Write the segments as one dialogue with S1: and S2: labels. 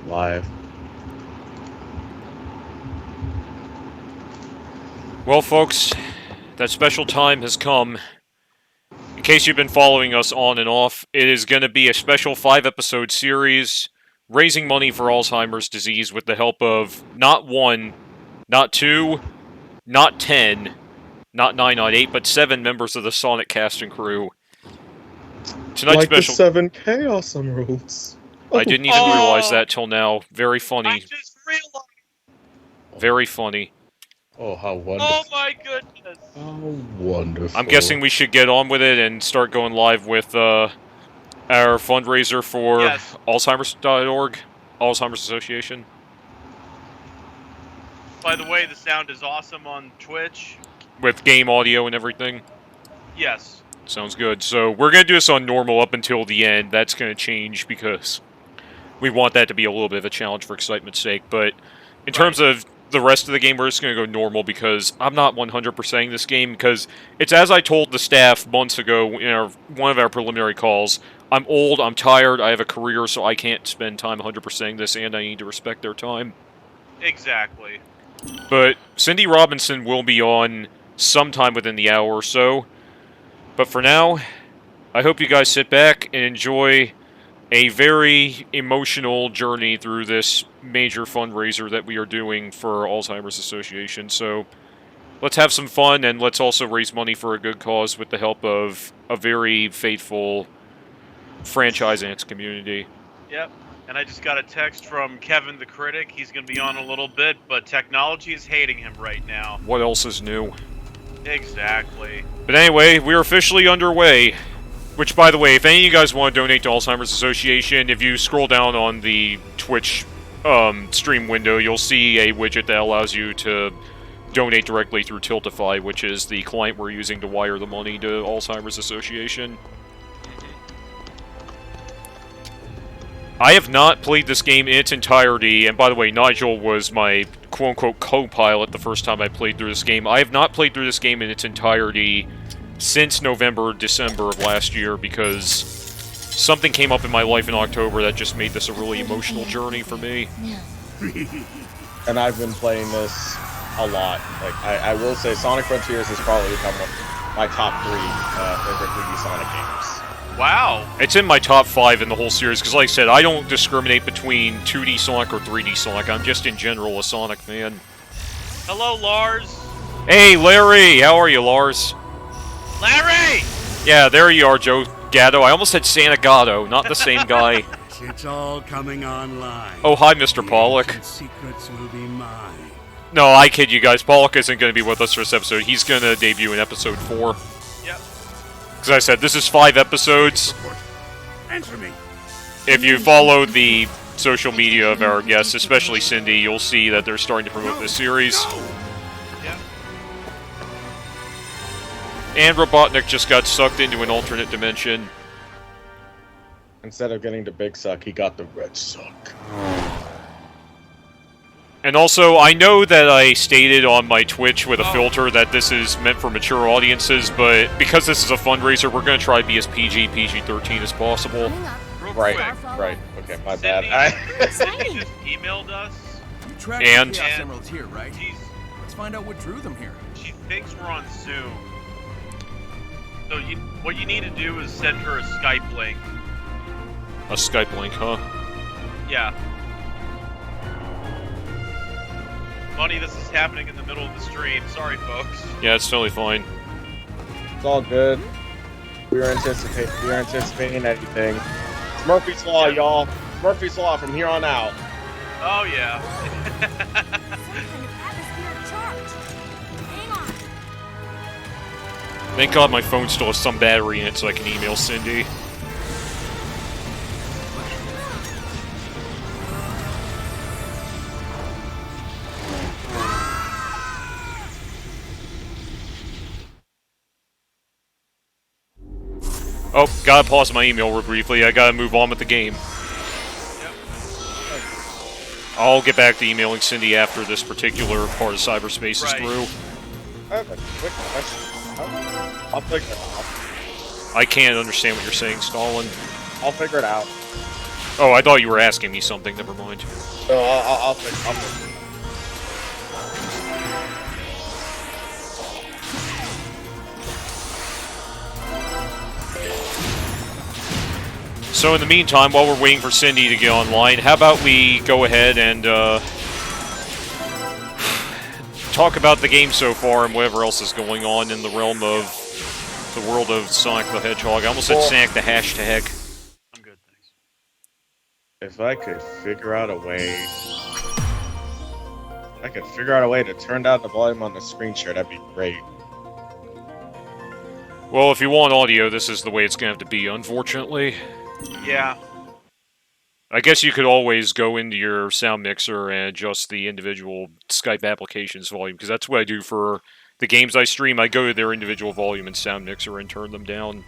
S1: live.
S2: Well, folks, that special time has come. In case you've been following us on and off, it is going to be a special 5-episode series raising money for Alzheimer's disease with the help of not 1, not 2, not 10, not 9, not 8, but 7 members of the Sonic cast and crew. Tonight's
S1: like
S2: special...
S1: the 7 Chaos Emeralds.
S2: I didn't even realize that till now. Very funny.
S3: I just realized.
S2: Very funny.
S1: Oh, how wonderful.
S3: Oh my goodness.
S1: How wonderful.
S2: I'm guessing we should get on with it and start going live with our fundraiser for Alzheimer's.org, Alzheimer's Association.
S3: By the way, the sound is awesome on Twitch.
S2: With game audio and everything?
S3: Yes.
S2: Sounds good. So we're going to do this on normal up until the end. That's going to change because we want that to be a little bit of a challenge for excitement's sake. But in terms of the rest of the game, we're just going to go normal because I'm not 100%ing this game because it's as I told the staff months ago in one of our preliminary calls. I'm old, I'm tired, I have a career, so I can't spend time 100%ing this, and I need to respect their time.
S3: Exactly.
S2: But Cindy Robinson will be on sometime within the hour or so. But for now, I hope you guys sit back and enjoy a very emotional journey through this major fundraiser that we are doing for Alzheimer's Association. So let's have some fun, and let's also raise money for a good cause with the help of a very faithful franchise and its community.
S3: Yep. And I just got a text from Kevin the Critic. He's going to be on a little bit, but technology is hating him right now.
S2: What else is new?
S3: Exactly.
S2: But anyway, we're officially underway. Which, by the way, if any of you guys want to donate to Alzheimer's Association, if you scroll down on the Twitch stream window, you'll see a widget that allows you to donate directly through Tiltify, which is the client we're using to wire the money to Alzheimer's Association. I have not played this game in its entirety, and by the way, Nigel was my quote-unquote co-pilot the first time I played through this game. I have not played through this game in its entirety since November, December of last year, because something came up in my life in October that just made this a really emotional journey for me.
S1: And I've been playing this a lot. Like, I will say Sonic Frontiers has probably become my top 3 favorite 3D Sonic games.
S3: Wow.
S2: It's in my top 5 in the whole series, because like I said, I don't discriminate between 2D Sonic or 3D Sonic. I'm just in general a Sonic fan.
S3: Hello, Lars.
S2: Hey, Larry! How are you, Lars?
S3: Larry!
S2: Yeah, there you are, Joe Gatto. I almost said Santa Gatto, not the same guy.
S4: It's all coming online.
S2: Oh, hi, Mr. Pollock.
S4: Secrets will be mine.
S2: No, I kid you guys. Pollock isn't going to be with us for this episode. He's going to debut in episode 4.
S3: Yep.
S2: Because I said, this is 5 episodes.
S4: Answer me.
S2: If you follow the social media of our guests, especially Cindy, you'll see that they're starting to promote this series.
S3: Yep.
S2: And Robotnik just got sucked into an alternate dimension.
S1: Instead of getting the big suck, he got the red suck.
S2: And also, I know that I stated on my Twitch with a filter that this is meant for mature audiences, but because this is a fundraiser, we're going to try to be as PG-13 as possible.
S1: Right. Okay, my bad.
S3: Cindy just emailed us.
S5: You tracked
S2: And-
S5: the Chaos Emeralds here, right?
S3: She's,
S5: Let's find out what drew them here.
S3: she thinks we're on Zoom. So what you need to do is send her a Skype link.
S2: A Skype link, huh?
S3: Yeah. Funny, this is happening in the middle of the stream. Sorry, folks.
S2: Yeah, it's totally fine.
S1: It's all good. We were anticipating anything. It's Murphy's Law, y'all. Murphy's Law from here on out.
S3: Oh, yeah.
S2: Thank God my phone still has some battery in it so I can email Cindy. Oh, gotta pause my email real briefly. I gotta move on with the game.
S3: Yep.
S2: I'll get back to emailing Cindy after this particular part of cyberspace is through.
S1: I have a quick question. I'll figure it out.
S2: I can't understand what you're saying, Stalin.
S1: I'll figure it out.
S2: Oh, I thought you were asking me something. Never mind.
S1: So I'll fix.
S2: So in the meantime, while we're waiting for Cindy to get online, how about we go ahead and talk about the game so far and whatever else is going on in the realm of the world of Sonic the Hedgehog. I almost said Sonic the hashtag.
S3: I'm good, thanks.
S1: If I could figure out a way... to turn down the volume on the screen share, that'd be great.
S2: Well, if you want audio, this is the way it's going to have to be, unfortunately.
S3: Yeah.
S2: I guess you could always go into your sound mixer and adjust the individual Skype application's volume, because that's what I do for the games I stream. I go to their individual volume in sound mixer and turn them down.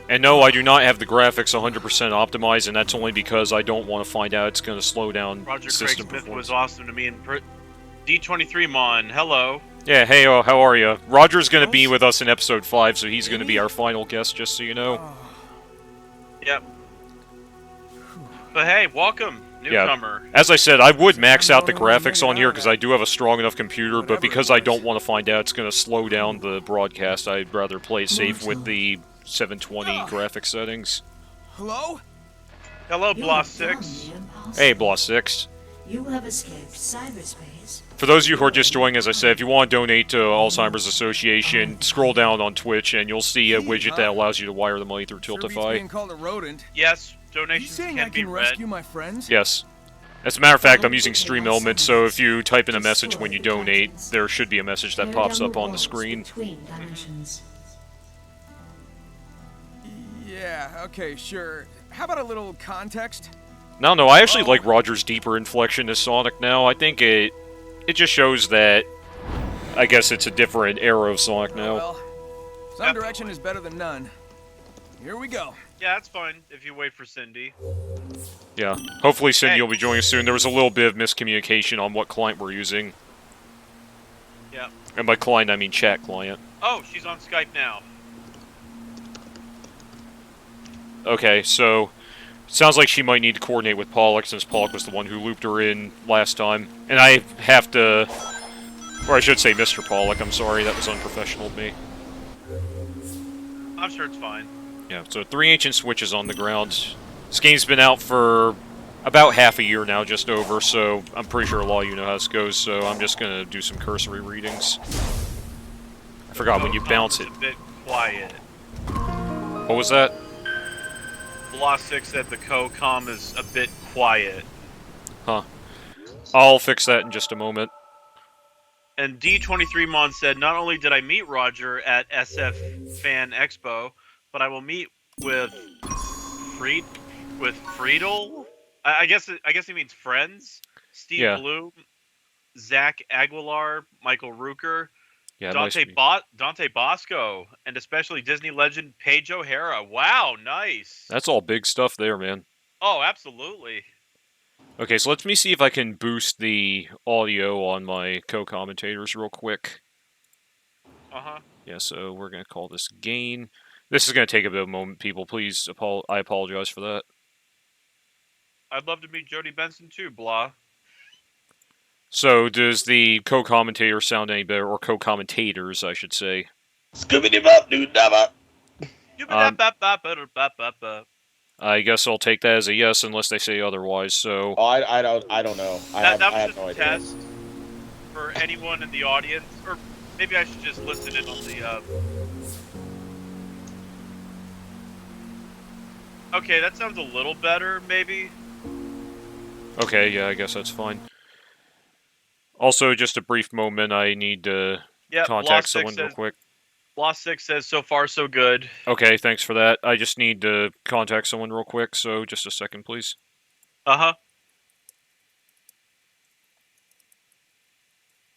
S2: And no, I do not have the graphics 100% optimized, and that's only because I don't want to find out it's going to slow down
S3: Roger Craig
S2: system
S3: Smith
S2: performance.
S3: was awesome to me. And D23 Mon, hello.
S2: Yeah, hey, how are you? Roger's going to be with us in episode 5, so he's going to be our final guest, just so you know.
S3: Yep. But hey, welcome, newcomer.
S2: Yeah. As I said, I would max out the graphics on here because I do have a strong enough computer, but because I don't want to find out it's going to slow down the broadcast, I'd rather play it safe with the 720 graphic settings.
S5: Hello?
S3: Hello, Bloss6.
S2: Hey, Bloss6.
S6: You have escaped cyberspace.
S2: For those of you who are just joining, as I said, if you want to donate to Alzheimer's Association, scroll down on Twitch and you'll see a widget that allows you to wire the money through
S5: Sure beats
S2: Tiltify.
S5: being called a rodent.
S3: Yes,
S5: Are you
S3: donations
S5: saying
S3: can
S5: I
S3: be
S5: can
S3: read.
S5: rescue my friends?
S2: Yes. As a matter of fact, I'm using Stream Elements, so if you type in a message when you donate, there should be a message that pops up on the screen.
S5: Yeah, okay, sure. How about a little context?
S2: No, I actually like Roger's deeper inflection as Sonic now. I think it just shows that, I guess it's a different era of Sonic now.
S5: Well, some direction is better than none. Here we go.
S3: Yeah, that's fine if you wait for Cindy.
S2: Yeah, hopefully Cindy
S3: Hey.
S2: will be joining us soon. There was a little bit of miscommunication on what client we're using.
S3: Yeah.
S2: And by client, I mean chat client.
S3: Oh, she's on Skype now.
S2: Okay, so sounds like she might need to coordinate with Pollock, since Pollock was the one who looped her in last time. And I have to... Or I should say Mr. Pollock, I'm sorry, that was unprofessional of me.
S3: I'm sure it's fine.
S2: Yeah, so 3 ancient switches on the ground. This game's been out for about half a year now, just over, so I'm pretty sure a lot of you know how this goes, so I'm just gonna do some cursory readings. I forgot when you bounce it.
S3: A bit quiet.
S2: What was that?
S3: Bloss6 said the co-com is a bit quiet.
S2: Huh. I'll fix that in just a moment.
S3: And D23 Mon said, not only did I meet Roger at SF Fan Expo, but I will meet with Friedel? I guess he means friends. Steve
S2: Yeah.
S3: Bloom, Zach Aguilar, Michael Rooker,
S2: Yeah,
S3: Dante Bosco, and especially Disney legend Paige O'Hara. Wow, nice.
S2: That's all big stuff there, man.
S3: Oh, absolutely.
S2: Okay, so let me see if I can boost the audio on my co-commentators real quick.
S3: Uh-huh.
S2: Yeah, so we're going to call this gain. This is going to take a bit of a moment, people. Please, I apologize for that.
S3: I'd love to meet Jody Benson too, blah.
S2: So, does the co-commentator sound any better? Or co-commentators, I should say.
S1: Scooby-Doo-Bop, doo-da-bop.
S2: I guess I'll take that as a yes, unless they say otherwise, so...
S1: Oh, I don't know.
S3: That
S1: I
S3: was
S1: have
S3: just
S1: no
S3: a
S1: idea.
S3: test for anyone in the audience, or maybe I should just listen in on the. Okay, that sounds a little better, maybe.
S2: Okay, yeah, I guess that's fine. Also, just a brief moment, I need to contact someone real quick.
S3: Bloss6 says, so far so good.
S2: Okay, thanks for that. I just need to contact someone real quick, so just a second, please.
S3: Uh-huh.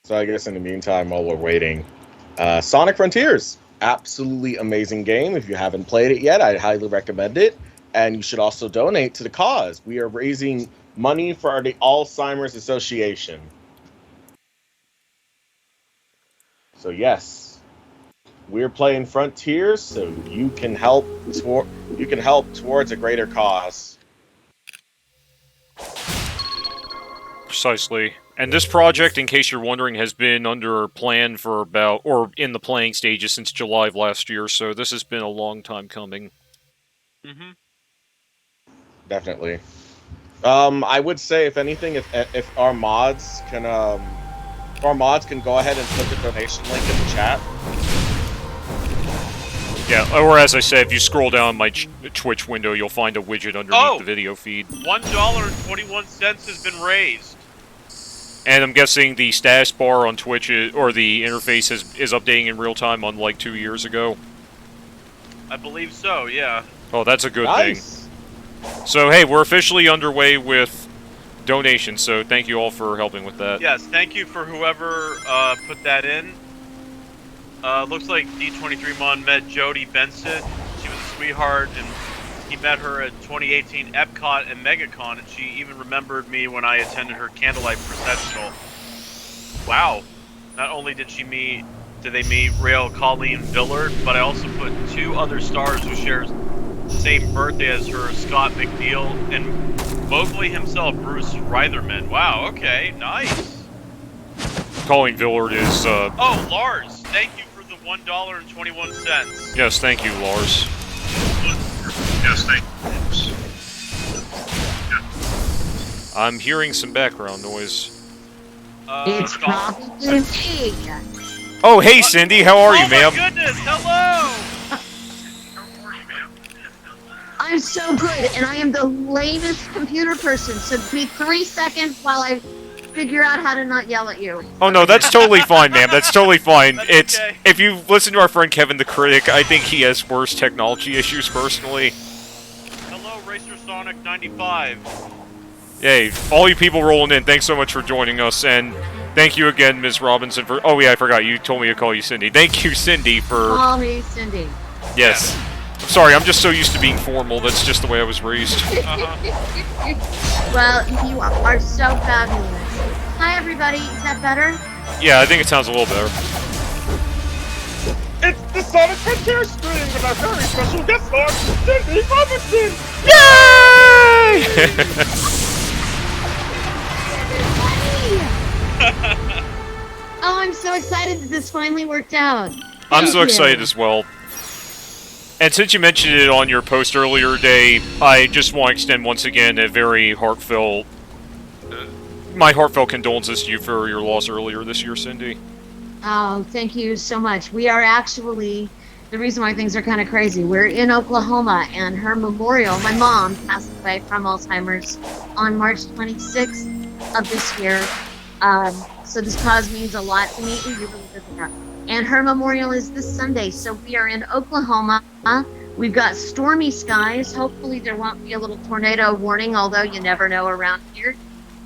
S1: So I guess in the meantime, while we're waiting, Sonic Frontiers, absolutely amazing game. If you haven't played it yet, I highly recommend it. And you should also donate to the cause. We are raising money for the Alzheimer's Association. So yes, we're playing Frontiers, so you can help towards a greater cause.
S2: Precisely. And this project, in case you're wondering, has been under plan for about, or in the planning stages since July of last year, so this has been a long time coming.
S3: Mm-hmm.
S1: Definitely. I would say, if anything, if our mods can go ahead and put the donation link in the chat.
S2: Yeah, or as I said, if you scroll down my Twitch window, you'll find a widget underneath the video feed.
S3: $1.21 has been raised.
S2: And I'm guessing the status bar on Twitch, or the interface, is updating in real time, unlike 2 years ago.
S3: I believe so, yeah.
S2: Oh, that's a good
S1: Nice.
S2: thing. So, hey, we're officially underway with donations, so thank you all for helping with that.
S3: Yes, thank you for whoever put that in. Looks like D23Mon met Jody Benson. She was a sweetheart, and he met her at 2018 Epcot and MegaCon, and she even remembered me when I attended her candlelight processional. Wow. Not only did they meet Rael Colleen Villard, but I also put 2 other stars who shares the same birthday as her, Scott McNeil, and Mowgli himself, Bruce Reitherman. Wow, okay, nice.
S2: Colleen Villard is,
S3: Oh, Lars, thank you for the $1.21.
S2: Yes, thank you, Lars.
S7: Yes, thank you.
S2: I'm hearing some background noise.
S6: It's
S3: Scott?
S6: probably me.
S2: Oh, hey, Cindy, how are you,
S3: Oh
S2: ma'am?
S3: my goodness, hello!
S6: I'm so good, and I am the lamest computer person, so give me 3 seconds while I figure out how to not yell at you.
S2: Oh, no, that's totally fine, ma'am. That's totally fine.
S3: That's okay.
S2: If you listen to our friend Kevin the Critic, I think he has worse technology issues, personally.
S3: Hello, Racer Sonic 95.
S2: Yay, all you people rolling in, thanks so much for joining us, and thank you again, Ms. Robinson, for... Oh, yeah, I forgot, you told me to call you Cindy. Thank you, Cindy, for...
S6: Call me Cindy.
S2: Yes. Sorry, I'm just so used to being formal, that's just the way I was raised.
S6: Well, you are so fabulous. Hi, everybody. Is that better?
S2: Yeah, I think it sounds a little better.
S1: It's the Sonic Frontier stream with our very special guest star, Cindy Robinson!
S2: Yay!
S6: Oh, I'm so excited that this finally worked out.
S2: I'm so
S6: Thank you.
S2: excited as well. And since you mentioned it on your post earlier today, I just want to extend once again a very heartfelt... my heartfelt condolences to you for your loss earlier this year, Cindy.
S6: Oh, thank you so much. We are actually, the reason why things are kind of crazy, we're in Oklahoma, and her memorial, my mom passed away from Alzheimer's on March 26th of this year. So this cause means a lot to me. You really good for that. And her memorial is this Sunday, so we are in Oklahoma. We've got stormy skies. Hopefully there won't be a little tornado warning, although you never know around here.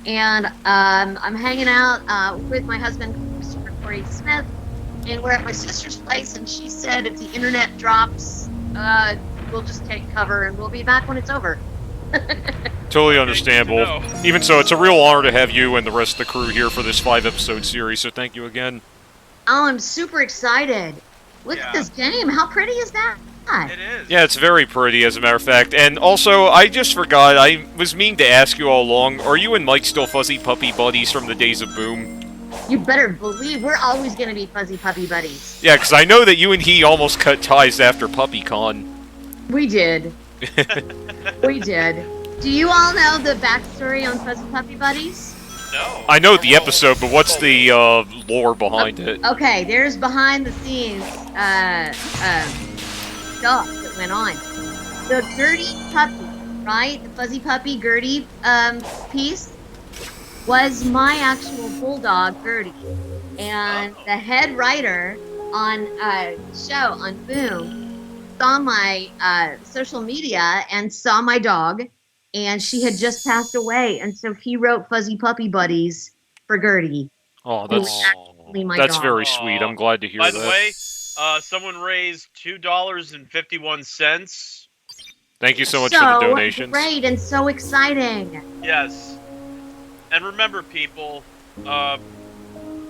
S6: And I'm hanging out with my husband, Christopher Corey Smith, and we're at my sister's place, and she said if the internet drops, we'll just take cover, and we'll be back when it's over.
S2: Totally understandable. Even so, it's a real honor to have you and the rest of the crew here for this 5-episode series, so thank you again.
S6: Oh, I'm super excited. Look at this game. How pretty is that?
S3: It is.
S2: Yeah, it's very pretty, as a matter of fact. And also, I just forgot, I was meaning to ask you all along, are you and Mike still fuzzy puppy buddies from the days of Boom?
S6: You better believe we're always going to be fuzzy puppy buddies.
S2: Yeah, because I know that you and he almost cut ties after PuppyCon.
S6: We did. We did. Do you all know the backstory on Fuzzy Puppy Buddies?
S3: No.
S2: I know the episode, but what's the lore behind it?
S6: Okay, there's behind the scenes stuff that went on. The Gertie puppy, right? The Fuzzy Puppy Gertie piece was my actual bulldog, Gertie. And the head writer on a show on Boom saw my social media and saw my dog, and she had just passed away, and so he wrote Fuzzy Puppy Buddies for Gertie.
S2: Oh,
S6: Who was actually my
S2: that's
S6: dog.
S2: very sweet. I'm glad to hear
S3: By
S2: that.
S3: the way, someone raised $2.51.
S2: Thank you so much for the donations.
S6: Great and so exciting.
S3: Yes. And remember, people, a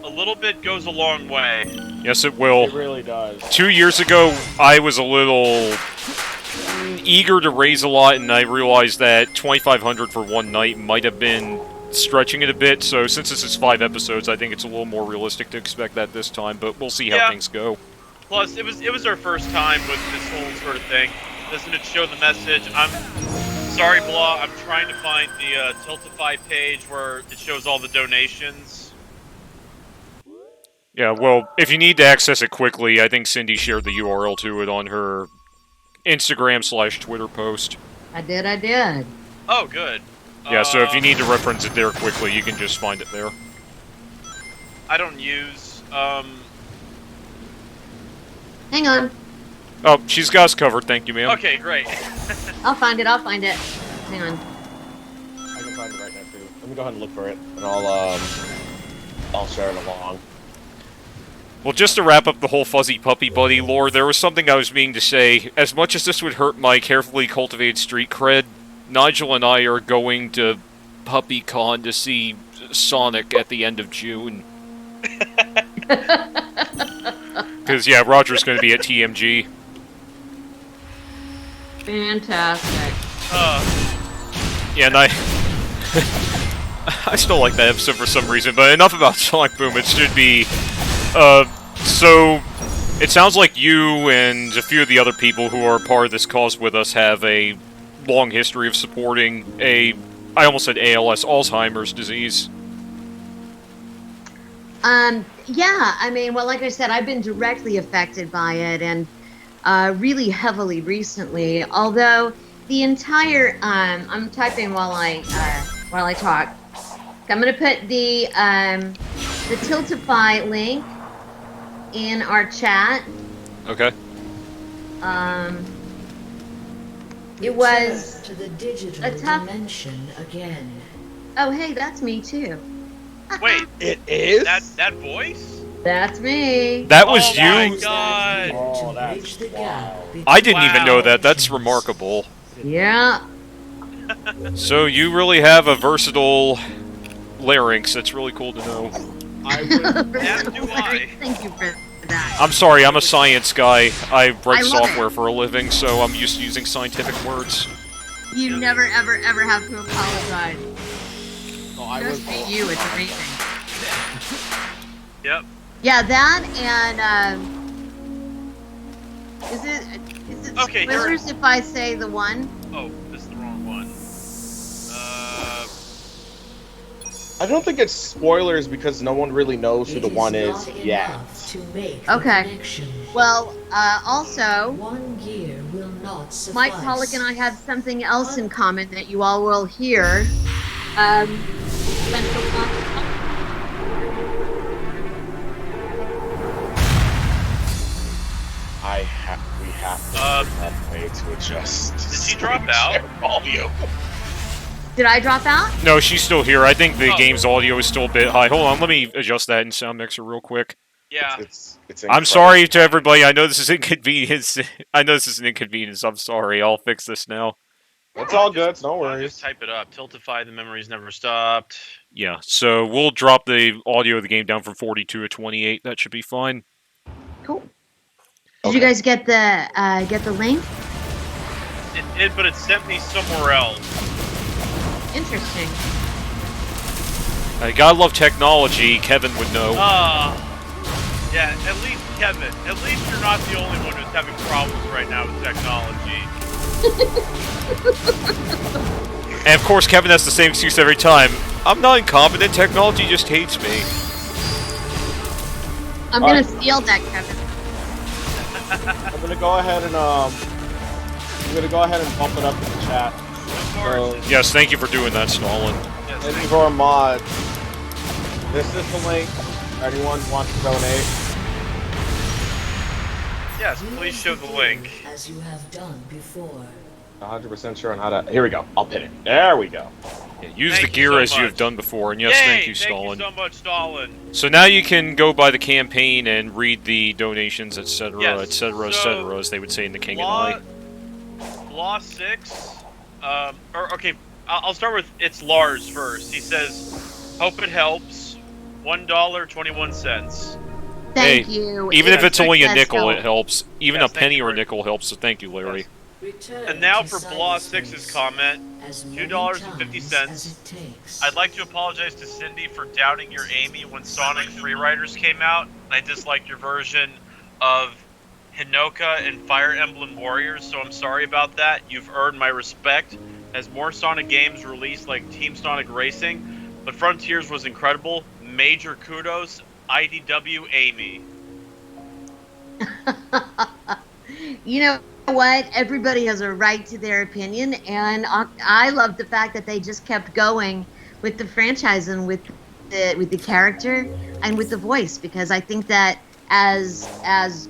S3: little bit goes a long way.
S2: Yes, it will.
S1: It really does.
S2: 2 years ago, I was a little eager to raise a lot, and I realized that $2,500 for one night might have been stretching it a bit. So since this is 5 episodes, I think it's a little more realistic to expect that this time. But we'll see how things go.
S3: Plus, it was our first time with this whole sort of thing. Doesn't it show the message? I'm sorry, Blah. I'm trying to find the Tiltify page where it shows all the donations.
S2: Yeah, well, if you need to access it quickly, I think Cindy shared the URL to it on her Instagram/Twitter post.
S6: I did.
S3: Oh, good.
S2: Yeah, so if you need to reference it there quickly, you can just find it there.
S3: I don't use,
S6: Hang on.
S2: Oh, she's got us covered, thank you, ma'am.
S3: Okay, great.
S6: I'll find it. Hang on.
S1: I can find it right now too. Let me go ahead and look for it, and I'll share it along.
S2: Well, just to wrap up the whole Fuzzy Puppy Buddy lore, there was something I was meaning to say. As much as this would hurt my carefully cultivated street cred, Nigel and I are going to PuppyCon to see Sonic at the end of June. Because, yeah, Roger's going to be at TMG.
S6: Fantastic.
S2: Yeah, and I still like that episode for some reason, but enough about Sonic Boom. It should be... So, it sounds like you and a few of the other people who are part of this cause with us have a long history of supporting I almost said ALS, Alzheimer's disease.
S6: Yeah, I mean, well, like I said, I've been directly affected by it, and really heavily recently, although the entire, I'm typing while I talk. I'm going to put the Tiltify link in our chat.
S2: Okay.
S6: It was
S8: to the digital
S6: a tough
S8: dimension again.
S6: Oh, hey, that's me too.
S3: Wait,
S1: It is?
S3: that voice?
S6: That's me.
S2: That was
S3: Oh my
S2: you?
S3: god!
S1: Oh,
S8: To
S1: that's
S8: bridge the
S1: wow.
S8: gap
S2: I didn't even know
S3: Wow.
S2: that. That's remarkable.
S6: Yeah.
S2: So you really have a versatile larynx. That's really cool to know.
S1: I would...
S3: As do I.
S6: Thank you for that.
S2: I'm sorry, I'm a science guy. I write
S6: I love
S2: software for a living, so I'm used to using scientific words.
S6: You never, ever, ever have to apologize.
S1: No, I
S6: Just
S1: was...
S6: be you. It's amazing.
S3: Yep.
S6: Yeah, that and is it
S3: Okay,
S6: spoilers if I say the one?
S3: Oh, this is the wrong one.
S1: I don't think it's spoilers because no one really knows who the one is yet.
S6: Okay. Well, also,
S8: One gear will not suffice.
S6: Mike Pollock and I have something else in common that you all will hear. Central
S1: We have to that way to adjust.
S3: Did she drop out?
S1: Volume.
S6: Did I drop out?
S2: No, she's still here. I think the
S3: Oh.
S2: game's audio is still a bit high. Hold on, let me adjust that in Sound Mixer real quick.
S3: Yeah.
S1: It's
S2: I'm sorry to everybody. I know this is inconvenience. I know this is an inconvenience. I'm sorry. I'll fix this now.
S1: It's all good. It's no
S3: I'll
S1: worries.
S3: just type it up. Tiltify, the memories never stopped.
S2: Yeah, so we'll drop the audio of the game down from 42 to 28. That should be fine.
S6: Cool. Did you guys get the link?
S3: But it sent me somewhere else.
S6: Interesting.
S2: Gotta love technology. Kevin would know.
S3: Yeah, at least Kevin. At least you're not the only one who's having problems right now with technology.
S2: And of course, Kevin has the same excuse every time. I'm not incompetent. Technology just hates me.
S6: I'm gonna steal that, Kevin.
S1: I'm gonna go ahead and bump it up in the chat.
S3: Of course.
S2: Yes, thank you for doing that, Stalin.
S3: Yes,
S1: Any of our mods. This is the link. Anyone wants to donate?
S3: yes, please show the link.
S8: As you have done before.
S1: 100% sure on how to. Here we go. I'll pin it. There we go.
S2: Yeah, use
S3: Thank
S2: the
S3: you
S2: gear
S3: so
S2: as you have
S3: much.
S2: done before, and yes,
S3: Yay,
S2: thank you, Stalin.
S3: Thank you so much, Stalin.
S2: So now you can go by the campaign and read the donations, etc.,
S3: Yes,
S2: etc.,
S3: so
S2: etc., as they would say in The King and I.
S3: Blah6, I'll start with it's Lars first. He says, "Hope it helps." $1.21.
S6: Thank
S2: Hey,
S6: you.
S2: Even if it's only a
S6: does
S2: nickel,
S6: help.
S2: it helps. Even
S3: Yes,
S2: a
S3: thank
S2: penny
S3: you
S2: or a
S3: very-
S2: nickel helps, so thank you, Larry.
S8: Return
S3: And now
S8: to
S3: for Blah6's
S8: cyberspace
S3: comment,
S8: as many
S3: $2.50.
S8: times as it takes.
S3: I'd like to apologize to Cindy for doubting your Amy when Sonic Freeriders came out. I disliked your version of Hinoka and Fire Emblem Warriors, so I'm sorry about that. You've earned my respect. As more Sonic games released, like Team Sonic Racing, but Frontiers was incredible. Major kudos, IDW Amy.
S6: You know what? Everybody has a right to their opinion, and I love the fact that they just kept going with the franchise and with the character and with the voice, because I think that as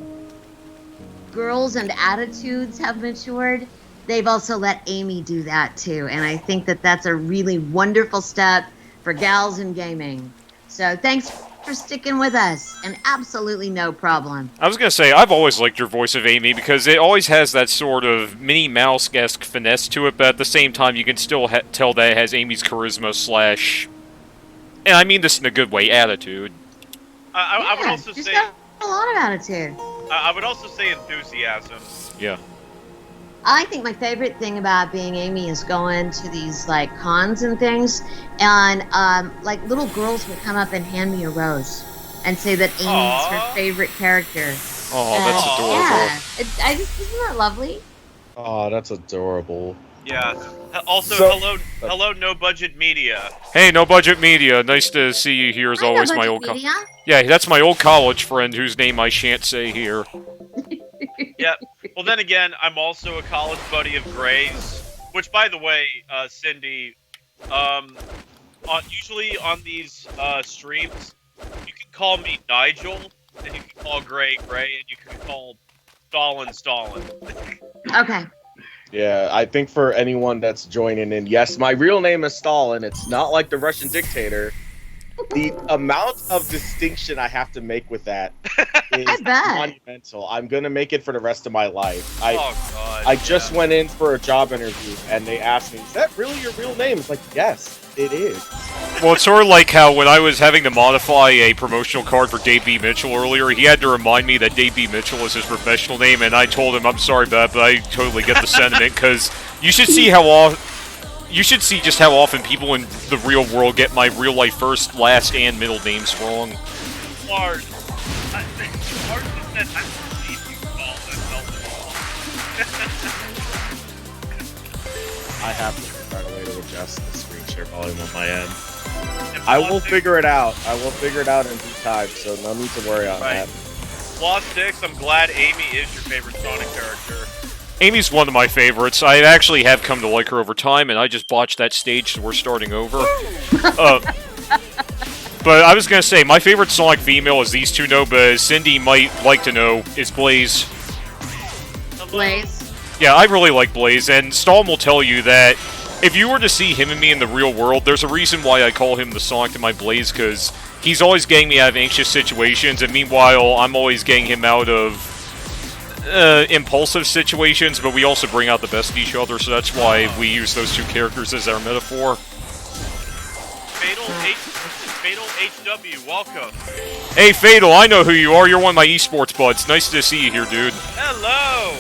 S6: girls and attitudes have matured, they've also let Amy do that too, and I think that that's a really wonderful step for gals in gaming. So thanks for sticking with us, and absolutely no problem.
S2: I was gonna say, I've always liked your voice of Amy because it always has that sort of Minnie Mouse-esque finesse to it, but at the same time, you can still tell that it has Amy's charisma slash, and I mean this in a good way, attitude.
S3: I would
S6: Yeah,
S3: also
S6: she's
S3: say
S6: got a lot of attitude.
S3: I would also say enthusiasm.
S2: Yeah.
S6: I think my favorite thing about being Amy is going to these like cons and things, and like little girls will come up and hand me a rose and say that Amy's
S3: Aww.
S6: her favorite character.
S2: Oh, that's
S3: Aw.
S2: adorable.
S6: Yeah, isn't that lovely?
S1: Oh, that's adorable.
S3: Yeah. Also,
S1: So-
S3: hello, No Budget Media.
S2: Hey, No Budget Media, nice to see you here as
S6: I know
S2: always, my
S6: Budget
S2: old
S6: Media.
S2: Yeah, that's my old college friend whose name I shan't say here.
S3: Yep. Well, then again, I'm also a college buddy of Gray's. Which, by the way, Cindy, usually on these streams, you can call me Nigel, and you can call Gray, and you can call Stalin.
S6: Okay.
S1: Yeah, I think for anyone that's joining in, yes, my real name is Stalin. It's not like the Russian dictator. The amount of distinction I have to make with that is
S6: I bet.
S1: monumental. I'm gonna make it for the rest of my life.
S3: Oh God.
S1: I just went in for a job interview, and they asked me, "Is that really your real name?" It's like, yes, it is.
S2: Well, it's sort of like how when I was having to modify a promotional card for Dave B. Mitchell earlier, he had to remind me that Dave B. Mitchell is his professional name, and I told him I'm sorry about that, but I totally get the sentiment, because you should see just how often people in the real world get my real life first, last, and middle names wrong.
S3: Lars. Lars just said, I believe you called
S1: I have to find a way to adjust the screen share volume on my end. I will figure it out. I will figure it out in due time, so no need to worry on that.
S3: Blah6, I'm glad Amy is your favorite Sonic character.
S2: Amy's one of my favorites. I actually have come to like her over time, and I just botched that stage, so we're starting over. But I was gonna say, my favorite Sonic female, as these two know, but as Cindy might like to know, is Blaze.
S6: Blaze.
S2: Yeah, I really like Blaze, and Storm will tell you that if you were to see him and me in the real world, there's a reason why I call him the Sonic to my Blaze, because he's always getting me out of anxious situations, and meanwhile, I'm always getting him out of impulsive situations, but we also bring out the best in each other, so that's why we use those two characters as our metaphor.
S3: Fatal HW, welcome.
S2: Hey, Fatal, I know who you are. You're one of my esports buds. Nice to see you here, dude.
S3: Hello!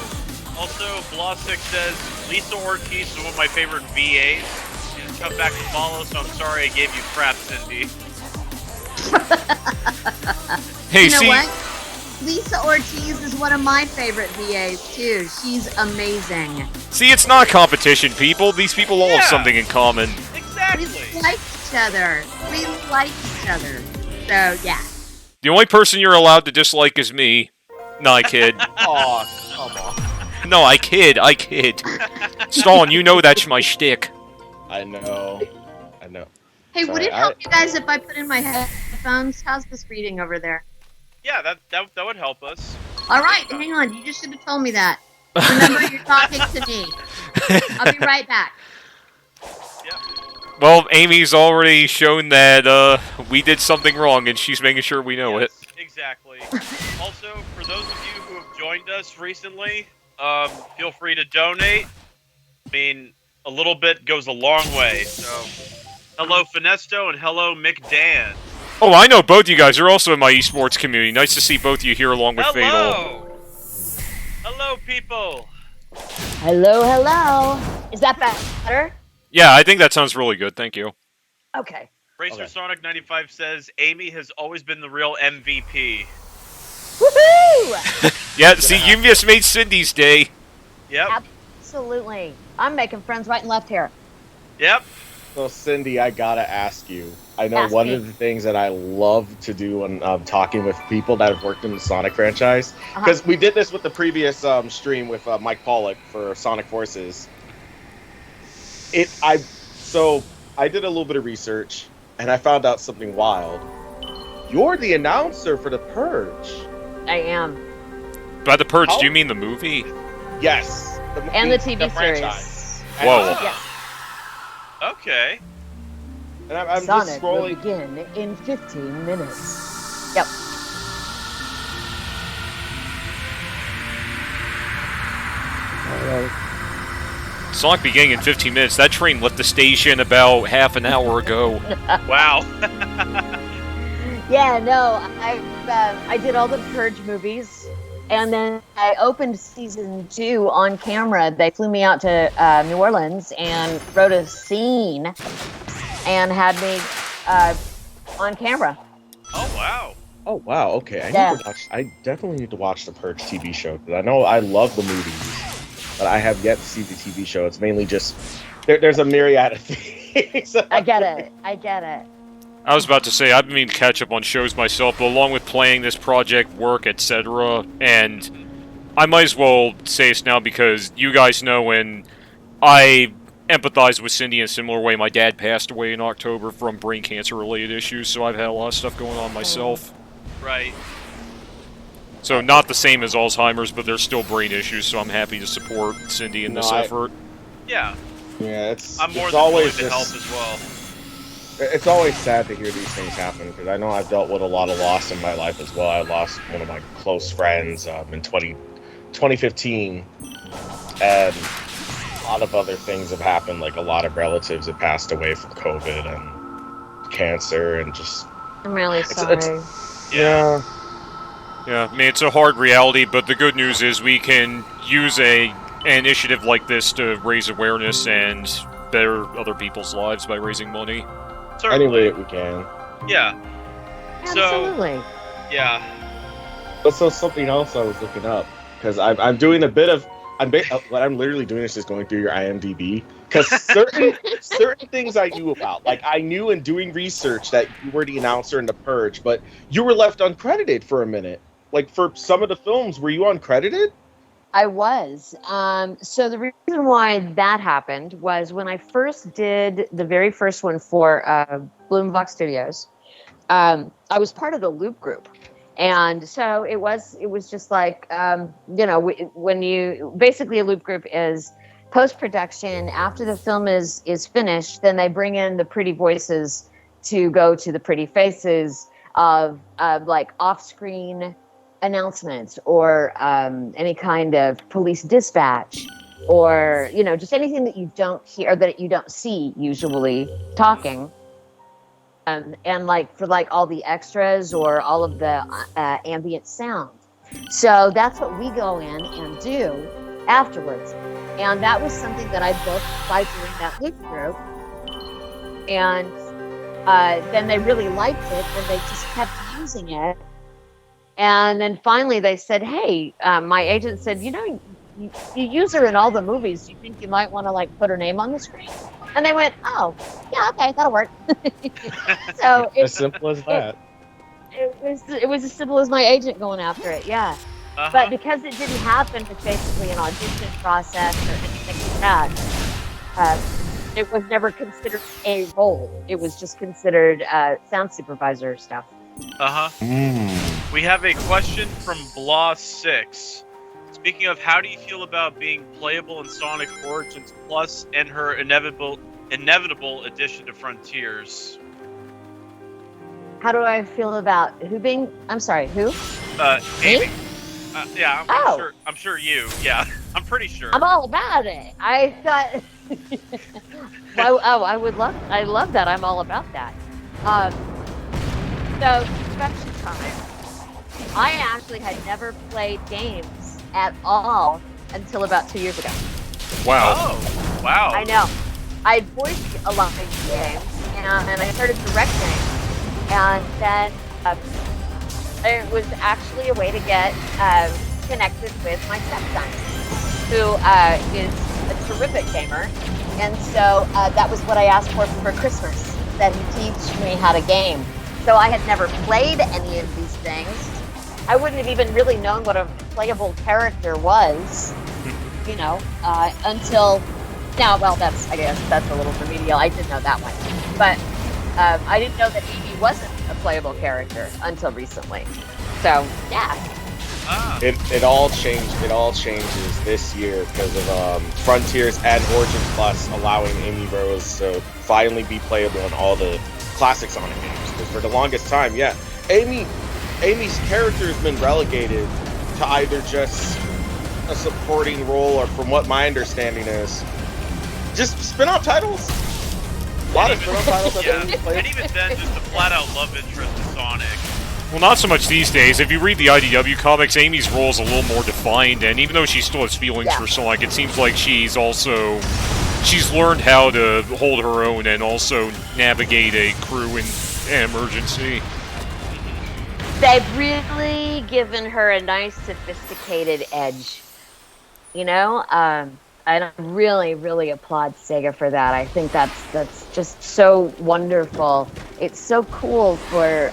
S3: Also, Blah6 says, Lisa Ortiz is one of my favorite VAs. She's come back to follow, so I'm sorry I gave you crap, Cindy.
S2: Hey,
S6: You know
S2: see,
S6: what? Lisa Ortiz is one of my favorite VAs too. She's amazing.
S2: see, it's not competition, people. These people all have
S3: Yeah.
S2: something in common.
S3: Exactly!
S6: We like each other. We like each other. So yeah.
S2: The only person you're allowed to dislike is me. No, I kid.
S1: Aw, come on.
S2: No, I kid. Stalin, you know that's my shtick.
S1: I know.
S6: Hey,
S1: Sorry,
S6: would it help you guys if I put in my headphones? How's this reading over there?
S3: Yeah, that would help us.
S6: All right, hang on. You just should have told me that. Remember, you're talking to me. I'll be right back.
S3: Yep.
S2: Well, Amy's already shown that we did something wrong, and she's making sure we know it.
S3: Exactly. Also, for those of you who have joined us recently, feel free to donate. mean, a little bit goes a long way. So, hello Finesto and hello McDan.
S2: Oh, I know both you guys are also in my esports community. Nice to see both of you here along with Fatal.
S3: Hello. Hello, people.
S9: Hello, hello. Is that better?
S2: Yeah, I think that sounds really good. Thank you.
S9: Okay.
S3: Racer Sonic 95 says Amy has always been the real MVP.
S9: Woohoo!
S2: Yeah, see, you just made Cindy's day.
S3: Yep.
S9: Absolutely. I'm making friends right and left here.
S3: Yep.
S1: So, Cindy, I gotta ask you. I know
S9: Ask
S1: one
S9: me.
S1: of the things that I love to do when talking with people that have worked in the Sonic franchise, because we did this with the previous stream with Mike Pollock for Sonic Forces. So I did a little bit of research, and I found out something wild. You're the announcer for The Purge.
S9: I am.
S2: By The Purge, do you mean the movie?
S1: Yes.
S9: And the TV
S1: franchise.
S9: series.
S2: Whoa.
S9: Yes.
S3: Okay.
S1: And I'm just
S9: Sonic will
S1: scrolling.
S9: begin in 15 minutes. Yep.
S2: Sonic beginning in 15 minutes. That train left the station about half an hour ago.
S3: Wow.
S9: Yeah, no, I did all the Purge movies, and then I opened season 2 on camera. They flew me out to New Orleans and wrote a scene and had me on camera.
S3: Oh, wow.
S1: Oh wow, okay. I definitely need to watch the Purge TV show, because I know I love the movies, but I have yet to see the TV show. It's mainly just there's a myriad of things.
S9: I get it.
S2: I was about to say, I've been meaning to catch up on shows myself, but along with playing this project, work, etc., and I might as well say this now because you guys know, and I empathize with Cindy in a similar way. My dad passed away in October from brain cancer-related issues, so I've had a lot of stuff going on myself.
S3: Right.
S2: So not the same as Alzheimer's, but there's still brain issues, so I'm happy to support Cindy in this effort.
S3: Yeah.
S1: Yeah,
S3: I'm more
S1: it's
S3: than willing
S1: always
S3: to help as well.
S1: It's always sad to hear these things happen, because I know I've dealt with a lot of loss in my life as well. I lost one of my close friends in 2015, and a lot of other things have happened. Like a lot of relatives have passed away from COVID and cancer, and just
S9: I'm really sorry.
S1: yeah.
S2: Yeah, I mean, it's a hard reality, but the good news is we can use an initiative like this to raise awareness and better other people's lives by raising money.
S3: Certainly.
S1: Any way that we can.
S3: Yeah.
S9: Absolutely.
S3: So, yeah.
S1: But so something else I was looking up, because I'm doing a bit of what I'm literally doing is just going through your IMDb, because certain things I knew about, like I knew in doing research that you were the announcer in The Purge, but you were left uncredited for a minute. Like for some of the films, were you uncredited?
S9: I was. So the reason why that happened was when I first did the very first one for Bloombox Studios, I was part of the Loop group. And so it was just like, when you, basically a Loop group is post-production. After the film is finished, then they bring in the pretty voices to go to the pretty faces of like off-screen announcements or any kind of police dispatch or just anything that you don't hear or that you don't see usually talking, and like for like all the extras or all of the ambient sound. So that's what we go in and do afterwards, and that was something that I booked by doing that Loop group, and then they really liked it and they just kept using it. And then finally they said, hey, my agent said, you use her in all the movies. Do you think you might want to like put her name on the screen? And they went, oh, yeah, okay, that'll work. So
S1: As simple as that.
S9: It was as simple as my agent going after it, yeah.
S3: Uh-huh.
S9: But because it didn't happen with basically an audition process or anything like that, it was never considered a role. It was just considered sound supervisor stuff.
S3: Uh-huh. We have a question from Blah6. Speaking of, how do you feel about being playable in Sonic Origins Plus and her inevitable addition to Frontiers?
S9: How do I feel about who being? I'm sorry, who?
S3: Amy. Yeah,
S9: Oh.
S3: I'm sure you. Yeah. I'm pretty sure.
S9: I'm all about it. I thought. I love that. I'm all about that. So, confession time. I actually had never played games at all until about 2 years ago.
S2: Wow.
S3: Oh, wow.
S9: I know. I voiced a lot of games, and I started directing, and then it was actually a way to get connected with my stepson, who is a terrific gamer, and so that was what I asked for Christmas, that he teach me how to game. So I had never played any of these things. I wouldn't have even really known what a playable character was, you know, until now. Well, I guess that's a little remedial. I did know that one, but I didn't know that Amy wasn't a playable character until recently. So yeah.
S1: It all changed. It all changes this year because of Frontiers and Origin Plus allowing Amy Rose to finally be playable in all the classic Sonic games. Because for the longest time, yeah, Amy's character has been relegated to either just a supporting role, or from what my understanding is, just spin-off titles. A lot of spin-off titles that Amy played.
S3: And even then, just a flat-out love interest in Sonic.
S2: Well, not so much these days. If you read the IDW comics, Amy's role is a little more defined, and even though she still has feelings for Sonic, it seems like she's learned how to hold her own and also navigate a crew in an emergency.
S9: They've really given her a nice, sophisticated edge. You know, I really, really applaud Sega for that. I think that's just so wonderful. It's so cool for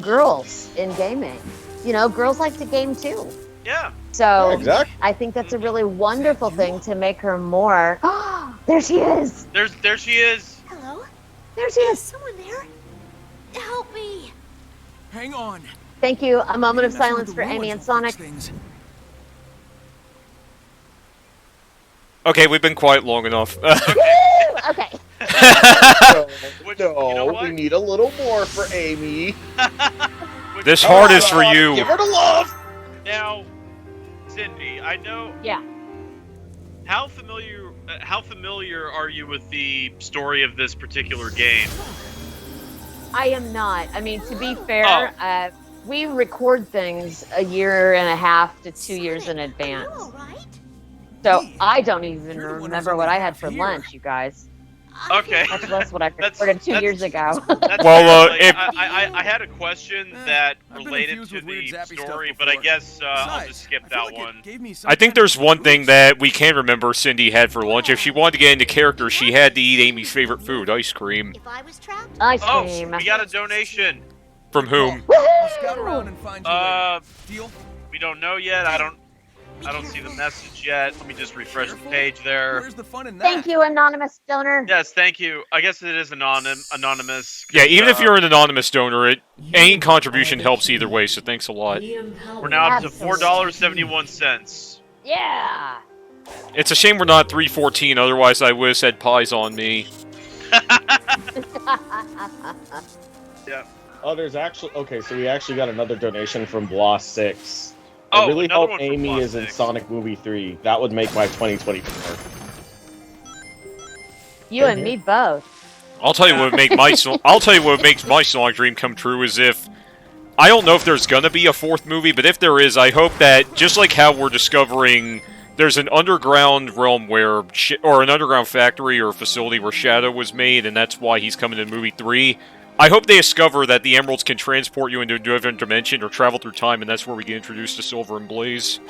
S9: girls in gaming. You know, girls like to game too.
S3: Yeah.
S9: So
S1: Yeah, exactly.
S9: I think that's a really wonderful thing to make her more. There she is.
S3: There she is.
S10: Hello?
S9: There she is.
S10: Someone there? Help me!
S5: Hang on.
S9: Thank you. A moment of
S5: Messing with
S9: silence
S5: the
S9: for Amy
S5: ruins
S9: and
S5: will
S9: Sonic.
S5: fix things.
S2: Okay, we've been quiet long enough.
S9: Woo! Okay.
S3: Which,
S1: No,
S3: you know what?
S1: we need a little more for Amy.
S2: This heart is for you.
S1: Give her the love.
S3: Now, Cindy, I know.
S9: Yeah.
S3: How familiar are you with the story of this particular game?
S9: I am not. I mean, to be fair, we record things a year and a half to 2 years in advance.
S10: Are you all right?
S9: So I don't even
S5: You're the one
S9: remember
S5: who's
S9: what
S5: only
S9: I had
S5: half
S9: for
S5: here.
S9: lunch, you guys.
S3: Okay.
S9: Much less what I
S3: That's-
S9: recorded 2
S3: that's-
S9: years ago.
S3: That's
S2: Well,
S3: like,
S2: if-
S3: I had a question that
S5: I've been
S3: related
S5: infused
S3: to
S5: with weird
S3: the
S5: zappy stuff
S3: story, but I
S5: before.
S3: guess I'll
S5: Besides,
S3: just skip
S5: I feel
S3: that
S5: like it
S3: one.
S5: gave me some
S2: I think
S5: kind
S2: there's
S5: of
S2: one thing
S5: boost.
S2: that we can remember Cindy had for lunch. If she wanted to get into character, she had to eat Amy's favorite food, ice cream.
S10: If I was trapped,
S9: Ice
S3: Oh,
S9: cream.
S3: we got a donation.
S2: From whom?
S5: I'll scout around and find you
S3: Uh,
S5: later. Deal?
S3: we don't know yet. I don't see the message yet. Let me just refresh the page there.
S5: Where's the fun in that?
S9: Thank you, anonymous donor.
S3: Yes, thank you. I guess it is anonymous.
S2: Yeah, even if
S3: 'cause,
S2: you're an anonymous donor, any contribution helps either way, so thanks a lot.
S3: we're now up to $4.71.
S9: Yeah.
S2: It's a shame we're not 314, otherwise I would have said pies on me.
S3: Yeah.
S1: Oh, there's actually so we actually got another donation from Bloss6.
S3: Oh,
S1: I really
S3: another
S1: hope
S3: one from
S1: Amy is in
S3: Bloss6.
S1: Sonic Movie 3. That would make my 2024.
S9: You and me both.
S2: I'll tell you what would make makes my Sonic dream come true is if I don't know if there's gonna be a fourth movie, but if there is, I hope that just like how we're discovering there's an underground realm where or an underground factory or facility where Shadow was made, and that's why he's coming in movie 3. I hope they discover that the emeralds can transport you into a different dimension or travel through time, and that's where we get introduced to Silver and Blaze.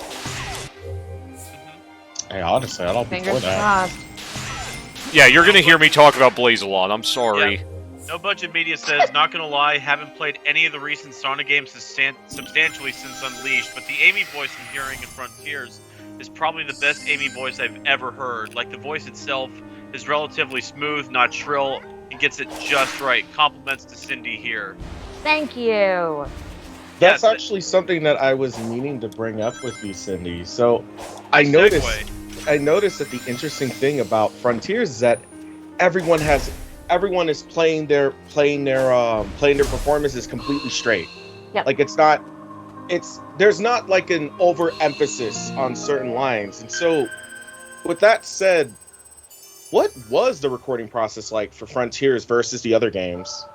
S1: Hey, honestly, I don't be for
S9: Fingers
S1: that.
S9: crossed.
S2: Yeah, you're gonna hear me talk about Blaze a lot. I'm sorry.
S3: Yeah. No Budget Media says, not gonna lie, haven't played any of the recent Sonic games substantially since Unleashed, but the Amy voice I'm hearing in Frontiers is probably the best Amy voice I've ever heard. Like, the voice itself is relatively smooth, not shrill, and gets it just right. Compliments to Cindy here.
S9: Thank you.
S1: That's
S3: Yes,
S1: actually something that I was meaning to bring up with you, Cindy. So, I
S3: Nice
S1: noticed
S3: segue.
S1: that the interesting thing about Frontiers is that everyone is playing their performances completely straight.
S9: Yep.
S1: Like it's not there's not like an overemphasis on certain lines. And so with that said, what was the recording process like for Frontiers versus the other games?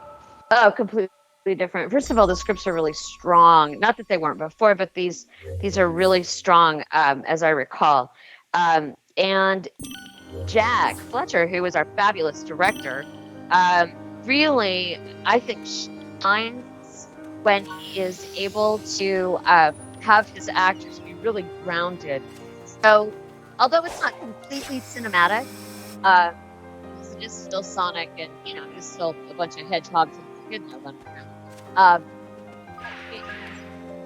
S9: Oh, completely different. First of all, the scripts are really strong. Not that they weren't before, but these are really strong, as I recall. And Jack Fletcher, who was our fabulous director, really, I think, shines when he is able to have his actors be really grounded. So, although it's not completely cinematic, it is still Sonic, and there's still a bunch of hedgehogs and kids running around. It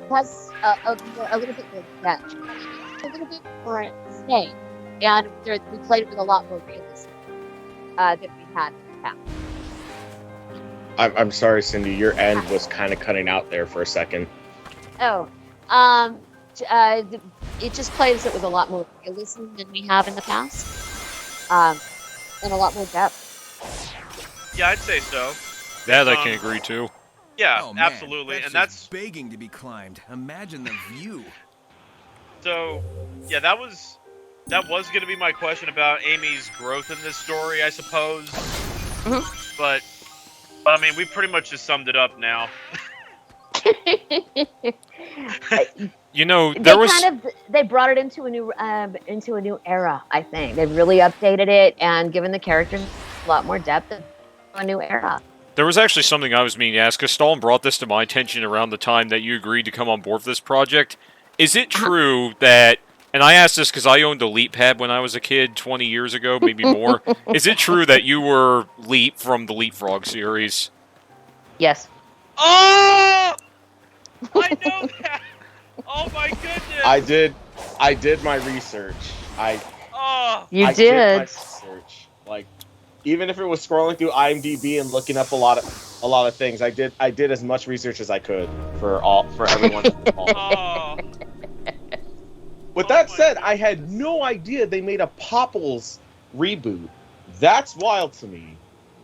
S9: has a little bit more depth, a little bit more stay, and we played it with a lot more realism than we had in the past.
S1: I'm sorry, Cindy. Your end was kind of cutting out there for a second.
S9: Oh, it just plays it with a lot more realism than we have in the past, and a lot more depth.
S3: Yeah, I'd say so.
S2: That I can agree to.
S3: Yeah,
S5: Oh, man,
S3: absolutely, and that's
S5: begging to be climbed. Imagine the view.
S3: so. Yeah, that was going to be my question about Amy's growth in this story, I suppose.
S9: Mm-hmm.
S3: But I mean, we pretty much just summed it up now.
S9: They brought it into a new era. I think they really updated it and given the characters a lot more depth. A new era.
S2: There was actually something I was meaning to ask. Stalin brought this to my attention around the time that you agreed to come on board for this project. Is it true that, and I asked this because I owned a Leap pad when I was a kid 20 years ago, maybe more. Is it true that you were Leap from the Leapfrog series?
S9: Yes.
S3: Oh! I know that! Oh my goodness!
S1: I did my research.
S9: You
S1: I
S9: did
S1: my research. Like, even if it was scrolling through IMDb and looking up a lot of things, I did as much research as I could for everyone.
S3: Oh.
S1: With that said, I had no idea they made a Popples reboot. That's wild to me.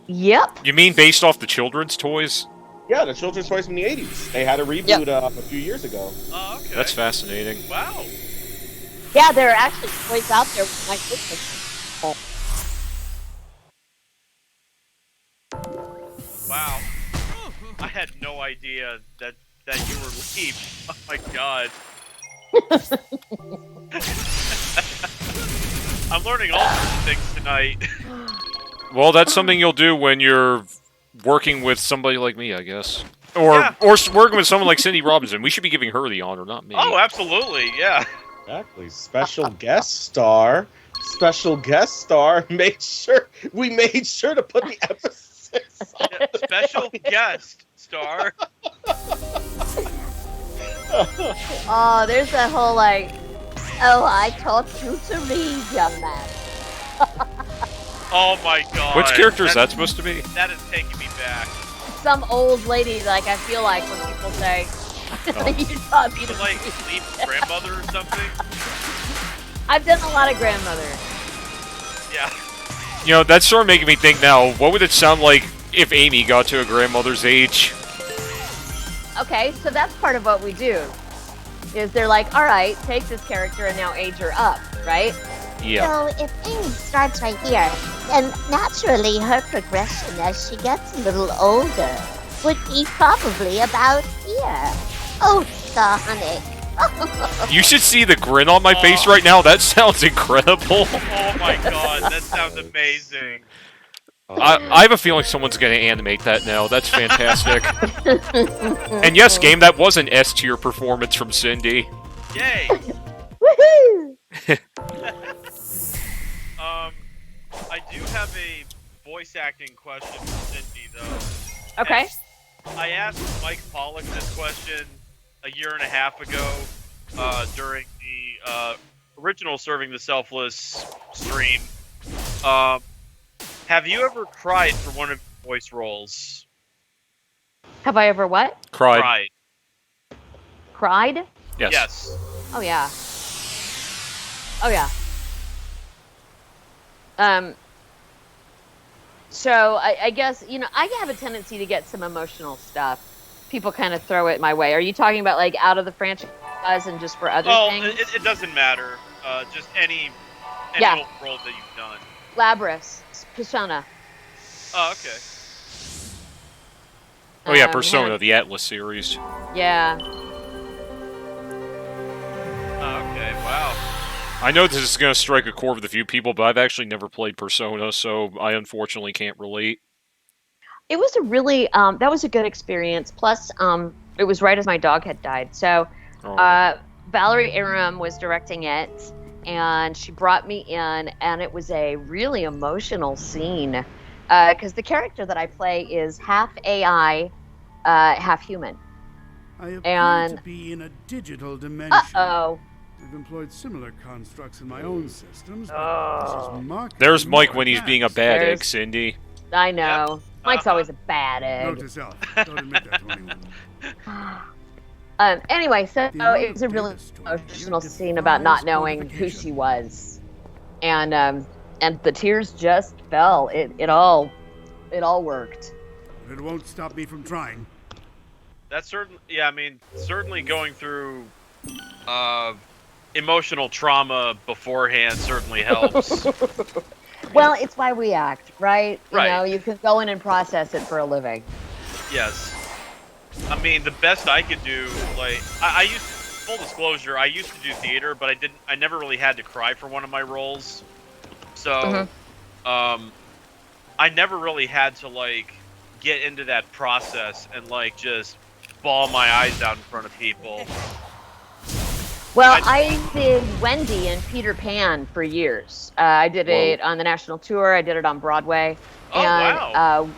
S9: Yep.
S2: You mean based off the children's toys?
S1: Yeah, the children's toys from the 80s. They had a reboot a few years ago.
S3: Oh, okay.
S2: That's fascinating.
S3: Wow.
S9: Yeah, there are actually toys out there with my kids.
S3: Wow. I had no idea that you were Leap. Oh my god. I'm learning all sorts of things tonight.
S2: Well, that's something you'll do when you're working with somebody like me, I guess. Or working with someone like Cindy Robinson. We should be giving her the honor, not me.
S3: Oh, absolutely, yeah.
S1: Exactly. Special guest star. We made sure to put the emphasis on the
S3: special guest star.
S9: Oh, there's that whole like, oh, I taught you to read, young man.
S3: Oh my god.
S2: Which character is that supposed to be?
S3: That is taking me back.
S9: Some old lady, like I feel like when people say, you taught me to
S3: like Leap's grandmother or something?
S9: I've done a lot of grandmother.
S3: Yeah.
S2: You know, that's sort of making me think now, what would it sound like if Amy got to a grandmother's age?
S9: Okay, so that's part of what we do. Is they're like, all right, take this character and now age her up, right?
S2: Yeah.
S10: So if Amy starts right here, then naturally her progression as she gets a little older would be probably about here. Oh, Sonic.
S2: You should see the grin on my face right now. That sounds incredible.
S3: Oh my god, that sounds amazing.
S2: I have a feeling someone's going to animate that now. That's fantastic. And yes, game, that was an S tier performance from Cindy.
S3: Yay!
S9: Woohoo!
S3: I do have a voice acting question for Cindy, though.
S9: Okay.
S3: And I asked Mike Pollock this question a year and a half ago during the original Serving the Selfless stream. Have you ever cried for one of your voice roles?
S9: Have I ever what?
S2: Cried.
S9: Cried?
S2: Yes.
S3: Yes.
S9: Oh yeah. Oh yeah. So I guess, I have a tendency to get some emotional stuff. people kind of throw it my way. Are you talking about like out of the franchise and just for other
S3: Oh,
S9: things?
S3: it doesn't matter. Just any
S9: Yeah.
S3: old role that you've done.
S9: Labrys, Persona.
S3: Oh, okay.
S2: Oh yeah,
S9: Um,
S2: Persona,
S9: Hannah-
S2: the Atlas series.
S9: Yeah.
S3: Oh, okay. Wow.
S2: I know this is going to strike a chord with a few people, but I've actually never played Persona, so I unfortunately can't relate.
S9: It was a really that was a good experience. Plus, it was right as my dog had died. So,
S2: Oh.
S9: Valerie Aram was directing it, and she brought me in, and it was a really emotional scene because the character that I play is half AI, half human.
S4: I appear
S9: And
S4: to be in a digital dimension.
S9: uh-oh.
S4: I've employed similar constructs in my own systems, but this is markedly
S2: There's Mike
S4: more
S2: when he's being a
S4: advanced.
S2: bad egg,
S9: There's-
S2: Cindy.
S9: I know. Mike's
S3: Uh-huh.
S9: always a bad
S4: Note
S9: egg.
S4: to self, don't admit that to anyone.
S9: Anyway, so
S4: The amount
S9: it was a
S4: of
S9: really
S4: data stored
S9: emotional
S4: here
S9: scene about not
S4: defies
S9: knowing who
S4: quantification.
S9: she was, and the tears just fell. It all worked.
S4: But it won't stop me from trying.
S3: That's certain. Yeah, I mean, certainly going through emotional trauma beforehand certainly helps.
S9: Well, it's why we act, right? You
S3: Right.
S9: know, you can go in and process it for a living.
S3: Yes. I mean, the best I could do, like, I used, full disclosure, I used to do theater, but I never really had to cry for one of my roles. So, I never really had to, like, get into that process and, like, just bawl my eyes out in front of people.
S9: Well, I did Wendy and Peter Pan for years. I did it on the national tour. I did it on Broadway.
S3: Oh,
S9: and,
S3: wow.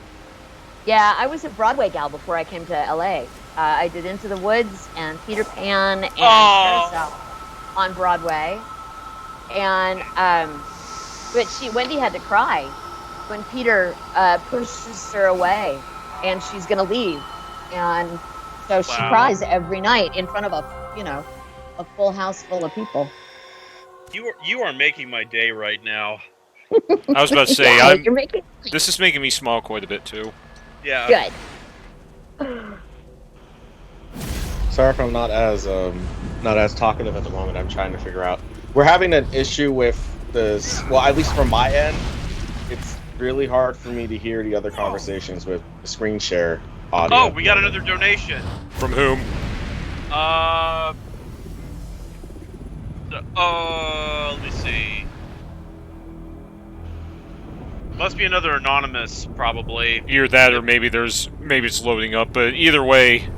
S9: Yeah, I was a Broadway gal before I came to LA. I did Into the Woods and Peter Pan and Carousel on Broadway. And but Wendy had to cry when Peter pushes her away and she's gonna leave. And so she cries every night in front of a full house full of people.
S3: You are making my day right now.
S2: I was about to say,
S9: Yeah, you're making
S2: this is making me smile quite a bit too.
S3: Yeah.
S9: good.
S1: Sorry if I'm not as talkative at the moment. I'm trying to figure out. We're having an issue with this. Well, at least from my end, it's really hard for me to hear the other conversations with the screen share audio.
S3: Oh, we got another donation.
S2: From whom?
S3: Let me see. Must be another anonymous, probably.
S2: Either that, or maybe it's loading up. But either way,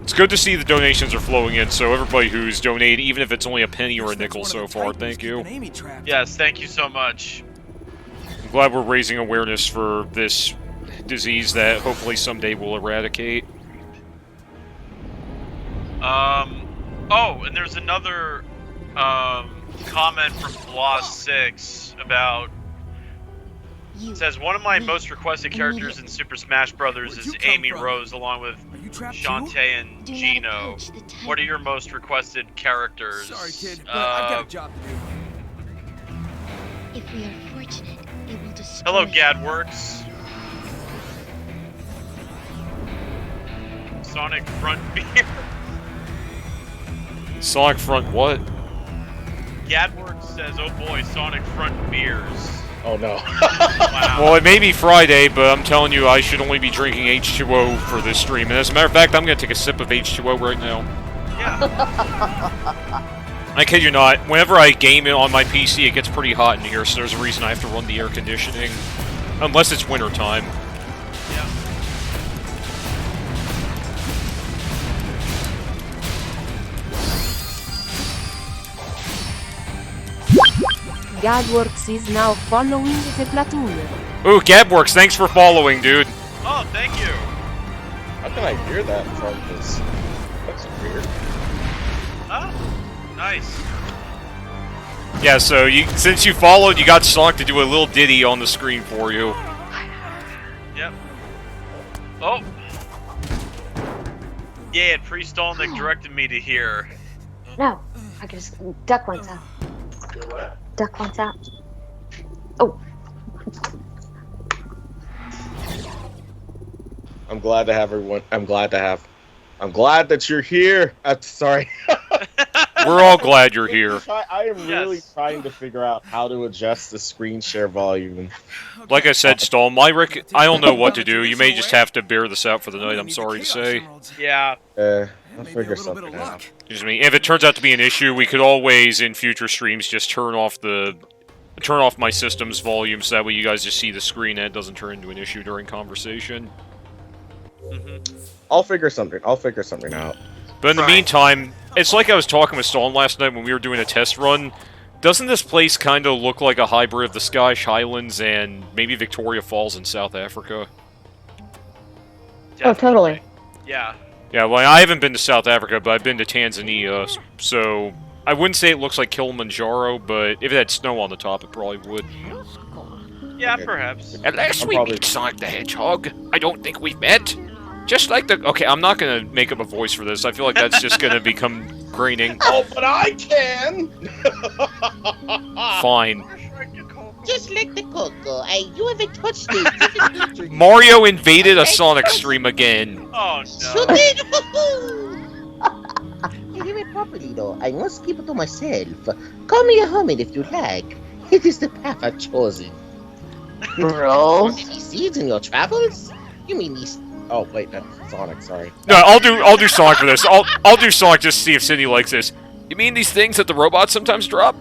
S2: it's good to see the donations are flowing in. So everybody who's donated, even if it's only a penny or a nickel so far, thank you.
S3: Yes, thank you so much.
S2: I'm glad we're raising awareness for this disease that hopefully someday we'll eradicate.
S3: Oh, and there's another comment from Floss6 about. It says one of my most requested characters in Super Smash Brothers is Amy Rose, along with Shantae and Gino. What are your most requested characters?
S5: Sorry, kid, but I've got a job to do.
S10: If we are fortunate, it will destroy.
S3: Hello, Gadworks. Sonic Front Beer.
S2: Sonic Front what?
S3: Gadworks says, "Oh boy, Sonic Front Beers."
S1: Oh no.
S3: Wow.
S2: Well, it may be Friday, but I'm telling you, I should only be drinking H2O for this stream. And as a matter of fact, I'm going to take a sip of H2O right now.
S3: Yeah.
S2: I kid you not. Whenever I game it on my PC, it gets pretty hot in here, so there's a reason I have to run the air conditioning. Unless it's winter time.
S3: Yeah.
S11: Gadworks is now following the platoon.
S2: Ooh, Gabworks, thanks for following, dude.
S3: Oh, thank you.
S1: How can I hear that from this? That's weird.
S3: Oh, nice.
S2: Yeah, so since you followed, you got Sonic to do a little ditty on the screen for you.
S3: Yep. Oh. Yeah, and Pre-Stolnik directed me to here.
S9: No, I can just duck once out. Duck once out. Oh.
S1: I'm glad to have everyone. I'm glad that you're here. Sorry.
S2: We're all glad you're here.
S1: I am really trying to figure out how to adjust the screen share volume.
S2: Like I said, Stall, I don't know what to do. You may just have to bear this out for the night, I'm sorry to say.
S3: Yeah.
S1: I'll figure something out.
S2: Excuse me. If it turns out to be an issue, we could always, in future streams, just turn off my system's volume so that way you guys just see the screen and it doesn't turn into an issue during conversation.
S1: I'll figure something out.
S2: But in the meantime, it's like I was talking with Stallone last night when we were doing a test run. Doesn't this place kind of look like a hybrid of the Scottish Highlands and maybe Victoria Falls in South Africa?
S3: Definitely.
S9: Oh, totally.
S3: Yeah.
S2: Yeah, well, I haven't been to South Africa, but I've been to Tanzania, so I wouldn't say it looks like Kilimanjaro, but if it had snow on the top, it probably would.
S3: Yeah, perhaps.
S2: Unless we meet Sonic the Hedgehog, I don't think we've met. Just like the... Okay, I'm not going to make up a voice for this. I feel like that's just going to become graining.
S1: Oh, but I can!
S2: Fine.
S12: Just like the Coco, you haven't touched it.
S2: Mario invaded a Sonic stream again.
S3: Oh,
S12: So
S3: no.
S12: You hear me properly, though. I must keep it to myself. Call me a hermit if you like. It is the path I've chosen.
S9: Bro.
S12: Any seeds in your travels? You mean these...
S1: Oh, wait, that's Sonic, sorry.
S2: No, I'll do Sonic for this. I'll do Sonic just to see if Cindy likes this. You mean these things that the robots sometimes drop?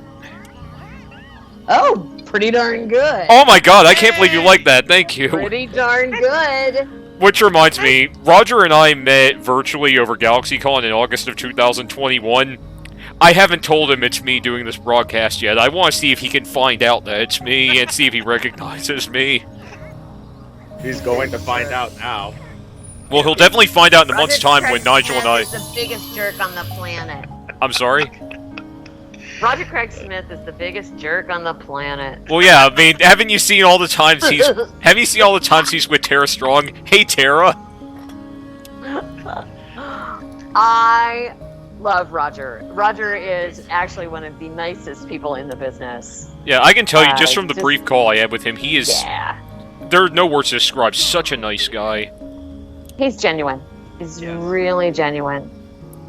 S9: Oh, pretty darn good.
S2: Oh my god, I can't believe you like that. Thank you.
S9: Pretty darn good.
S2: Which reminds me, Roger and I met virtually over GalaxyCon in August of 2021. I haven't told him it's me doing this broadcast yet. I want to see if he can find out that it's me and see if he recognizes me.
S1: He's going to find out now.
S2: Well, he'll definitely find out in a month's time when Nigel and I...
S9: Is the biggest jerk on the planet.
S2: I'm sorry?
S9: Roger Craig Smith is the biggest jerk on the planet.
S2: Well, yeah, I mean, haven't you seen all the times he's with Tara Strong? Hey, Tara!
S9: I love Roger. Roger is actually one of the nicest people in the business.
S2: Yeah, I can tell you just from the brief call I had with him, he is...
S9: Yeah.
S2: There are no words to describe. Such a nice guy.
S9: He's genuine. He's really genuine.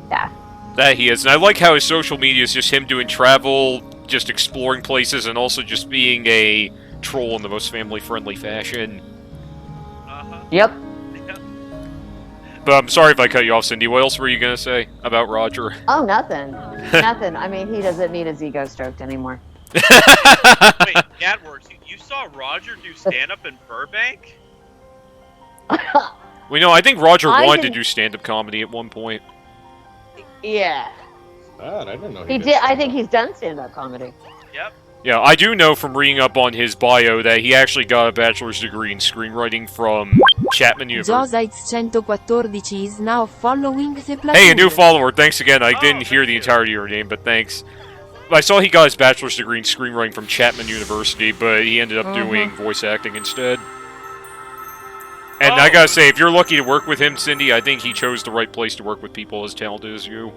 S9: Yeah.
S2: That he is. And I like how his social media is just him doing travel, just exploring places, and also just being a troll in the most family-friendly fashion.
S9: Yep.
S2: But I'm sorry if I cut you off, Cindy. What else were you going to say about Roger?
S9: Oh, nothing. Nothing. I mean, he doesn't need his ego stroked anymore.
S3: Wait, Gadworks, you saw Roger do stand-up in Burbank?
S2: Well, no, I think Roger wanted to do stand-up comedy at one point.
S9: Yeah.
S1: God, I didn't know
S9: He did. I think he's done stand-up comedy.
S3: Yep.
S2: Yeah, I do know from reading up on his bio that he actually got a bachelor's degree in screenwriting from Chapman University.
S11: Zozites114 is now following the platoon.
S2: Hey, a new follower. Thanks again. I didn't hear the entirety of your name, but thanks. I saw he got his bachelor's degree in screenwriting from Chapman University, but he ended up doing voice acting instead. And I gotta say, if you're lucky to work with him, Cindy, I think he chose the right place to work with people as talented as you.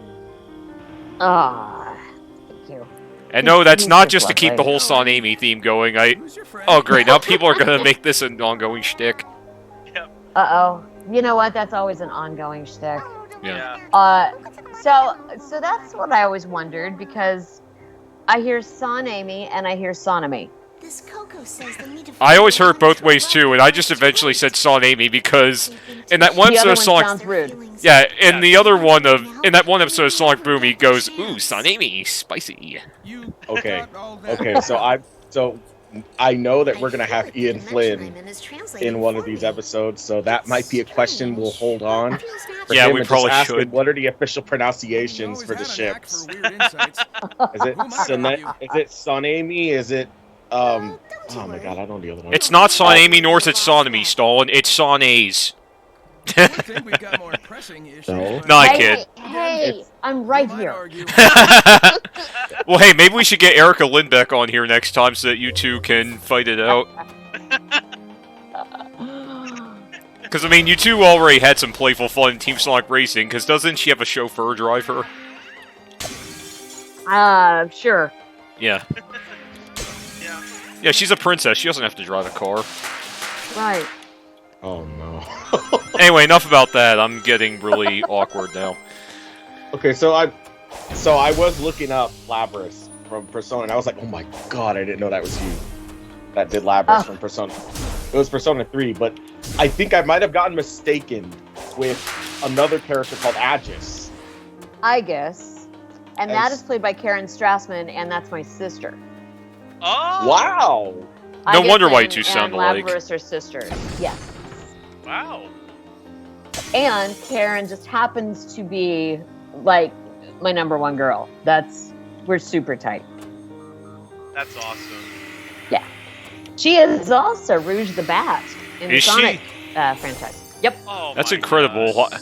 S9: Ah, thank you.
S2: And no, that's not just to keep the whole Son Amy theme going. Oh, great. Now people are gonna make this an ongoing shtick.
S9: Uh-oh. You know what? That's always an ongoing shtick.
S2: Yeah.
S9: So that's what I always wondered, because I hear Son Amy and I hear Sonomy.
S10: This Coco says the meat of
S2: I always heard it both ways too, and I just eventually said Son Amy because in that one episode of Sonic,
S9: sounds rude.
S2: yeah, in that one episode of Sonic Boom, he goes, "Ooh, Son Amy, spicy."
S1: Okay, so I know that we're gonna have Ian Flynn in one of these episodes, so that might be a question we'll hold on.
S2: Yeah,
S1: him
S2: we
S1: and
S2: probably
S1: just ask him,
S2: should.
S1: what are the official pronunciations for the ships? Is it Son Amy? Is it oh my god, I don't know the other one.
S2: It's not Son Amy, nor is it Sonomy, Stalin. It's Son A's.
S5: I think we've got more pressing issues.
S1: No.
S2: No, I kid.
S9: Hey, I'm right here.
S2: Well, hey, maybe we should get Erica Lindbeck on here next time so that you two can fight it out. Because, I mean, you two already had some playful fun in Team Sonic Racing, because doesn't she have a chauffeur driver?
S9: Sure.
S2: Yeah. Yeah, she's a princess. She doesn't have to drive a car.
S9: Right.
S1: Oh no.
S2: Anyway, enough about that. I'm getting really awkward now.
S1: Okay, so I was looking up Labras from Persona, and I was like, oh my god, I didn't know that was you that did Labras from Persona. It was Persona 3, but I think I might have gotten mistaken with another character called Aegis.
S9: I guess. And that is played by Karen Strassman, and that's my sister.
S3: Oh!
S1: Wow!
S2: No wonder why you
S9: Aegis
S2: two
S9: and
S2: sound alike.
S9: Labras are sisters. Yes.
S3: Wow.
S9: And Karen just happens to be like my #1 girl. We're super tight.
S3: That's awesome.
S9: Yeah. She is also Rouge the Bat in the
S2: Is she?
S9: Sonic franchise. Yep.
S3: Oh,
S2: That's
S3: my
S2: incredible.
S3: gosh.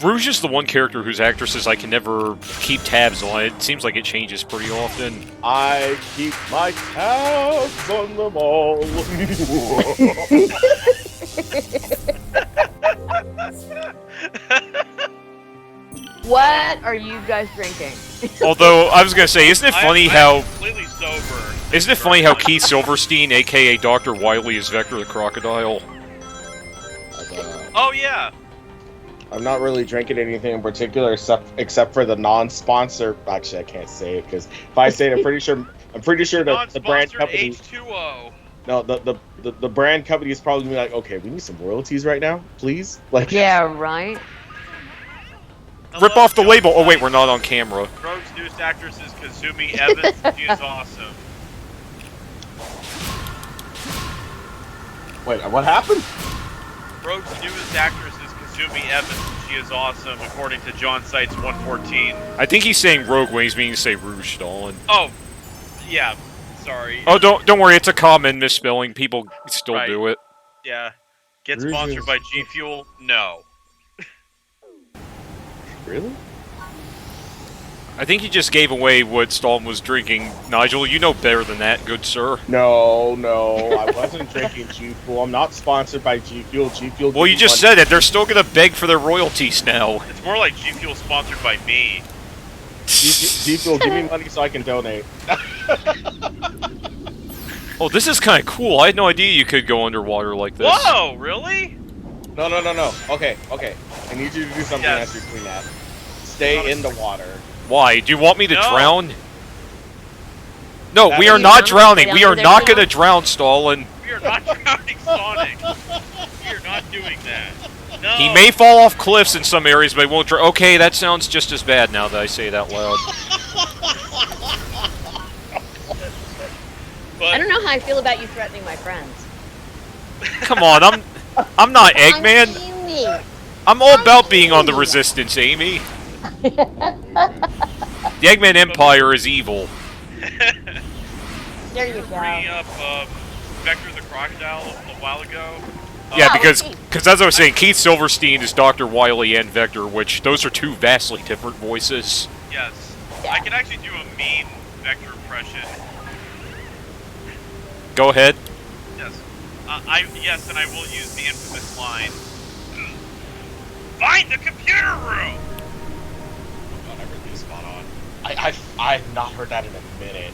S2: Rouge is the one character whose actresses I can never keep tabs on. It seems like it changes pretty often.
S1: I keep my tabs on them all.
S9: What are you guys drinking?
S2: Although, I was gonna say, isn't it funny how...
S3: completely sober.
S2: Isn't it funny how Keith Silverstein, aka Dr. Wily, is Vector the Crocodile?
S3: Oh, yeah.
S1: I'm not really drinking anything in particular except for the non-sponsor. Actually, I can't say it because if I say it, I'm pretty sure the brand company.
S3: H2O.
S1: No, the brand company is probably gonna be like, okay, we need some royalties right now, please. Like,
S9: Yeah, right.
S2: Rip off the label! Oh wait, we're not on camera.
S3: Rogue's newest actress is Kazumi Evans. She is awesome.
S1: Wait, what happened?
S3: Rogue's newest actress is Kazumi Evans. She is awesome, according to John Sites 114.
S2: I think he's saying Rogue when he's meaning to say Rouge Stalin.
S3: Oh, yeah. Sorry.
S2: Oh, don't worry, it's a common misspelling. People still
S3: Right.
S2: do it.
S3: Yeah. Get
S1: Rouge
S3: sponsored
S1: is-
S3: by G Fuel? No.
S1: Really?
S2: I think he just gave away what Stalin was drinking. Nigel, you know better than that, good sir.
S1: No, I wasn't drinking G Fuel. I'm not sponsored by G Fuel. G Fuel.
S2: Well, you just said it. They're still gonna beg for their royalties now.
S3: It's more like G Fuel sponsored by me.
S1: G Fuel, give me money so I can donate.
S2: Oh, this is kind of cool. I had no idea you could go underwater like this.
S3: Whoa, really?
S1: No. Okay. I need you to do something after you're doing that. Stay in the water.
S2: Why? Do you want me to
S3: No.
S2: drown? No,
S1: That
S2: we are
S1: is
S2: not
S9: not
S2: drowning. We are
S9: drowning.
S2: not gonna drown, Stalin.
S3: We are not drowning Sonic. We are not doing that. No.
S2: He may fall off cliffs in some areas, but he won't drown. Okay, that sounds just as bad now that I say it out loud.
S3: But
S9: I don't know how I feel about you threatening my friends.
S2: Come on, I'm not Eggman.
S10: Amy.
S2: I'm all about being on the resistance, Amy. The Eggman Empire is evil.
S9: There you
S3: bringing
S9: go.
S3: up Vector the Crocodile a while ago.
S2: Yeah, because as I was saying, Keith Silverstein is Dr. Wily and Vector, which those are two vastly different voices.
S3: Yes. I can actually do a mean Vector impression.
S2: Go ahead.
S3: Yes. Yes, and I will use the infamous line. Find the computer room! Oh god, I really is spot on.
S1: I've not heard that in a minute.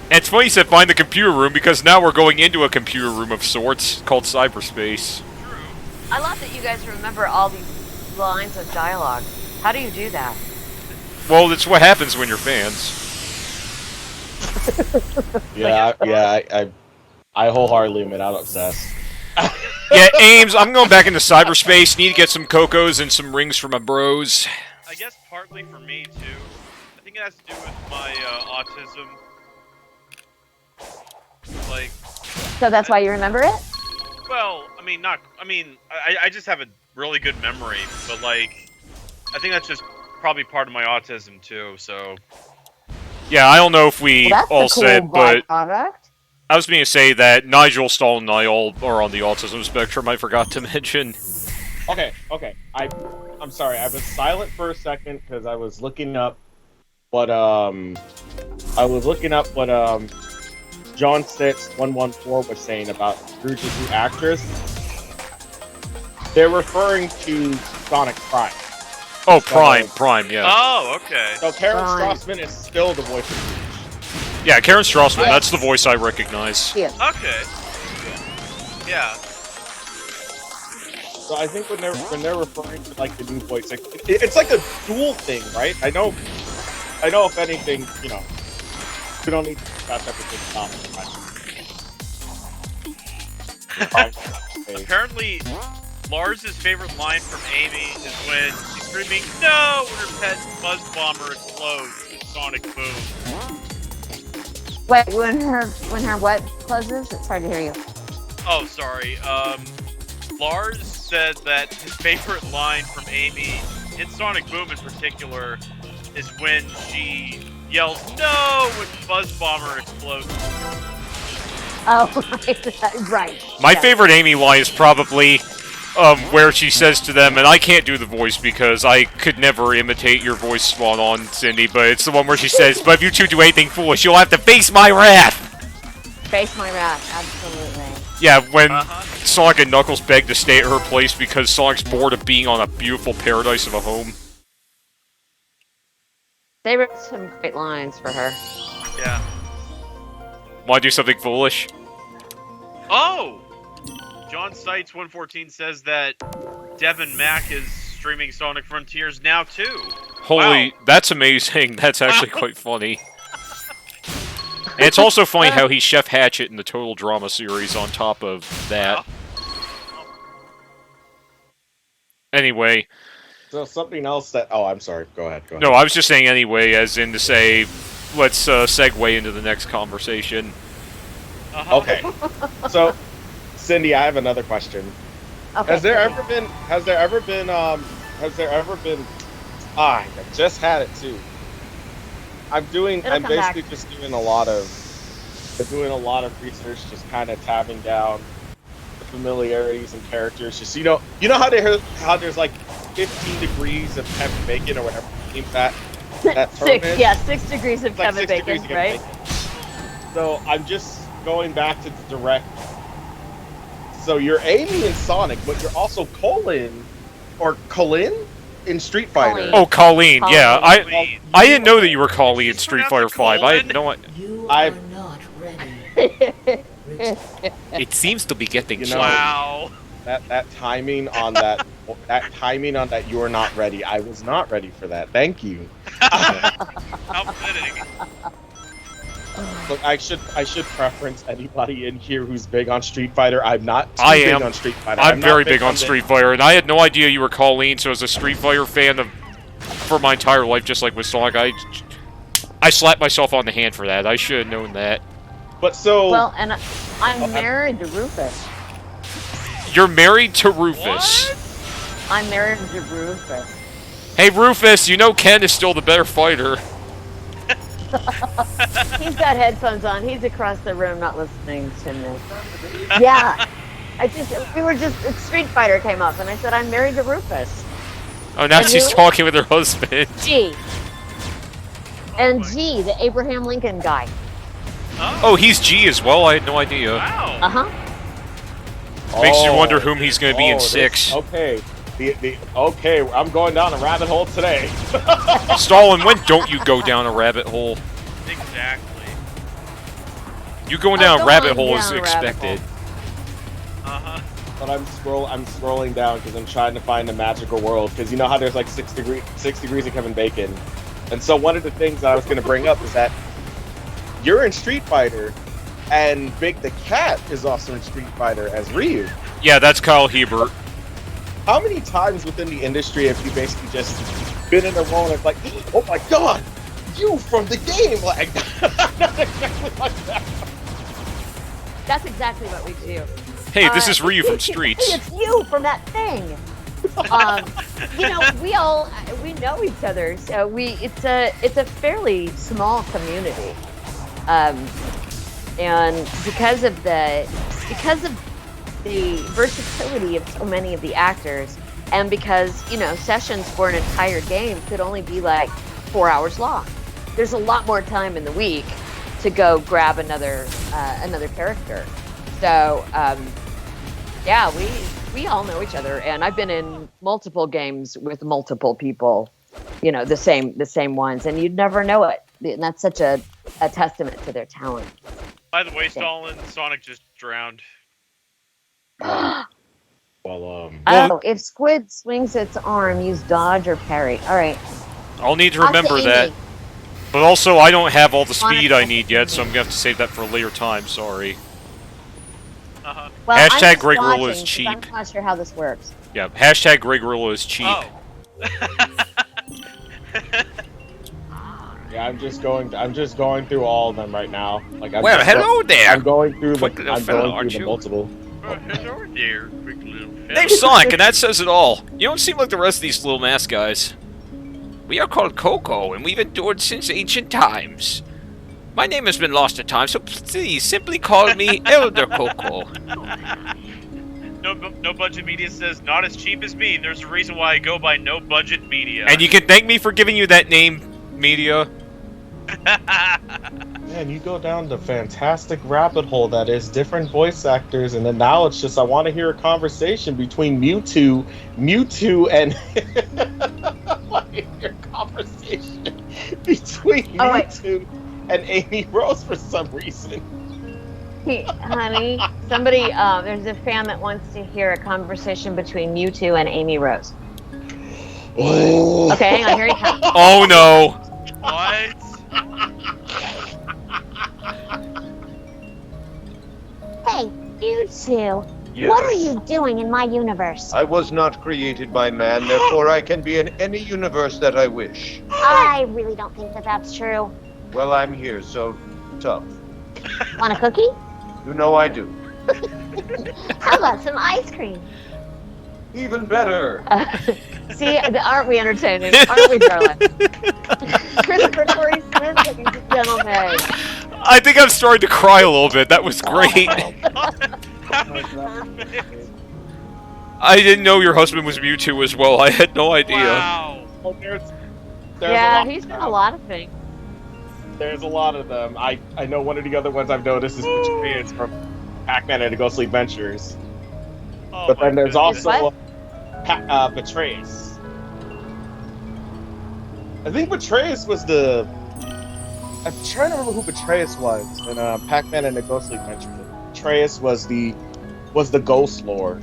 S2: And it's funny you said find the computer room, because now we're going into a computer room of sorts called cyberspace.
S3: True.
S9: I love that you guys remember all these lines of dialogue. How do you do that?
S2: Well, that's what happens when you're fans.
S1: I wholeheartedly admit I'm obsessed.
S2: Yeah, Ames, I'm going back into cyberspace. Need to get some cocos and some rings for my bros.
S3: I guess partly for me too. I think it has to do with my autism. Like,
S9: So that's why you remember it?
S3: well, I just have a really good memory, but like, I think that's just probably part of my autism too. So
S2: Yeah, I don't know if we
S9: Well, that's
S2: all
S9: a cool
S2: said, but
S9: byproduct.
S2: I was going to say that Nigel, Stalin, and I all are on the autism spectrum. I forgot to mention.
S1: Okay. I'm sorry. I was silent for a second because I was looking up what John Sitz 114 was saying about Rouge's new actress. They're referring to Sonic Prime.
S2: Oh, Prime, yeah.
S3: Oh, okay.
S1: So Karen
S9: Prime.
S1: Strassman is still the voice of Rouge.
S2: Yeah, Karen Strassman, that's the voice I recognize.
S9: Yes.
S3: Okay. Yeah.
S1: So I think when they're referring to like the new voice, like, it's like a dual thing, right? I know. If anything, we don't need to discuss everything about it.
S3: Apparently, Lars's favorite line from Amy is when she's screaming "No!" when her pet buzz bomber explodes in Sonic Boom.
S9: Wait, when her what closes? It's hard to hear you.
S3: Oh, sorry. Lars said that his favorite line from Amy, in Sonic Boom in particular, is when she yells "No!" when Buzz Bomber explodes.
S9: Oh, right.
S2: My favorite Amy line is probably where she says to them, and I can't do the voice because I could never imitate your voice spot on, Cindy, but it's the one where she says, "But if you two do anything foolish, you'll have to face my wrath!"
S9: Face my wrath, absolutely.
S2: Yeah, when Sonic and Knuckles beg to stay at her place because Sonic's bored of being on a beautiful paradise of a home.
S9: They wrote some great lines for her.
S3: Yeah.
S2: Want to do something foolish?
S3: Oh! John Sites 114 says that Devin Mack is streaming Sonic Frontiers now too.
S2: Holy, that's amazing. That's actually quite funny. And it's also funny how he's Chef Hatchet in the Total Drama series on top of that. Anyway.
S1: So something else that... Oh, I'm sorry. Go ahead.
S2: No, I was just saying anyway, as in to say, let's segue into the next conversation.
S1: Okay. So, Cindy, I have another question.
S9: Okay.
S1: Has there ever been... I just had it too. I'm basically just doing a lot of research, just kind of tabbing down the familiarities and characters. Just how there's like 15 degrees of Kevin Bacon or whatever that term is.
S9: 6 degrees of Kevin Bacon, right?
S1: So I'm just going back to the direct. So you're Amy in Sonic, but you're also Colin in Street Fighter.
S2: Oh, Colleen, yeah. I didn't know that you were Colleen in Street Fighter 5. I had no idea.
S8: You are not ready.
S2: It seems to be getting
S3: Wow.
S1: That timing on that you are not ready. I was not ready for that. Thank you.
S3: How fitting.
S1: Look, I should preference anybody in here who's big on Street Fighter. I'm not big on Street Fighter.
S2: I'm very big on Street Fighter, and I had no idea you were Colleen, so as a Street Fighter fan for my entire life, just like with Sonic, I slapped myself on the hand for that. I should have known that.
S1: But so...
S9: Well, and I'm married to Rufus.
S2: You're married to Rufus?
S3: What?
S9: I'm married to Rufus.
S2: Hey, Rufus, you know Ken is still the better fighter.
S9: He's got headphones on. He's across the room not listening to me. Yeah. Street Fighter came up, and I said, I'm married to Rufus.
S2: Oh, now she's talking with her husband.
S9: G. And G, the Abraham Lincoln guy.
S2: Oh, he's G as well? I had no idea.
S3: Wow.
S9: Uh-huh.
S2: Makes you wonder whom he's going to be in 6.
S1: Okay. Okay, I'm going down a rabbit hole today.
S2: Stalin, when don't you go down a rabbit hole?
S3: Exactly.
S2: You going down a rabbit hole is expected.
S3: Uh-huh.
S1: But I'm scrolling down because I'm trying to find a magical world. Because you know how there's like 6 degrees of Kevin Bacon. And so one of the things that I was going to bring up is that you're in Street Fighter, and Big the Cat is also in Street Fighter as Ryu.
S2: Yeah, that's Kyle Hebert.
S1: How many times within the industry have you basically just been in a role and it's like, oh my god, you from the game? Like, not exactly like that.
S9: That's exactly what we do.
S2: Hey, this is Ryu from Streets.
S9: It's you from that thing. We know each other, so it's a fairly small community, and because of the versatility of so many of the actors, and because sessions for an entire game could only be like 4 hours long. There's a lot more time in the week to go grab another character. So yeah, we all know each other, and I've been in multiple games with multiple people, the same ones, and you'd never know it. And that's such a testament to their talent.
S3: By the way, Stalin, Sonic just drowned.
S1: Well,
S9: Oh, if squid swings its arm, use dodge or parry. All right.
S2: I'll need to
S10: Talk to
S2: remember that.
S10: Amy.
S2: But also, I don't have all the
S9: Wanna
S2: speed I
S9: talk
S2: need
S9: to
S2: yet, so
S9: Amy.
S2: I'm gonna have to save that for a later time. Sorry.
S9: Well,
S2: Hashtag
S9: I'm just
S2: Greg Gorilla
S9: watching,
S2: is
S9: 'cause
S2: cheap.
S9: I'm not sure how this works.
S2: Yeah. Hashtag Greg Gorilla is cheap.
S3: Oh.
S1: yeah, I'm just going through all of them right now. Like,
S2: Well, hello there.
S1: I'm going through
S2: Quick little
S1: I'm
S2: fella,
S1: going
S2: aren't
S1: through the
S2: you?
S1: multiple.
S3: Oh, hello there, quick little fella.
S2: Name's Sonic, and that says it all. You don't seem like the rest of these little mask guys. We are called Coco, and we've endured since ancient times. My name has been lost to time, so please simply call me Elder Coco.
S3: No budget media says not as cheap as me. There's a reason why I go by no budget media.
S2: And you can thank me for giving you that name, media.
S1: Man, you go down the fantastic rabbit hole that is different voice actors, and then now it's just I want to hear a conversation between Mewtwo, and I want to hear a conversation between Mewtwo and Amy Rose for some reason.
S9: Hey, honey, somebody, there's a fan that wants to hear a conversation between Mewtwo and Amy Rose.
S1: Oh.
S9: Okay, hang on, here he comes.
S2: Oh no!
S3: What?
S10: Hey, you two.
S7: Yes.
S10: What are you doing in my universe?
S7: I was not created by man, therefore I can be in any universe that I wish.
S10: I really don't think that that's true.
S7: Well, I'm here, so tough.
S10: Want a cookie?
S7: You know I do.
S10: How about some ice cream?
S7: Even better.
S9: See, aren't we entertaining? Aren't we, darling? Christopher Torrey Smith, ladies and gentlemen.
S2: I think I'm starting to cry a little bit. That was great. I didn't know your husband was Mewtwo as well. I had no idea.
S3: Wow.
S1: Oh, there's
S9: Yeah,
S1: a lot
S9: he's
S1: of
S9: been
S1: them.
S9: a lot of things.
S1: There's a lot of them. I know one of the other ones I've noticed is Betrayals from Pac-Man and the Ghostly Adventures.
S3: Oh
S1: But
S3: my
S1: then there's
S3: goodness.
S1: also Betrayus. I think Betrayus was the. I'm trying to remember who Betrayus was in Pac-Man and the Ghostly Adventures. Betrayus was the Ghost Lord.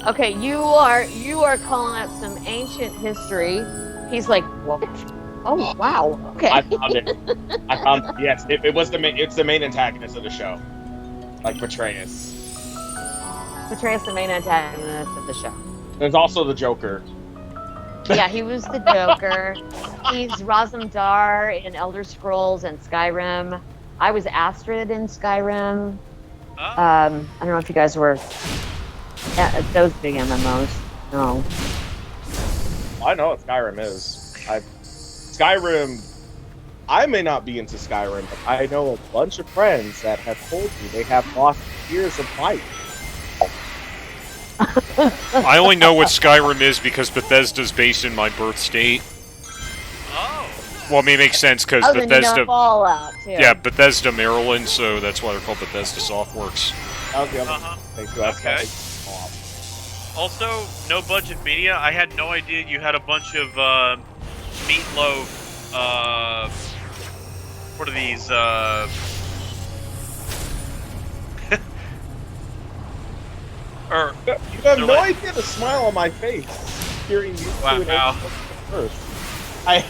S9: Okay, you are calling up some ancient history. He's like, what? Oh wow. Okay.
S1: I found it. Yes, it was the main. It's the main antagonist of the show, like Betrayus.
S9: Betrayus, the main antagonist of the show.
S1: There's also the Joker.
S9: Yeah, he was the Joker. He's Razumdar in Elder Scrolls and Skyrim. I was Astrid in Skyrim. I don't know if you guys were at those big MMOs. No.
S1: I know what Skyrim is. Skyrim. I may not be into Skyrim, but I know a bunch of friends that have told me they have lost years of life.
S2: I only know what Skyrim is because Bethesda's based in my birth state.
S3: Oh.
S2: Well, I mean, it makes sense because
S9: Oh, then you know
S2: Bethesda.
S9: Fallout too.
S2: Yeah, Bethesda, Maryland, so that's why they're called Bethesda Softworks.
S1: That was the other thing too. That's
S3: Okay.
S1: off.
S3: Also, no budget media. I had no idea you had a bunch of meatloaf. What are these? Or
S1: You have
S3: they're
S1: no
S3: like-
S1: idea the smile on my face hearing you
S3: Wow.
S1: two and first. I.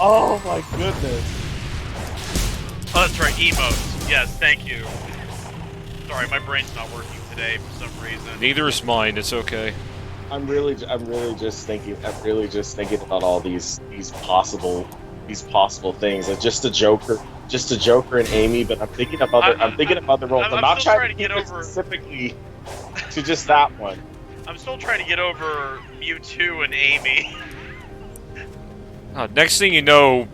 S1: Oh my goodness.
S3: Oh, that's right, emotes. Yes, thank you. Sorry, my brain's not working today for some reason.
S2: Neither is mine. It's okay.
S1: I'm really just thinking about all these possible things. It's just a Joker and Amy, but I'm thinking of other roles. I'm not
S3: still
S1: trying to
S3: get
S1: keep it
S3: over.
S1: specifically to just that one.
S3: I'm still trying to get over Mewtwo and Amy.
S2: Next thing you know,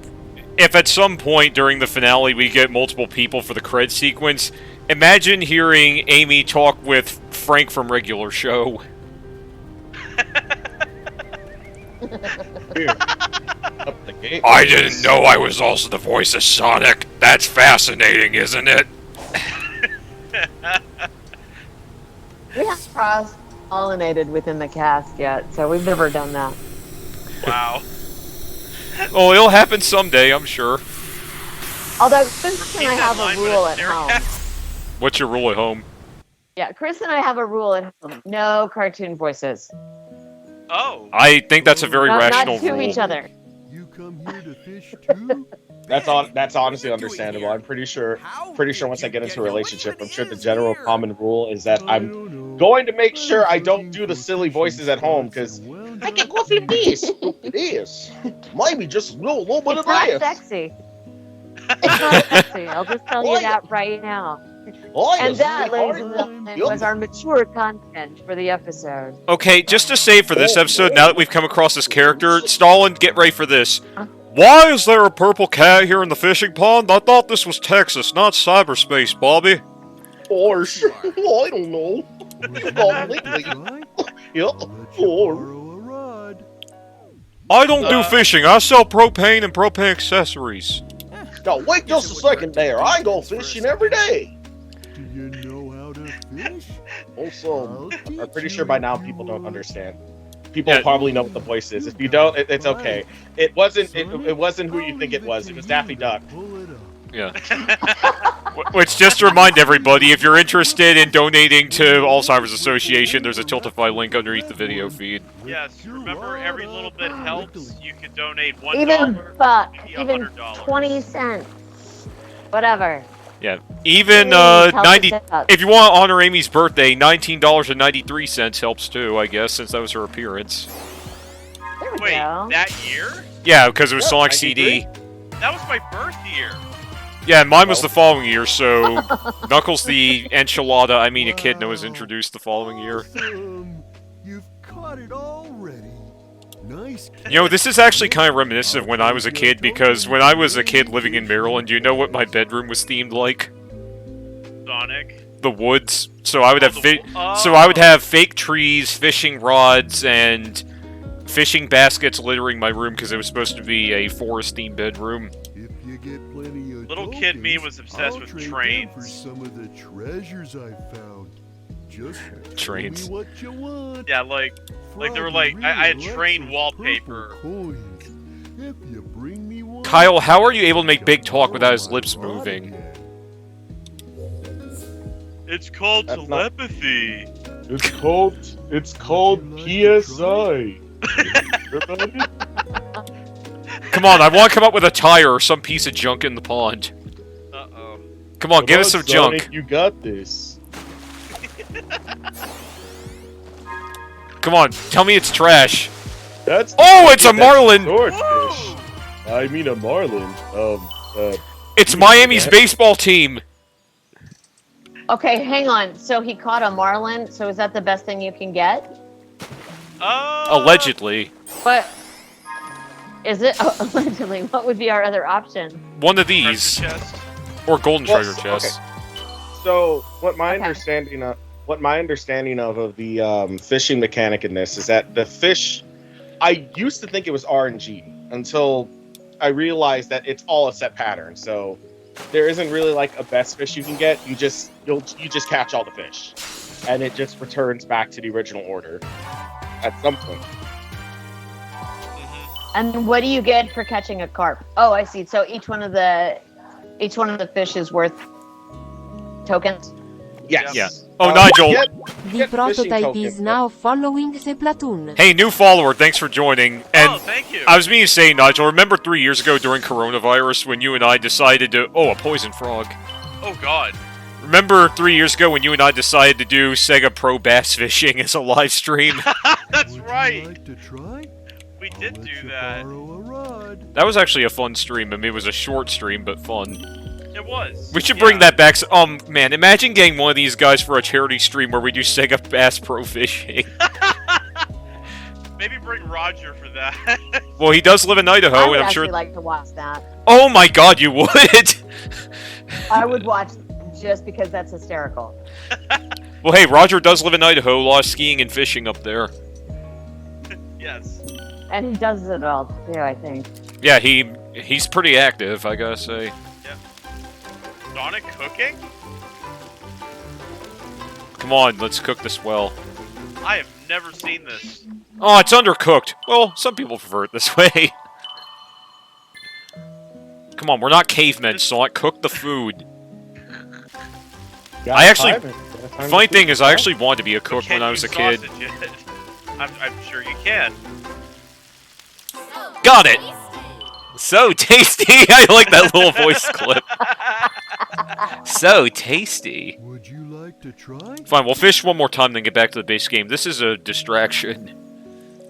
S2: if at some point during the finale we get multiple people for the cred sequence, imagine hearing Amy talk with Frank from Regular Show. I didn't know I was also the voice of Sonic. That's fascinating, isn't it?
S9: We haven't cross-pollinated within the cast yet, so we've never done that.
S3: Wow.
S2: Oh, it'll happen someday, I'm sure.
S9: Although Chris and
S3: Repeat
S9: I
S3: that
S9: have
S3: line,
S9: a
S3: but
S9: rule
S3: it's
S9: at
S3: Sarah
S9: home.
S3: Cat.
S2: What's your rule at home?
S9: Yeah, Chris and I have a rule at home. No cartoon voices.
S3: Oh.
S2: I think that's a very
S9: Not
S2: rational
S9: to
S2: rule.
S9: each other.
S4: You come here to fish too?
S1: That's honestly understandable. I'm pretty sure once I get into a relationship, I'm sure the general common rule is that I'm going to make sure I don't do the silly voices at home because I can go flip this, this, maybe just a little bit
S9: It's
S1: of
S9: not
S1: this.
S9: sexy. It's not sexy. I'll just tell you that right now. And that, ladies and gentlemen, was our mature content for the episode.
S2: Okay, just to say for this episode, now that we've come across this character, Stalin, get ready for this. Why is there a purple cat here in the fishing pond? I thought this was Texas, not cyberspace, Bobby.
S1: Or I don't know.
S2: I don't do fishing. I sell propane and propane accessories.
S1: Now wait just a second there. I go fishing every day.
S4: Do you know how to fish?
S1: Also, I'm pretty sure by now people don't understand. People probably know what the voice is. If you don't, it's okay. It wasn't who you think it was. It was Daffy Duck.
S2: Yeah. Which, just to remind everybody, if you're interested in donating to Alzheimer's Association, there's a Tiltify link underneath the video feed.
S3: Yes, remember every little bit helps. You can donate $1.
S9: Even buck,
S3: maybe
S9: even
S3: $100.
S9: 20 cents. Whatever.
S2: Yeah. Even
S9: Please help
S2: 90.
S9: us out.
S2: If you want to honor Amy's birthday, $19.93 helps too, I guess, since that was her appearance.
S9: There we
S3: Wait,
S9: go.
S3: that year?
S2: Yeah, because it was Sonic
S1: 93?
S2: CD.
S3: That was my birth year.
S2: Yeah, mine was the following year, so Knuckles the enchilada, I mean Echidna, was introduced the following year.
S4: Awesome. You've caught it already. Nice.
S2: You know, this is actually kind of reminiscent of when I was a kid, because when I was a kid living in Maryland, do you know what my bedroom was themed like?
S3: Sonic.
S2: The woods. So I would have fake trees, fishing rods, and fishing baskets littering my room because it was supposed to be a forest-themed bedroom.
S4: If you get plenty of
S3: Little kid me was obsessed
S4: I'll
S3: with
S4: trade them
S3: trains.
S4: for some of the treasures I found. Just
S2: Trains.
S4: tell me what you want.
S3: Yeah, like they were like, I had train wallpaper.
S4: Coins. If you bring me one,
S2: Kyle, how are you able to make big talk without his lips moving?
S3: It's called
S1: That's not-
S3: telepathy.
S1: It's called PSI.
S2: Come on, I want to come up with a tire or some piece of junk in the pond.
S3: Uh-oh.
S2: Come on, give us some junk.
S1: You got this.
S2: Come on, tell me it's trash.
S1: That's
S2: Oh, it's a marlin!
S1: Swordfish. I mean a marlin.
S2: It's Miami's baseball team.
S9: Okay, hang on. So he caught a marlin. So is that the best thing you can get?
S2: Allegedly.
S9: But is it allegedly? What would be our other option?
S2: One of these.
S3: Treasure chest.
S2: Or golden
S1: Well,
S2: treasure chest.
S1: So what my
S9: Okay.
S1: understanding of the fishing mechanic in this is that the fish, I used to think it was RNG until I realized that it's all a set pattern. So there isn't really like a best fish you can get. You just catch all the fish, and it just returns back to the original order at some point.
S9: And what do you get for catching a carp? Oh, I see. So each one of the fish is worth tokens.
S1: Yes.
S2: Yeah. Oh, Nigel.
S11: The prototype is now following the platoon.
S2: Hey, new follower, thanks for joining. And
S3: Oh, thank you.
S2: I was meaning to say, Nigel, remember 3 years ago during coronavirus when you and I decided to... Oh, a poison frog.
S3: Oh God.
S2: Remember 3 years ago when you and I decided to do Sega Pro Bass Fishing as a live stream?
S3: That's
S4: would
S3: right.
S4: you like to try?
S3: We
S4: I'll
S3: did
S4: let
S3: do
S4: you
S3: that.
S4: borrow a rod.
S2: That was actually a fun stream. I mean, it was a short stream, but fun.
S3: It was.
S2: We should bring that back. Man, imagine getting one of these guys for a charity stream where we do Sega Bass Pro Fishing.
S3: Maybe bring Roger for that.
S2: Well, he does live in Idaho,
S9: I would
S2: and I'm
S9: actually
S2: sure...
S9: like to watch that.
S2: Oh my god, you would!
S9: I would watch just because that's hysterical.
S2: Well, hey, Roger does live in Idaho, a lot of skiing and fishing up there.
S3: Yes.
S9: And he does it all too, I think.
S2: Yeah, he's pretty active, I gotta say.
S3: Sonic cooking?
S2: Come on, let's cook this well.
S3: I have never seen this.
S2: Oh, it's undercooked. Well, some people prefer it this way. Come on, we're not cavemen, Sonic. Cook the food.
S1: Got
S2: I actually...
S1: time. Got time
S2: Funny
S1: to
S2: thing
S1: cook
S2: is, I
S1: it.
S2: actually wanted to be a cook when I was a kid.
S3: I'm sure you can.
S2: Got it! So tasty! I like that little voice clip. So tasty.
S4: Would you like to try?
S2: Fine, we'll fish one more time, then get back to the base game. This is a distraction.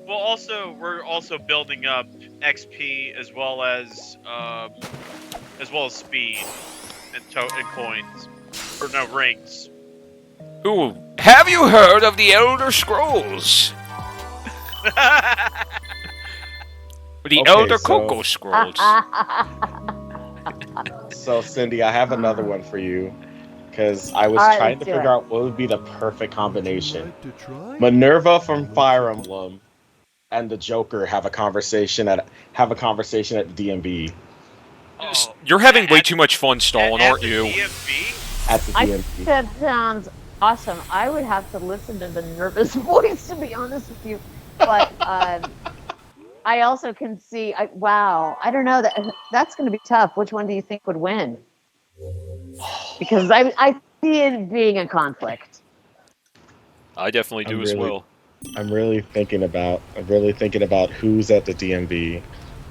S3: Well, also we're also building up XP as well as speed and coins, or no rings.
S2: Ooh, have you heard of the Elder Scrolls? The Elder Cocoa Scrolls.
S1: So, Cindy, I have another one for you. Because I was trying to figure out what would be the perfect combination. Minerva from Fire Emblem and the Joker have a conversation at the DMV.
S3: Oh,
S2: You're having way too much fun, Stalin, aren't you?
S1: At the DMV.
S9: That sounds awesome. I would have to listen to the nervous voice, to be honest with you. But I also can see. Wow, I don't know. That's going to be tough. Which one do you think would win? Because I see it being a conflict.
S2: I definitely do as well.
S1: I'm really thinking about who's at the DMV.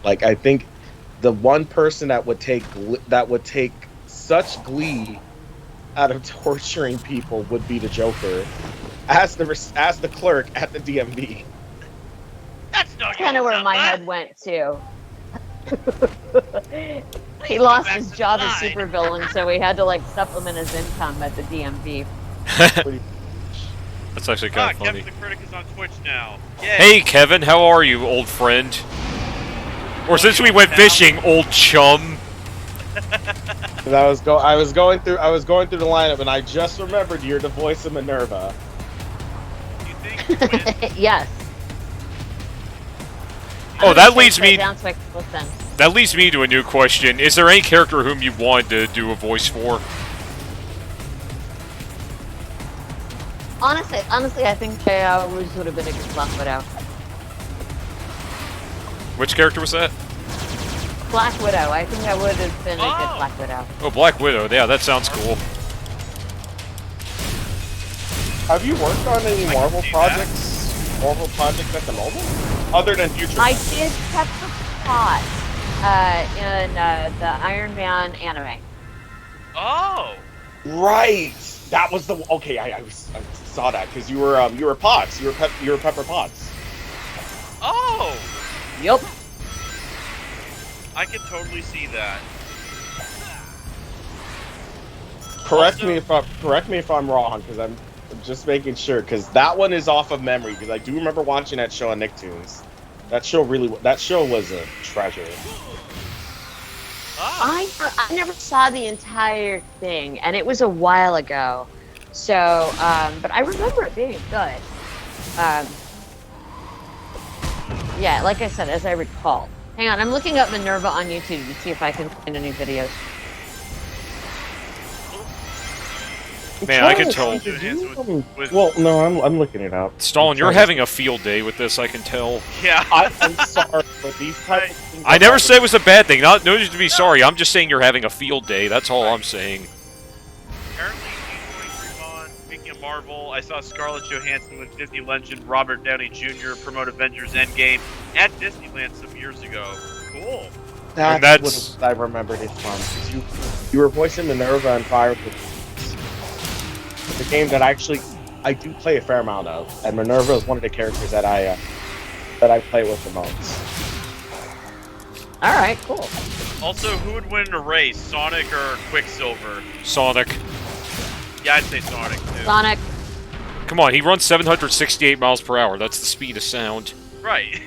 S1: Like, I think the one person that would take such glee out of torturing people would be the Joker, as the clerk at the DMV.
S3: That's not
S9: kind of where my head went too. He lost his job as supervillain, so he had to like supplement his income at the DMV.
S2: That's actually kind of funny.
S3: Kevin the Critic is on Twitch now. Yay.
S2: Hey Kevin, how are you, old friend? Or since we went fishing, old chum.
S1: I was going through the lineup, and I just remembered you're the voice of Minerva.
S3: You think?
S9: Yes.
S2: Oh, that leads me.
S9: That
S2: leads me to a new question. Is there any character whom you want to do a voice for?
S9: Honestly, I think I always would have been a good Black Widow.
S2: Which character was that?
S9: Black Widow. I think I would have been a good Black Widow.
S2: Oh, Black Widow. Yeah, that sounds cool.
S1: Have you worked on any Marvel projects? Marvel projects at the moment, other than Future?
S9: I did Pepper Pot in the Iron Man anime.
S3: Oh.
S1: Right. That was the okay. I saw that because you were Potts. You were Pepper Potts.
S3: Oh.
S9: Yep.
S3: I can totally see that.
S1: Correct me if I'm wrong, because I'm just making sure, because that one is off of memory, because I do remember watching that show on Nicktoons. That show was a treasure.
S9: I never saw the entire thing, and it was a while ago. So, but I remember it being good. Yeah, like I said, as I recall. Hang on, I'm looking up Minerva on YouTube to see if I can find any videos.
S2: Man, I can tell.
S1: Well, no, I'm looking it up.
S2: Stalin, you're having a field day with this, I can tell.
S3: Yeah.
S1: I'm sorry, but these type of things...
S2: I never said it was a bad thing. No need to be sorry. I'm just saying you're having a field day. That's all I'm saying.
S3: Apparently, speaking of Marvel, I saw Scarlett Johansson with Disney legend Robert Downey Jr. promote Avengers Endgame at Disneyland some years ago. Cool.
S1: That's what I remembered it from. You were voicing Minerva and Fire Emblem. The game that I do play a fair amount of, and Minerva is one of the characters that I play with the most.
S9: All right, cool.
S3: Also, who would win in a race, Sonic or Quicksilver?
S2: Sonic.
S3: Yeah, I'd say Sonic too.
S9: Sonic.
S2: Come on, he runs 768 miles per hour. That's the speed of sound.
S3: Right.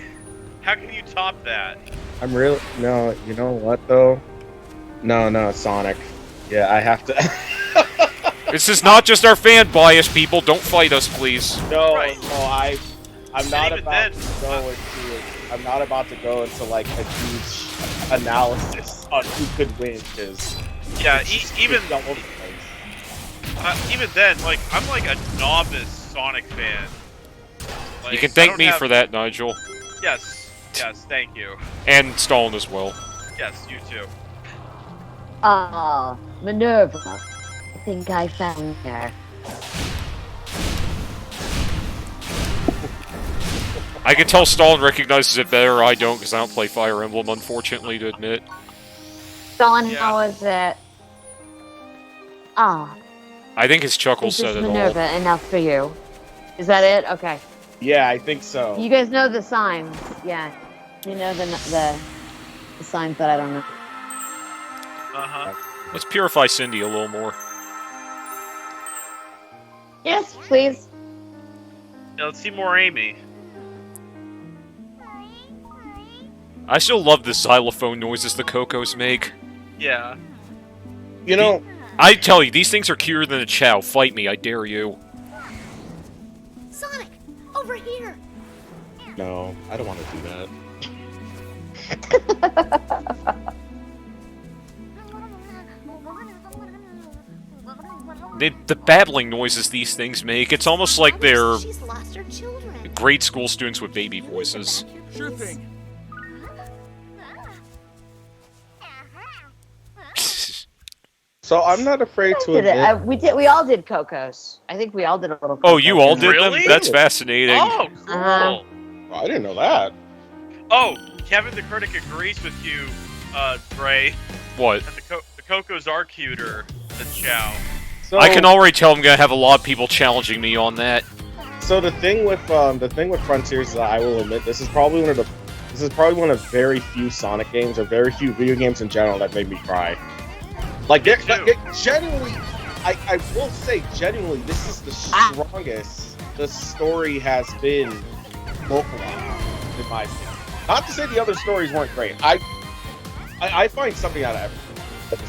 S3: How can you top that?
S1: No, you know what though? No, Sonic. Yeah, I have to.
S2: This is not just our fan bias, people. Don't fight us, please.
S1: No,
S3: right.
S1: no, I'm not about to go into it. I'm not about to go into like a huge analysis on who could win, because
S3: yeah, even then, like I'm like a novice Sonic fan. Like,
S2: you can thank me for that, Nigel.
S3: Yes, thank you.
S2: And Stalin as well.
S3: Yes, you too.
S9: Ah, Minerva. I think I found her.
S2: I can tell Stalin recognizes it better. I don't, because I don't play Fire Emblem, unfortunately, to admit.
S9: Stalin, how is it? Ah.
S2: I think his chuckle
S9: Is
S2: said
S9: this
S2: it all.
S9: Minerva enough for you? Is that it? Okay.
S1: Yeah, I think so.
S9: You guys know the signs. Yeah. You know the signs that I don't know.
S2: Let's purify Cindy a little more.
S9: Yes, please.
S3: Yeah, let's see more Amy.
S2: I still love the xylophone noises the Cocos make.
S3: Yeah.
S1: You know,
S2: I tell you, these things are cuter than a chow. Fight me, I dare you.
S10: Sonic, over here.
S1: no, I don't want to do that.
S2: The babbling noises these things make, it's almost like they're
S10: She's lost her children.
S2: grade school students with baby voices.
S5: Sure thing.
S1: So I'm not afraid to admit.
S9: We all did Cocos. I think we all did a little.
S2: Oh, you all did
S3: Really?
S2: them? That's fascinating.
S3: Oh, cool.
S1: I didn't know that.
S3: Oh, Kevin the Critic agrees with you, Gray.
S2: What?
S3: That the Cocos are cuter than Chow.
S1: So,
S2: I can already tell I'm gonna have a lot of people challenging me on that.
S1: So the thing with Frontiers is that I will admit this is probably one of very few Sonic games or very few video games in general that made me cry. Like, genuinely, I will say, genuinely, this is the strongest the story has been localized, in my opinion. Not to say the other stories weren't great. I find something out of everything with the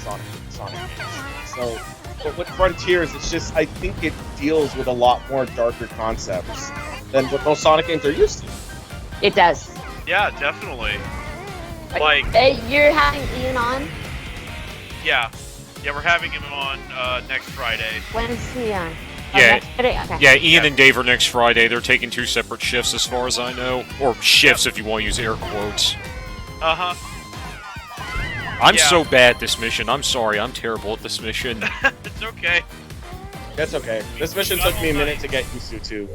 S1: Sonic games. So, but with Frontiers, it's just, I think it deals with a lot more darker concepts than what most Sonic games are used to.
S9: It does.
S3: Yeah, definitely. Like,
S9: hey, you're having Ian on?
S3: yeah, we're having him on next Friday.
S9: When is he on?
S2: Yeah,
S9: next Friday? Okay.
S2: yeah. Ian and Dave are next Friday. They're taking 2 separate shifts, as far as I know, or shifts if you want to use air quotes. I'm so bad at this mission. I'm sorry. I'm terrible at this mission.
S3: It's okay.
S1: That's okay. This mission took me a minute to get used to, too.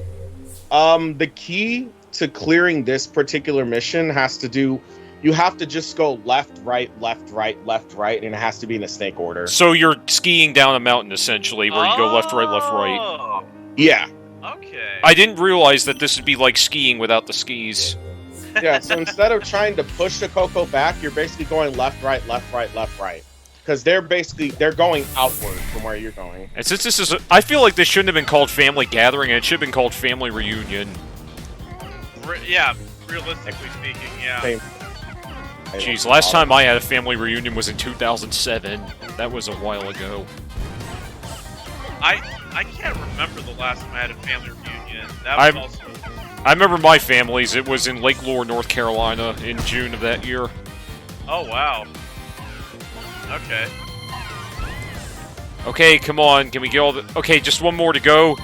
S1: The key to clearing this particular mission has to do... You have to just go left, right, left, right, left, right, and it has to be in a snake order.
S2: So you're skiing down a mountain, essentially, where you go left, right, left, right.
S1: Yeah.
S3: Okay.
S2: I didn't realize that this would be like skiing without the skis.
S1: Yeah, so instead of trying to push the Coco back, you're basically going left, right, left, right, left, right. Because they're going outward from where you're going.
S2: And since this is I feel like this shouldn't have been called Family Gathering, and it should have been called Family Reunion.
S3: Yeah, realistically speaking, yeah.
S1: Same.
S2: Jeez, last time I had a family reunion was in 2007. That was a while ago.
S3: I can't remember the last time I had a family reunion. That was also...
S2: I remember my family's. It was in Lake Lure, North Carolina, in June of that year.
S3: Oh, wow. Okay.
S2: Okay, come on. Can we get all the... Okay, just one more to go.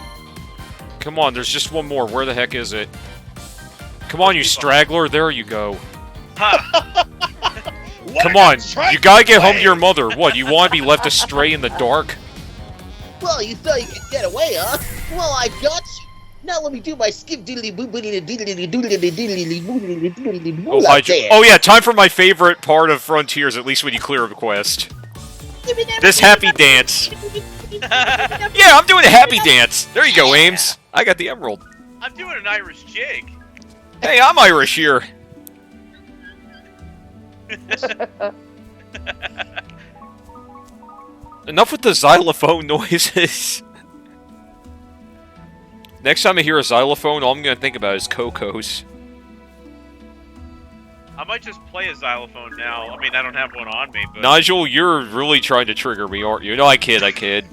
S2: Come on, there's just one more. Where the heck is it? Come on, you straggler. There you go. Come on, you gotta get home to your mother. What, you want to be left astray in the dark?
S12: Well, you thought you could get away, huh? Well, I got you. Now let me do my skip doodly boo doodly doodly doodly doodly doodly doodly
S2: Oh,
S12: out there.
S2: oh yeah, time for my favorite part of Frontiers, at least when you clear a quest. This happy dance. Yeah, I'm doing a happy dance. There you go, Ames. I got the emerald.
S3: I'm doing an Irish jig.
S2: Hey, I'm Irish here. Enough with the xylophone noises. Next time I hear a xylophone, all I'm gonna think about is Cocos.
S3: I might just play a xylophone now. I mean, I don't have one on me, but...
S2: Nigel, you're really trying to trigger me, aren't you? No, I kid, I kid.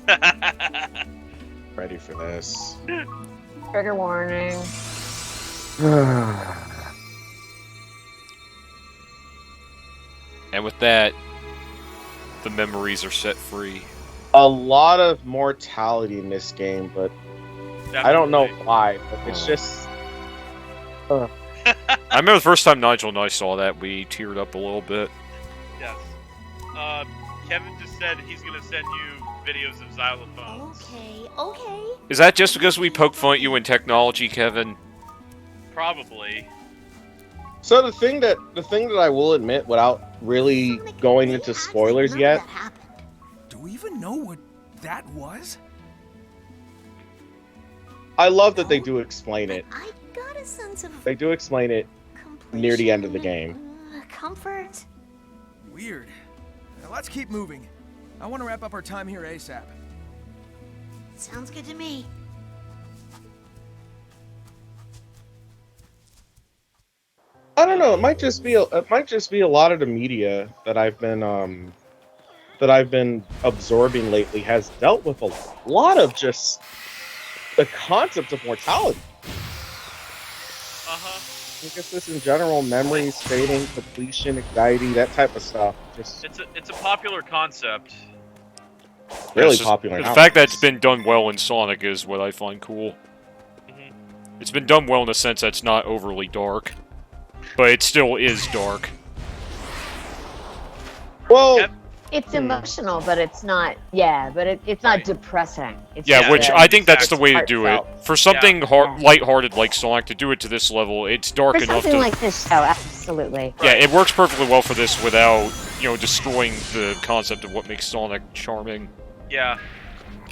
S1: Ready for this.
S9: Trigger warning.
S2: And with that, the memories are set free.
S1: A lot of mortality in this game, but I don't know why, but it's just...
S2: I remember the first time Nigel and I saw that, we teared up a little bit.
S3: Yes. Kevin just said he's gonna send you videos of xylophones.
S10: Okay.
S2: Is that just because we poke fun at you in technology, Kevin?
S3: Probably.
S1: So the thing that I will admit, without really going into spoilers yet,
S5: Do we even know what that was?
S1: I love that they do explain it.
S10: I got a sense of
S1: They do explain it near the end of the game.
S10: comfort.
S5: Weird. Now let's keep moving. I want to wrap up our time here ASAP.
S10: Sounds good to me.
S1: I don't know. It might just be a lot of the media that I've been absorbing lately has dealt with a lot of just the concept of mortality. I guess this in general, memories fading, completion, anxiety, that type of stuff. Just
S3: It's a popular concept.
S1: really
S2: Yes,
S1: popular.
S2: The
S1: nowadays.
S2: fact that it's been done well in Sonic is what I find cool. It's been done well in the sense that it's not overly dark, but it still is dark.
S1: Well,
S9: It's emotional, but it's not. Yeah, but it's not depressing. It's
S2: Yeah,
S9: just,
S2: which I think that's the way to do it.
S9: heartfelt.
S2: For something lighthearted like Sonic, to do it to this level, it's dark
S9: For
S2: enough
S9: something
S2: to...
S9: like this, though, absolutely.
S2: Yeah, it works perfectly well for this without, destroying the concept of what makes Sonic charming.
S3: Yeah,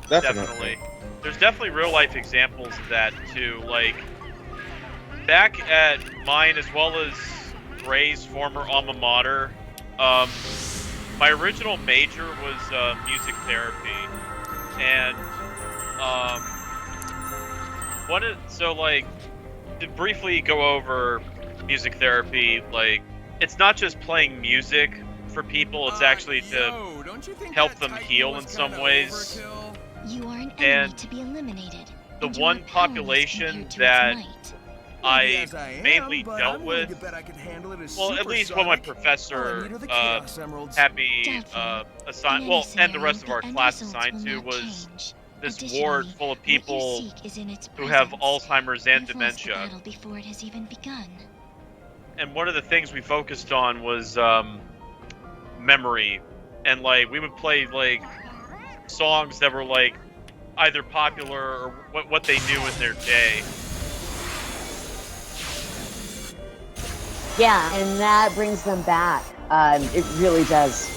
S3: definitely. There's definitely real life examples of that too. Like back at mine as well as Gray's former alma mater, my original major was music therapy, and to briefly go over music therapy, like it's not just playing music for people; it's actually to help them heal in some ways.
S13: You are an enemy
S3: And
S13: to be eliminated.
S3: the
S13: and you
S3: one
S13: are powerless
S3: population
S13: compared to its
S3: that
S13: might.
S3: I
S5: As I am,
S3: mainly
S5: but
S3: dealt
S5: I'm willing
S3: with,
S5: to bet I can handle it as
S3: well, at least what my
S5: supersonic. All I
S3: professor
S5: need are the Chaos Emeralds.
S3: had me
S13: Doubtful.
S3: assigned,
S13: In
S3: well,
S13: any
S3: and the rest of
S13: scenario,
S3: our
S13: the end
S3: class
S13: results
S3: assigned
S13: will
S3: to
S13: not
S3: was
S13: change.
S3: this
S13: Additionally,
S3: ward full of
S13: what you
S3: people
S13: seek is in its
S3: who have
S13: presence.
S3: Alzheimer's and
S13: Enforce the
S3: dementia.
S13: battle before it has even begun.
S3: And one of the things we focused on was memory, and like we would play like songs that were like either popular or what they knew in their day.
S9: Yeah, and that brings them back. It really does.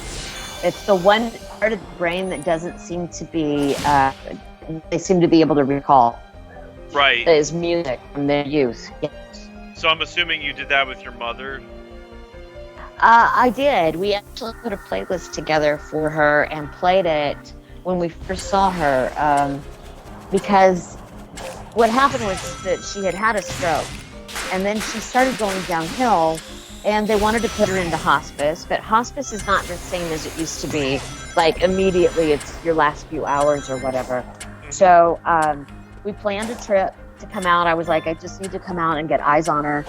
S9: It's the one part of the brain that doesn't seem to be, they seem to be able to recall.
S3: Right.
S9: Is music from their youth. Yeah.
S3: So I'm assuming you did that with your mother.
S9: I did. We actually put a playlist together for her and played it when we first saw her. Because what happened was that she had had a stroke. And then she started going downhill, and they wanted to put her into hospice, but hospice is not the same as it used to be. Like, immediately, it's your last few hours or whatever. So, we planned a trip to come out. I was like, I just need to come out and get eyes on her,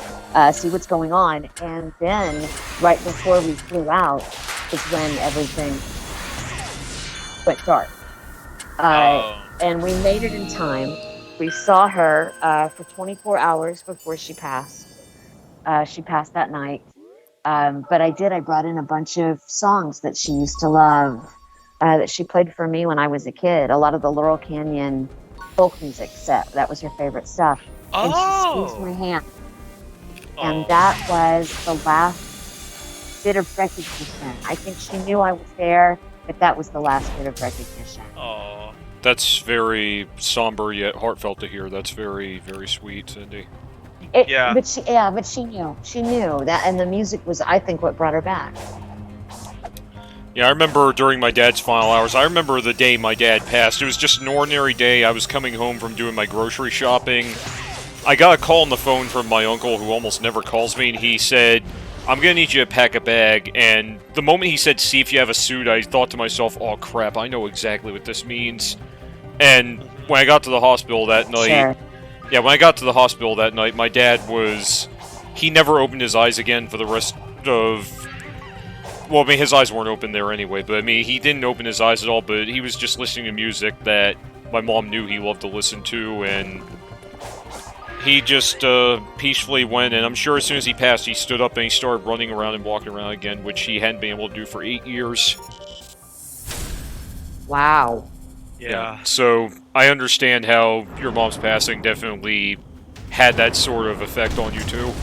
S9: see what's going on. And then, right before we flew out, is when everything went dark. And we made it in time. We saw her for 24 hours before she passed. She passed that night. But I brought in a bunch of songs that she used to love, that she played for me when I was a kid. A lot of the Laurel Canyon folk music set. That was her favorite stuff. And she squeezed my hand. And that was the last bit of recognition. I think she knew I was there, but that was the last bit of recognition.
S2: That's very somber yet heartfelt to hear. That's very, very sweet, Cindy.
S9: But she knew. She knew that, and the music was, I think, what brought her back.
S2: Yeah, I remember during my dad's final hours, I remember the day my dad passed. It was just an ordinary day. I was coming home from doing my grocery shopping. I got a call on the phone from my uncle, who almost never calls me, and he said, I'm gonna need you to pack a bag. And the moment he said, see if you have a suit, I thought to myself, oh crap, I know exactly what this means. And when I got to the hospital that night, when I got to the hospital that night, my dad he never opened his eyes again for the rest of, well, I mean, his eyes weren't open there anyway, but I mean, he didn't open his eyes at all, but he was just listening to music that my mom knew he loved to listen to, and he just peacefully went, and I'm sure as soon as he passed, he stood up and he started running around and walking around again, which he hadn't been able to do for 8 years.
S9: Wow.
S3: Yeah.
S2: So I understand how your mom's passing definitely had that sort of effect on you too.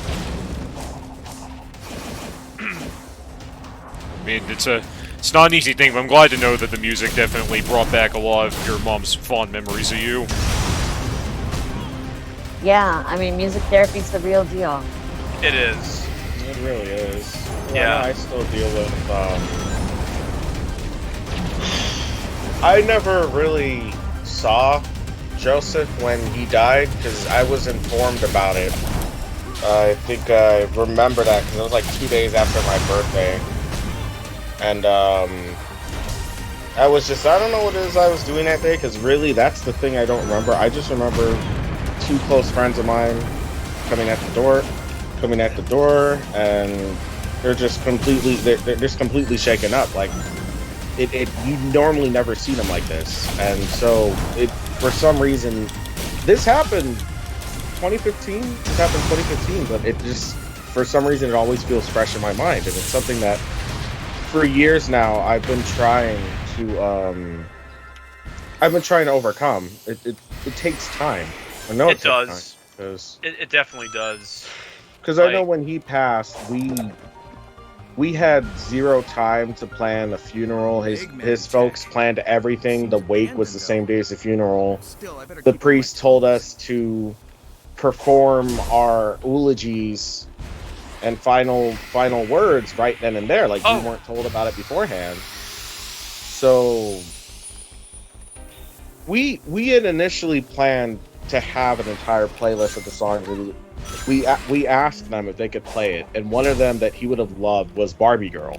S2: I mean, it's not an easy thing, but I'm glad to know that the music definitely brought back a lot of your mom's fond memories of you.
S9: Yeah, I mean, music therapy's the real deal.
S3: It is.
S1: It really is.
S3: Yeah.
S1: I still deal with. I never really saw Joseph when he died because I was informed about it. I think I remember that because it was like 2 days after my birthday. And I was just, I don't know what it is I was doing that day because really that's the thing I don't remember. I just remember 2 close friends of mine coming at the door, and they're just completely, they're just completely shaken up. Like, you normally never see them like this. And so, for some reason, this happened 2015, but it just, for some reason, it always feels fresh in my mind. And it's something that, for years now, I've been trying to overcome. It takes time. I know it does.
S3: It definitely does.
S1: Because I know when he passed, we had 0 time to plan the funeral. His folks planned everything. The wake was the same day as the funeral. The priest told us to perform our eulogies and final words right then and there. Like, we weren't told about it beforehand. So we had initially planned to have an entire playlist of the songs. We asked them if they could play it, and one of them that he would have loved was Barbie Girl.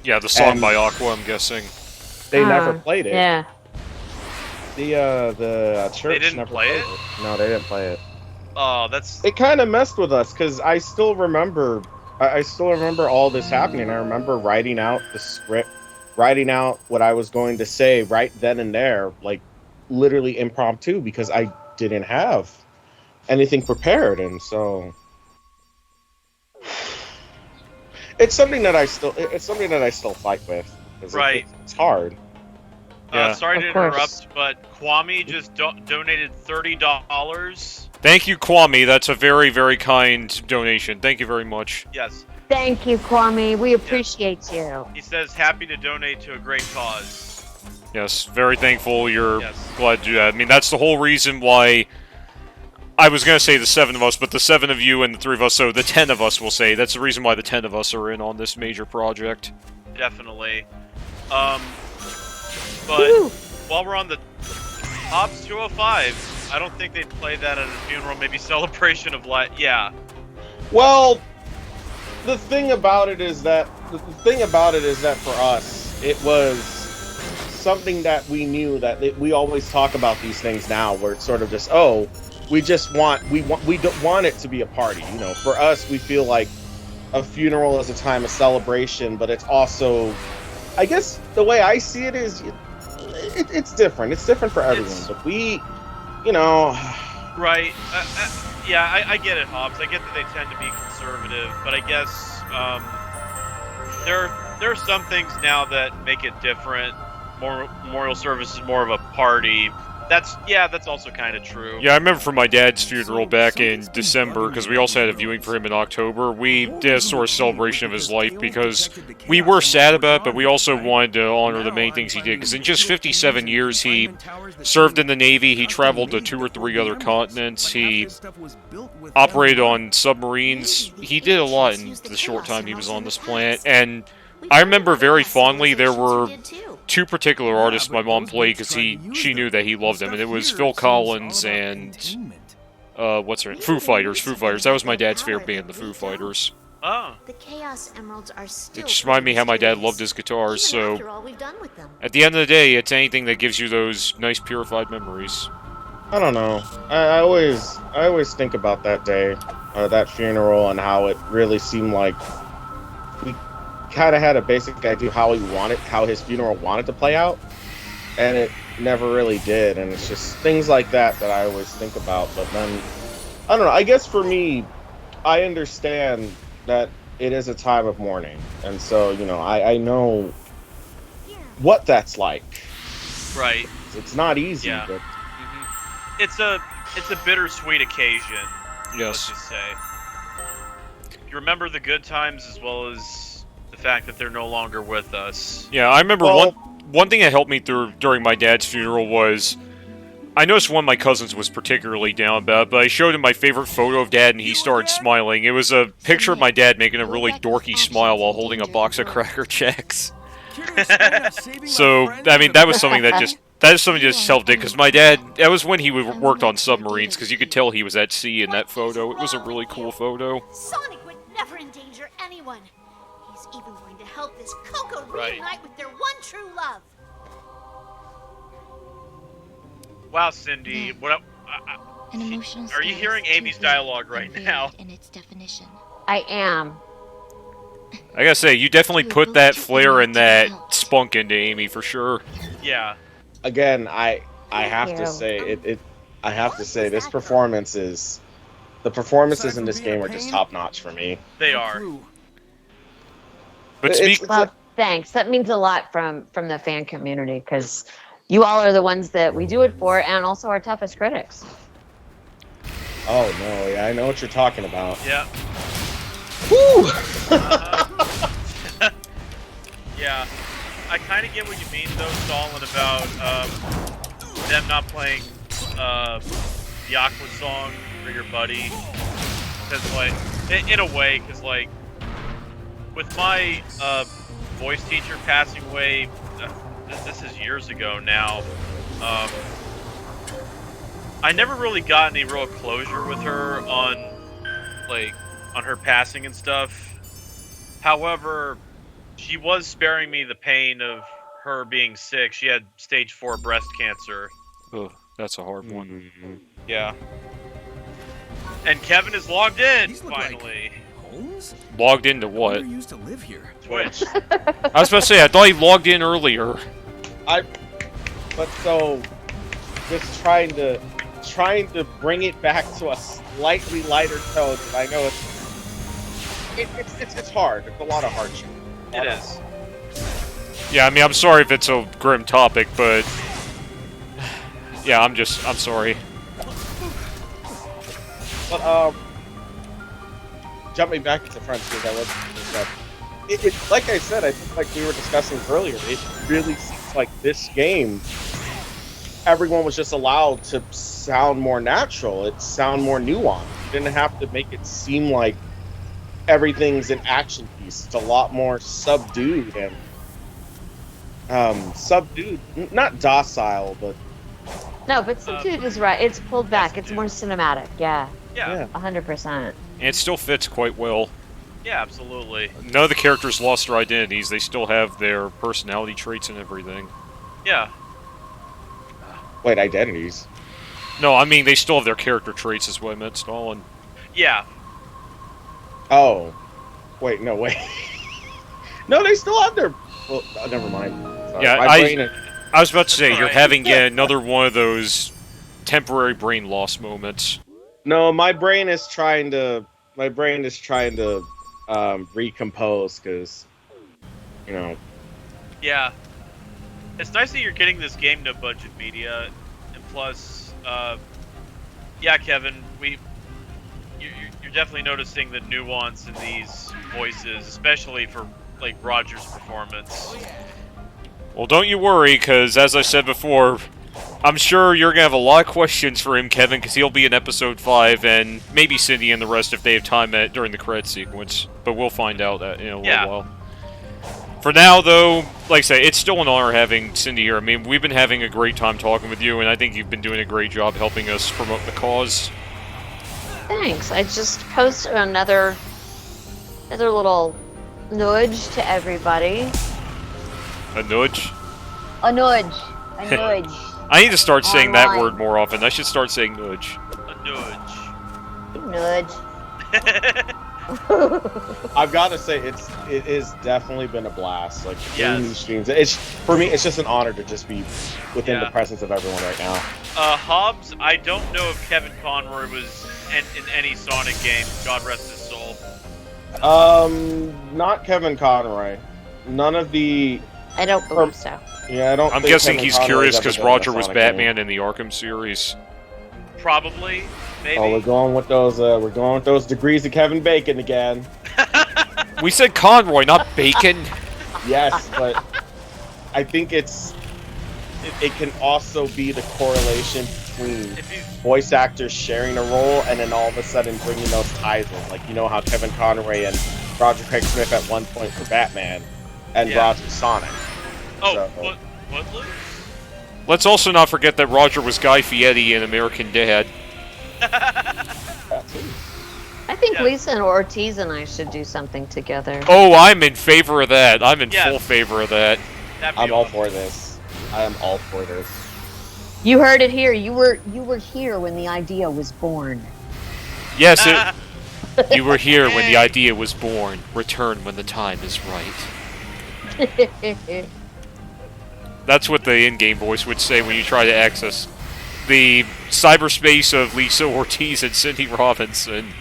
S2: Yeah, the song by Aqua, I'm guessing.
S1: They never played it.
S9: Yeah.
S1: The church
S3: They didn't
S1: never
S3: play
S1: played
S3: it?
S1: No, they didn't play it.
S3: Oh, that's...
S1: It kind of messed with us, because I still remember all this happening. I remember writing out the script, writing out what I was going to say right then and there, like, literally impromptu, because I didn't have anything prepared. And so it's something that I still fight with.
S3: Right.
S1: It's hard.
S3: Sorry to interrupt, but Kwame just donated $30.
S2: Thank you, Kwame. That's a very, very kind donation. Thank you very much.
S3: Yes.
S9: Thank you, Kwame. We appreciate you.
S3: He says happy to donate to a great cause.
S2: Yes, very thankful you're glad to do that. I mean, that's the whole reason why I was going to say the 7 of us, but the 7 of you and the 3 of us, so the 10 of us will say. That's the reason why the 10 of us are in on this major project.
S3: Definitely. But while we're on the Ops 205, I don't think they'd play that at a funeral, maybe celebration of life. Yeah.
S1: Well, the thing about it is that for us, it was something that we knew that we always talk about these things now, where it's sort of just, we don't want it to be a party. You know, for us, we feel like a funeral is a time of celebration, but it's also, I guess the way I see it is, it's different. It's different for everyone. But we, you know,
S3: right? Yeah, I get it, Hobbs. I get that they tend to be conservative, but I guess there are some things now that make it different. Memorial service is more of a party. That's also kind of true.
S2: Yeah, I remember from my dad's funeral back in December, because we also had a viewing for him in October, we did a sort of celebration of his life, because we were sad about it, but we also wanted to honor the main things he did, because in just 57 years, he served in the Navy, he traveled to 2 or 3 other continents, he operated on submarines, he did a lot in the short time he was on this planet, and I remember very fondly there were 2 particular artists my mom played because she knew that he loved them, and it was Phil Collins and what's her name? Foo Fighters. That was my dad's favorite band, the Foo Fighters.
S3: Oh.
S10: The Chaos Emeralds are still
S2: It just reminded me how my dad loved his guitars. So
S10: after all we've done with them.
S2: at the end of the day, it's anything that gives you those nice purified memories.
S1: I don't know. I always think about that day, that funeral, and how it really seemed like we kind of had a basic idea how his funeral wanted to play out, and it never really did. And it's just things like that I always think about. But then, I don't know, I guess for me, I understand that it is a time of mourning, and so, you know, I know what that's like.
S3: Right.
S1: It's not easy,
S3: Yeah.
S1: but
S3: It's a bittersweet occasion.
S2: Yes.
S3: Let's just say. You remember the good times as well as the fact that they're no longer with us.
S2: Yeah, I remember one thing that helped me through during my dad's funeral was I noticed one of my cousins was particularly down about it, but I showed him my favorite photo of Dad and he started smiling. It was a picture of my dad making a really dorky smile while holding a box of Cracker Jacks. So, I mean, that was something that just helped it, because my dad, that was when he worked on submarines, because you could tell he was at sea in that photo. It was a really cool photo.
S10: Sonic would never endanger anyone. He's even going to help this Coco
S3: Right.
S10: reunite with their one true love.
S3: Wow, Cindy, what?
S13: An emotional
S3: Are you
S13: state
S3: hearing
S13: is too
S3: Amy's
S13: vague
S3: dialogue right
S13: and varied
S3: now?
S13: in its definition.
S9: I am.
S2: I gotta say, you definitely put that flair and that spunk into Amy for sure.
S3: Yeah.
S1: again, I have to
S9: you.
S1: say I have to say the performances in this game are just top notch for me.
S3: They are.
S2: But
S9: Well, thanks. That means a lot from the fan community, because you all are the ones that we do it for, and also our toughest critics.
S1: Oh no, yeah, I know what you're talking about.
S3: Yeah.
S1: Woo!
S3: Yeah. I kind of get what you mean, though, Stalin, about them not playing the Aqua song for your buddy. Because, like, in a way, because, like, with my voice teacher passing away, this is years ago now, I never really got any real closure with her on her passing and stuff. However, she was sparing me the pain of her being sick. She had stage 4 breast cancer.
S2: Oh, that's a hard one.
S3: Yeah. And Kevin is logged in, finally.
S2: Logged into what?
S5: Used to live here.
S3: Twitch.
S2: I was about to say, I thought he logged in earlier.
S1: But so, just trying to bring it back to a slightly lighter tone. I know it's hard. It's a lot of hardship.
S3: It is.
S2: Yeah, I mean, I'm sorry if it's a grim topic, but yeah, I'm sorry.
S1: But jumping back into Frontiers, I was like I said, I think like we were discussing earlier, it really seems like this game, everyone was just allowed to sound more natural. It sound more nuanced. You didn't have to make it seem like everything's an action piece. It's a lot more subdued and not docile, but
S9: No, but subdued is right. It's pulled back. It's more cinematic. Yeah.
S3: Yeah.
S9: 100%.
S2: And it still fits quite well.
S3: Yeah, absolutely.
S2: None of the characters lost their identities. They still have their personality traits and everything.
S3: Yeah.
S1: Wait, identities?
S2: No, I mean, they still have their character traits is what I meant, Stalin.
S3: Yeah.
S1: Oh. Wait, no, wait. No, they still have their... Well, never mind. Sorry.
S2: Yeah, I was about to say,
S1: That's
S2: you're
S1: alright.
S2: having yet another one of those temporary brain loss moments.
S1: No, my brain is trying to recompose, because, you know...
S3: Yeah. It's nice that you're getting this game no budget media, and plus, yeah, Kevin, you're definitely noticing the nuance in these voices, especially for like Roger's performance.
S2: Well, don't you worry, because as I said before, I'm sure you're going to have a lot of questions for him, Kevin, because he'll be in Episode 5, and maybe Cindy and the rest if they have time during the credit sequence. But we'll find out that in a little while. For now, though, like I say, it's still an honor having Cindy here. I mean, we've been having a great time talking with you, and I think you've been doing a great job helping us promote the cause.
S9: Thanks. I just posted another little nudge to everybody.
S2: A nudge?
S9: A nudge. A nudge.
S2: I need to start saying that
S9: Online.
S2: word more often. I should start saying nudge.
S3: A nudge.
S9: Nudge.
S1: I've got to say, it has definitely been a blast. Like, doing these streams, for me, it's just an honor to just be within the presence of everyone right now.
S3: Hobbs, I don't know if Kevin Conroy was in any Sonic game. God rest his soul.
S1: Not Kevin Conroy. None of the...
S9: I don't believe so.
S1: Yeah, I don't.
S2: I'm
S1: think
S2: guessing
S1: Kevin
S2: he's
S1: Conroy's
S2: curious
S1: ever
S2: because
S1: been in a
S2: Roger was
S1: Sonic game.
S2: Batman in the Arkham series.
S3: Probably, maybe.
S1: Oh, we're going with those. We're going with those degrees of Kevin Bacon again.
S2: We said Conroy, not Bacon.
S1: Yes, but I think it can also be the correlation between voice actors sharing a role and then all of a sudden bringing those ties in. Like, you know how Kevin Conroy and Roger Craig Smith at one point for Batman and Roger Sonic.
S3: Oh,
S1: So-
S3: Footloose?
S2: Let's also not forget that Roger was Guy Fieri in American Dad.
S9: I think Lisa and Ortiz and I should do something together.
S2: Oh, I'm in favor of that. I'm in full favor of that.
S1: I'm all for this. I am all for this.
S9: You heard it here. You were here when the idea was born.
S2: Yes, you were here when the idea was born. Return when the time is right. That's what the in-game voice would say when you try to access the cyberspace of Lisa Ortiz and Cindy Robinson.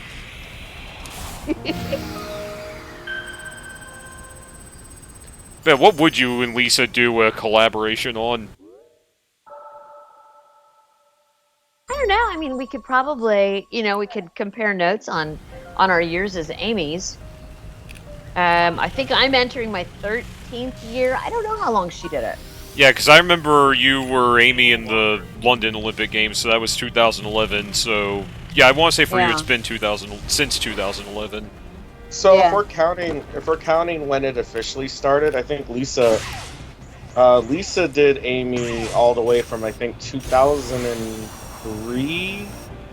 S2: Ben, what would you and Lisa do a collaboration on?
S9: I don't know. I mean, we could probably, we could compare notes on our years as Amy's. I think I'm entering my 13th year. I don't know how long she did it.
S2: Yeah, because I remember you were Amy in the London Olympic Games, so that was 2011. So yeah, I want to say for you it's been since 2011.
S1: So if we're counting when it officially started, I think Lisa did Amy all the way from I think 2003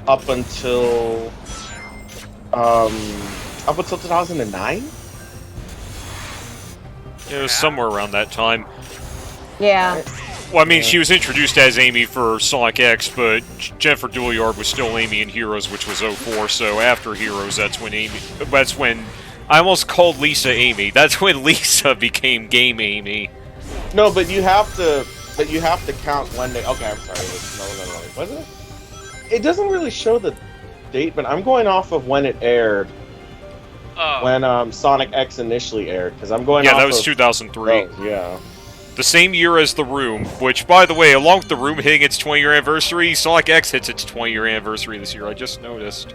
S1: up until 2009.
S2: It was somewhere around that time.
S9: Yeah.
S2: Well, I mean, she was introduced as Amy for Sonic X, but Jennifer Douillard was still Amy in Heroes, which was 04. So after Heroes, that's when I almost called Lisa Amy. That's when Lisa became Game Amy.
S1: No, but you have to count when they. Okay, I'm sorry. No. Was it? It doesn't really show the date, but I'm going off of when it aired. When Sonic X initially aired, because I'm going.
S2: Yeah,
S1: off
S2: that was
S1: of
S2: 2003.
S1: Oh, yeah.
S2: The same year as The Room, which, by the way, along with The Room hitting its 20-year anniversary, Sonic X hits its 20-year anniversary this year. I just noticed.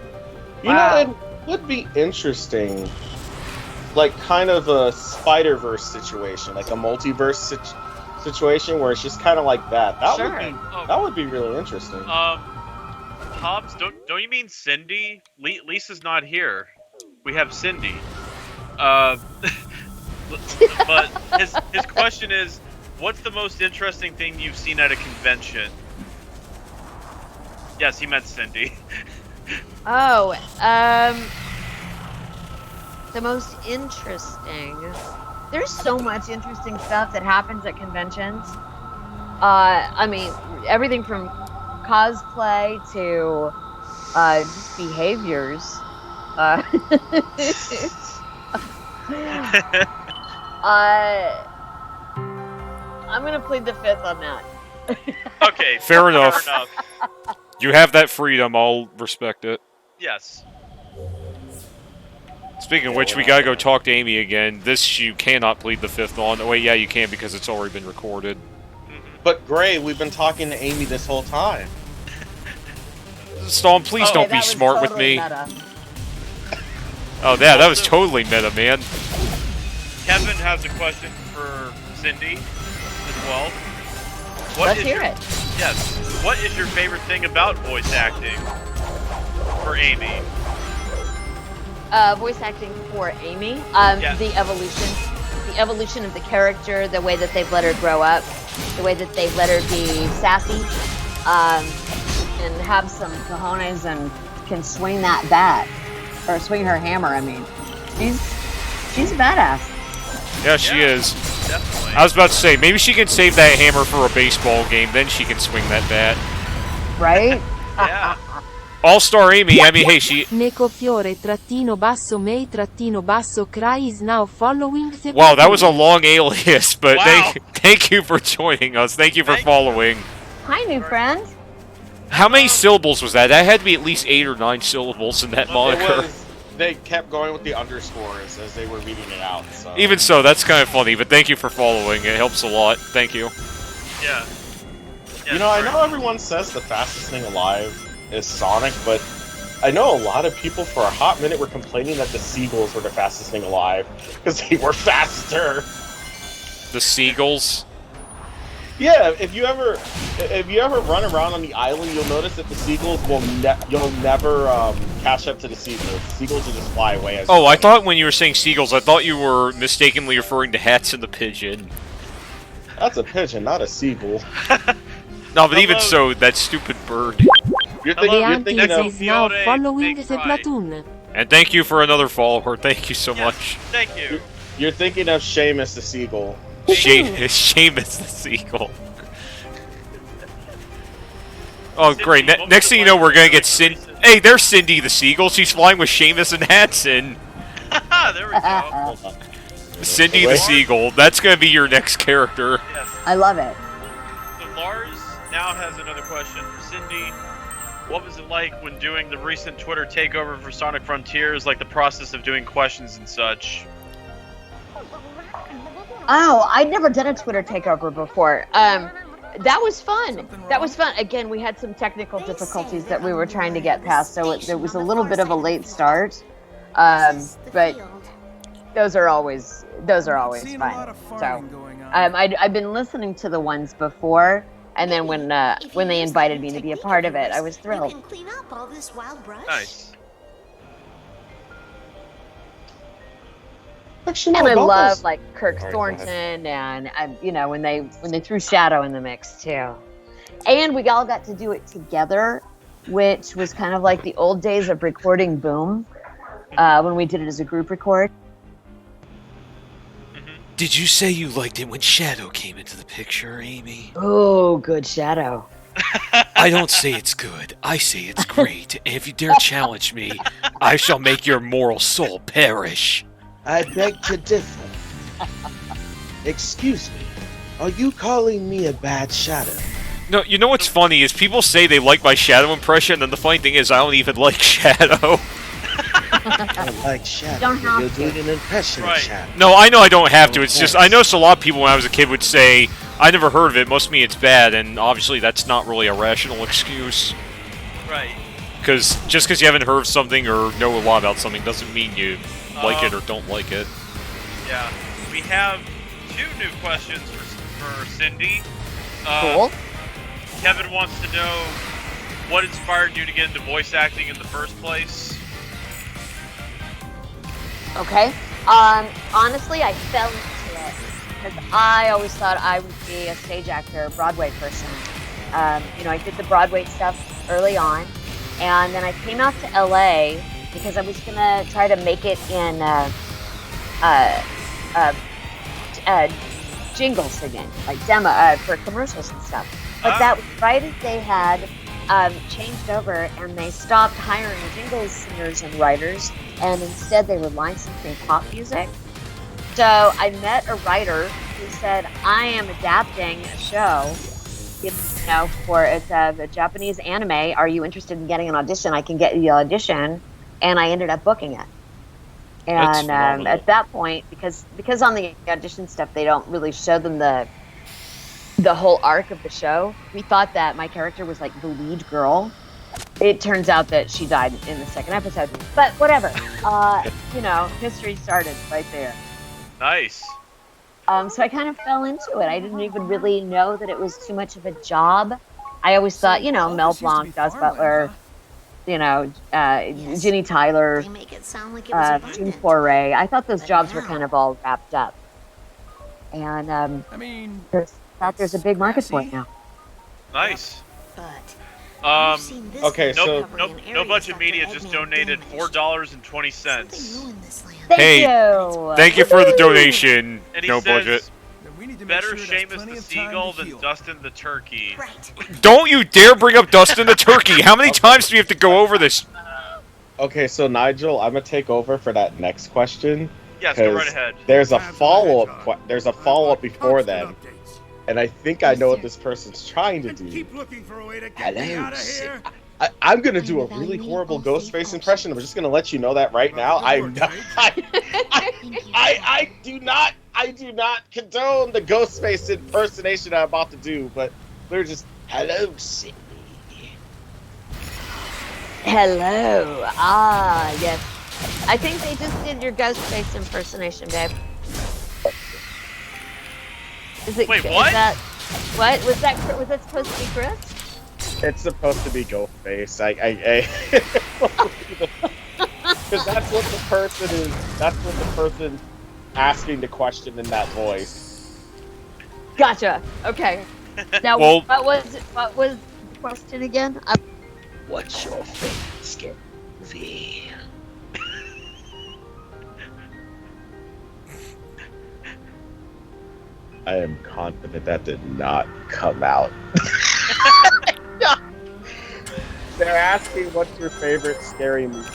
S1: You know, it would be interesting, like kind of a Spider-Verse situation, like a multiverse situation where it's just kind of like that. That would be really interesting.
S3: Hobbs, don't you mean Cindy? Lisa's not here. We have Cindy. But his question is, what's the most interesting thing you've seen at a convention? Yes, he meant Cindy.
S9: Oh, the most interesting. There's so much interesting stuff that happens at conventions. I mean, everything from cosplay to just behaviors. I'm gonna plead the fifth on that.
S3: Okay,
S2: Fair enough. You have that freedom. I'll respect it.
S3: Yes.
S2: Speaking of which, we gotta go talk to Amy again. This you cannot plead the fifth on. Oh wait, yeah, you can because it's already been recorded.
S1: But Gray, we've been talking to Amy this whole time.
S2: Storm, please don't be smart with me. Oh, yeah, that was totally meta, man.
S3: Kevin has a question for Cindy as well.
S9: Let's hear it.
S3: Yes. What is your favorite thing about voice acting for Amy?
S9: Voice acting for Amy.
S3: Yeah.
S9: The evolution of the character, the way that they've let her grow up, the way that they've let her be sassy, and have some cojones and can swing that bat or swing her hammer. I mean, she's a badass.
S2: Yeah, she is.
S3: Definitely.
S2: I was about to say, maybe she can save that hammer for a baseball game, then she can swing that bat.
S9: Right?
S3: Yeah.
S2: All-Star Amy, I mean, hey, she...
S11: Neko-fiore-basso-mei-basso-cry is now following the...
S2: Wow, that was a long alias, but
S3: Wow.
S2: thank you for joining us. Thank you for following.
S9: Hi, new friend.
S2: How many syllables was that? That had to be at least 8 or 9 syllables in that moniker.
S1: they kept going with the underscores as they were reading it out. So.
S2: Even so, that's kind of funny. But thank you for following. It helps a lot. Thank you.
S3: Yeah.
S1: You know, I know everyone says the fastest thing alive is Sonic, but I know a lot of people for a hot minute were complaining that the seagulls were the fastest thing alive because they were faster.
S2: The seagulls.
S1: Yeah, if you ever run around on the island, you'll notice that the seagulls you'll never catch up to the seagulls. The seagulls will just fly away.
S2: Oh, I thought when you were saying seagulls, I thought you were mistakenly referring to Hats and the Pigeon.
S1: That's a pigeon, not a seagull.
S2: No, but even so, that stupid bird.
S1: You're thinking of
S11: is now following the platoon.
S2: And thank you for another follower. Thank you so much.
S3: Thank you.
S1: You're thinking of Seamus the seagull.
S2: Seamus the seagull. Oh, great. Next thing you know, we're going to get Cindy. Hey, there's Cindy the seagull. She's flying with Seamus and Hatson.
S3: There we go.
S2: Cindy the seagull. That's going to be your next character.
S3: Yes.
S9: I love it.
S3: So Lars now has another question for Cindy. What was it like when doing the recent Twitter takeover for Sonic Frontiers, like the process of doing questions and such?
S9: Oh, I'd never done a Twitter takeover before. That was fun. That was fun. Again, we had some technical difficulties that we were trying to get past, so there was a little bit of a late start. But those are always fun. So I've been listening to the ones before, and then when they invited me to be a part of it, I was thrilled.
S3: Nice.
S9: And I love like Kirk Thornton, and you know, when they threw Shadow in the mix too, and we all got to do it together, which was kind of like the old days of recording Boom, when we did it as a group record.
S2: Did you say you liked it when Shadow came into the picture, Amy?
S9: Oh, good Shadow.
S2: I don't say it's good. I say it's great. And if you dare challenge me, I shall make your moral soul perish.
S12: I beg to differ. Excuse me, are you calling me a bad Shadow?
S2: No, you know what's funny is people say they like my Shadow impression, and the funny thing is I don't even like Shadow.
S12: I like Shadow. You're doing an impression of Shadow.
S2: No, I know I don't have to. It's just I noticed a lot of people when I was a kid would say, I never heard of it, must mean it's bad, and obviously that's not really a rational excuse.
S3: Right.
S2: Because just because you haven't heard of something or know a lot about something doesn't mean you like it or don't like it.
S3: Yeah. We have 2 new questions for Cindy.
S9: Cool.
S3: Kevin wants to know what inspired you to get into voice acting in the first place?
S9: Okay. Honestly, I fell into it because I always thought I would be a stage actor, a Broadway person. You know, I did the Broadway stuff early on, and then I came out to LA because I was gonna try to make it in jingle singing, like demo for commercials and stuff. But that was right as they had changed over and they stopped hiring jingle singers and writers, and instead they were licensing pop music. So I met a writer who said, I am adapting a show, you know, for it's a Japanese anime. Are you interested in getting an audition? I can get you the audition. And I ended up booking it. And at that point, because on the audition stuff, they don't really show them the whole arc of the show. We thought that my character was like the lead girl. It turns out that she died in the second episode. But whatever. You know, history started right there.
S3: Nice.
S9: So I kind of fell into it. I didn't even really know that it was too much of a job. I always thought, you know, Mel Blanc, Daz Butler, you know, Ginny Tyler, June Foray. I thought those jobs were kind of all wrapped up. And
S5: I mean,
S9: there's a big market for it now.
S3: Nice.
S1: Okay, so
S3: no budget media just donated $4.20.
S2: Thank you for the donation.
S3: And he
S2: no
S3: says,
S2: budget.
S3: Better Seamus the Seagull than Dustin the Turkey.
S2: Don't you dare bring up Dustin the Turkey. How many times do we have to go over this?
S1: Okay, so Nigel, I'm gonna take over for that next question.
S3: Yes, go right ahead.
S1: There's a follow-up. There's a follow-up before then, and I think I know what this person's trying to do.
S12: Hello,
S1: I'm gonna do a really horrible Ghostface impression. I'm just gonna let you know that right now. I do not condone the Ghostface impersonation I'm about to do, but they're just hello, Cindy.
S9: Hello. Ah, yes. I think they just did your Ghostface impersonation, babe.
S3: Wait, what?
S9: What was that? Was that supposed to be Chris?
S1: It's supposed to be Ghostface. Because that's what the person is. That's what the person asking the question in that voice.
S9: Gotcha. Okay. Now,
S2: Well,
S9: what was the question again?
S12: What's your favorite scary movie?
S1: I am confident that did not come out. They're asking what's your favorite scary movie.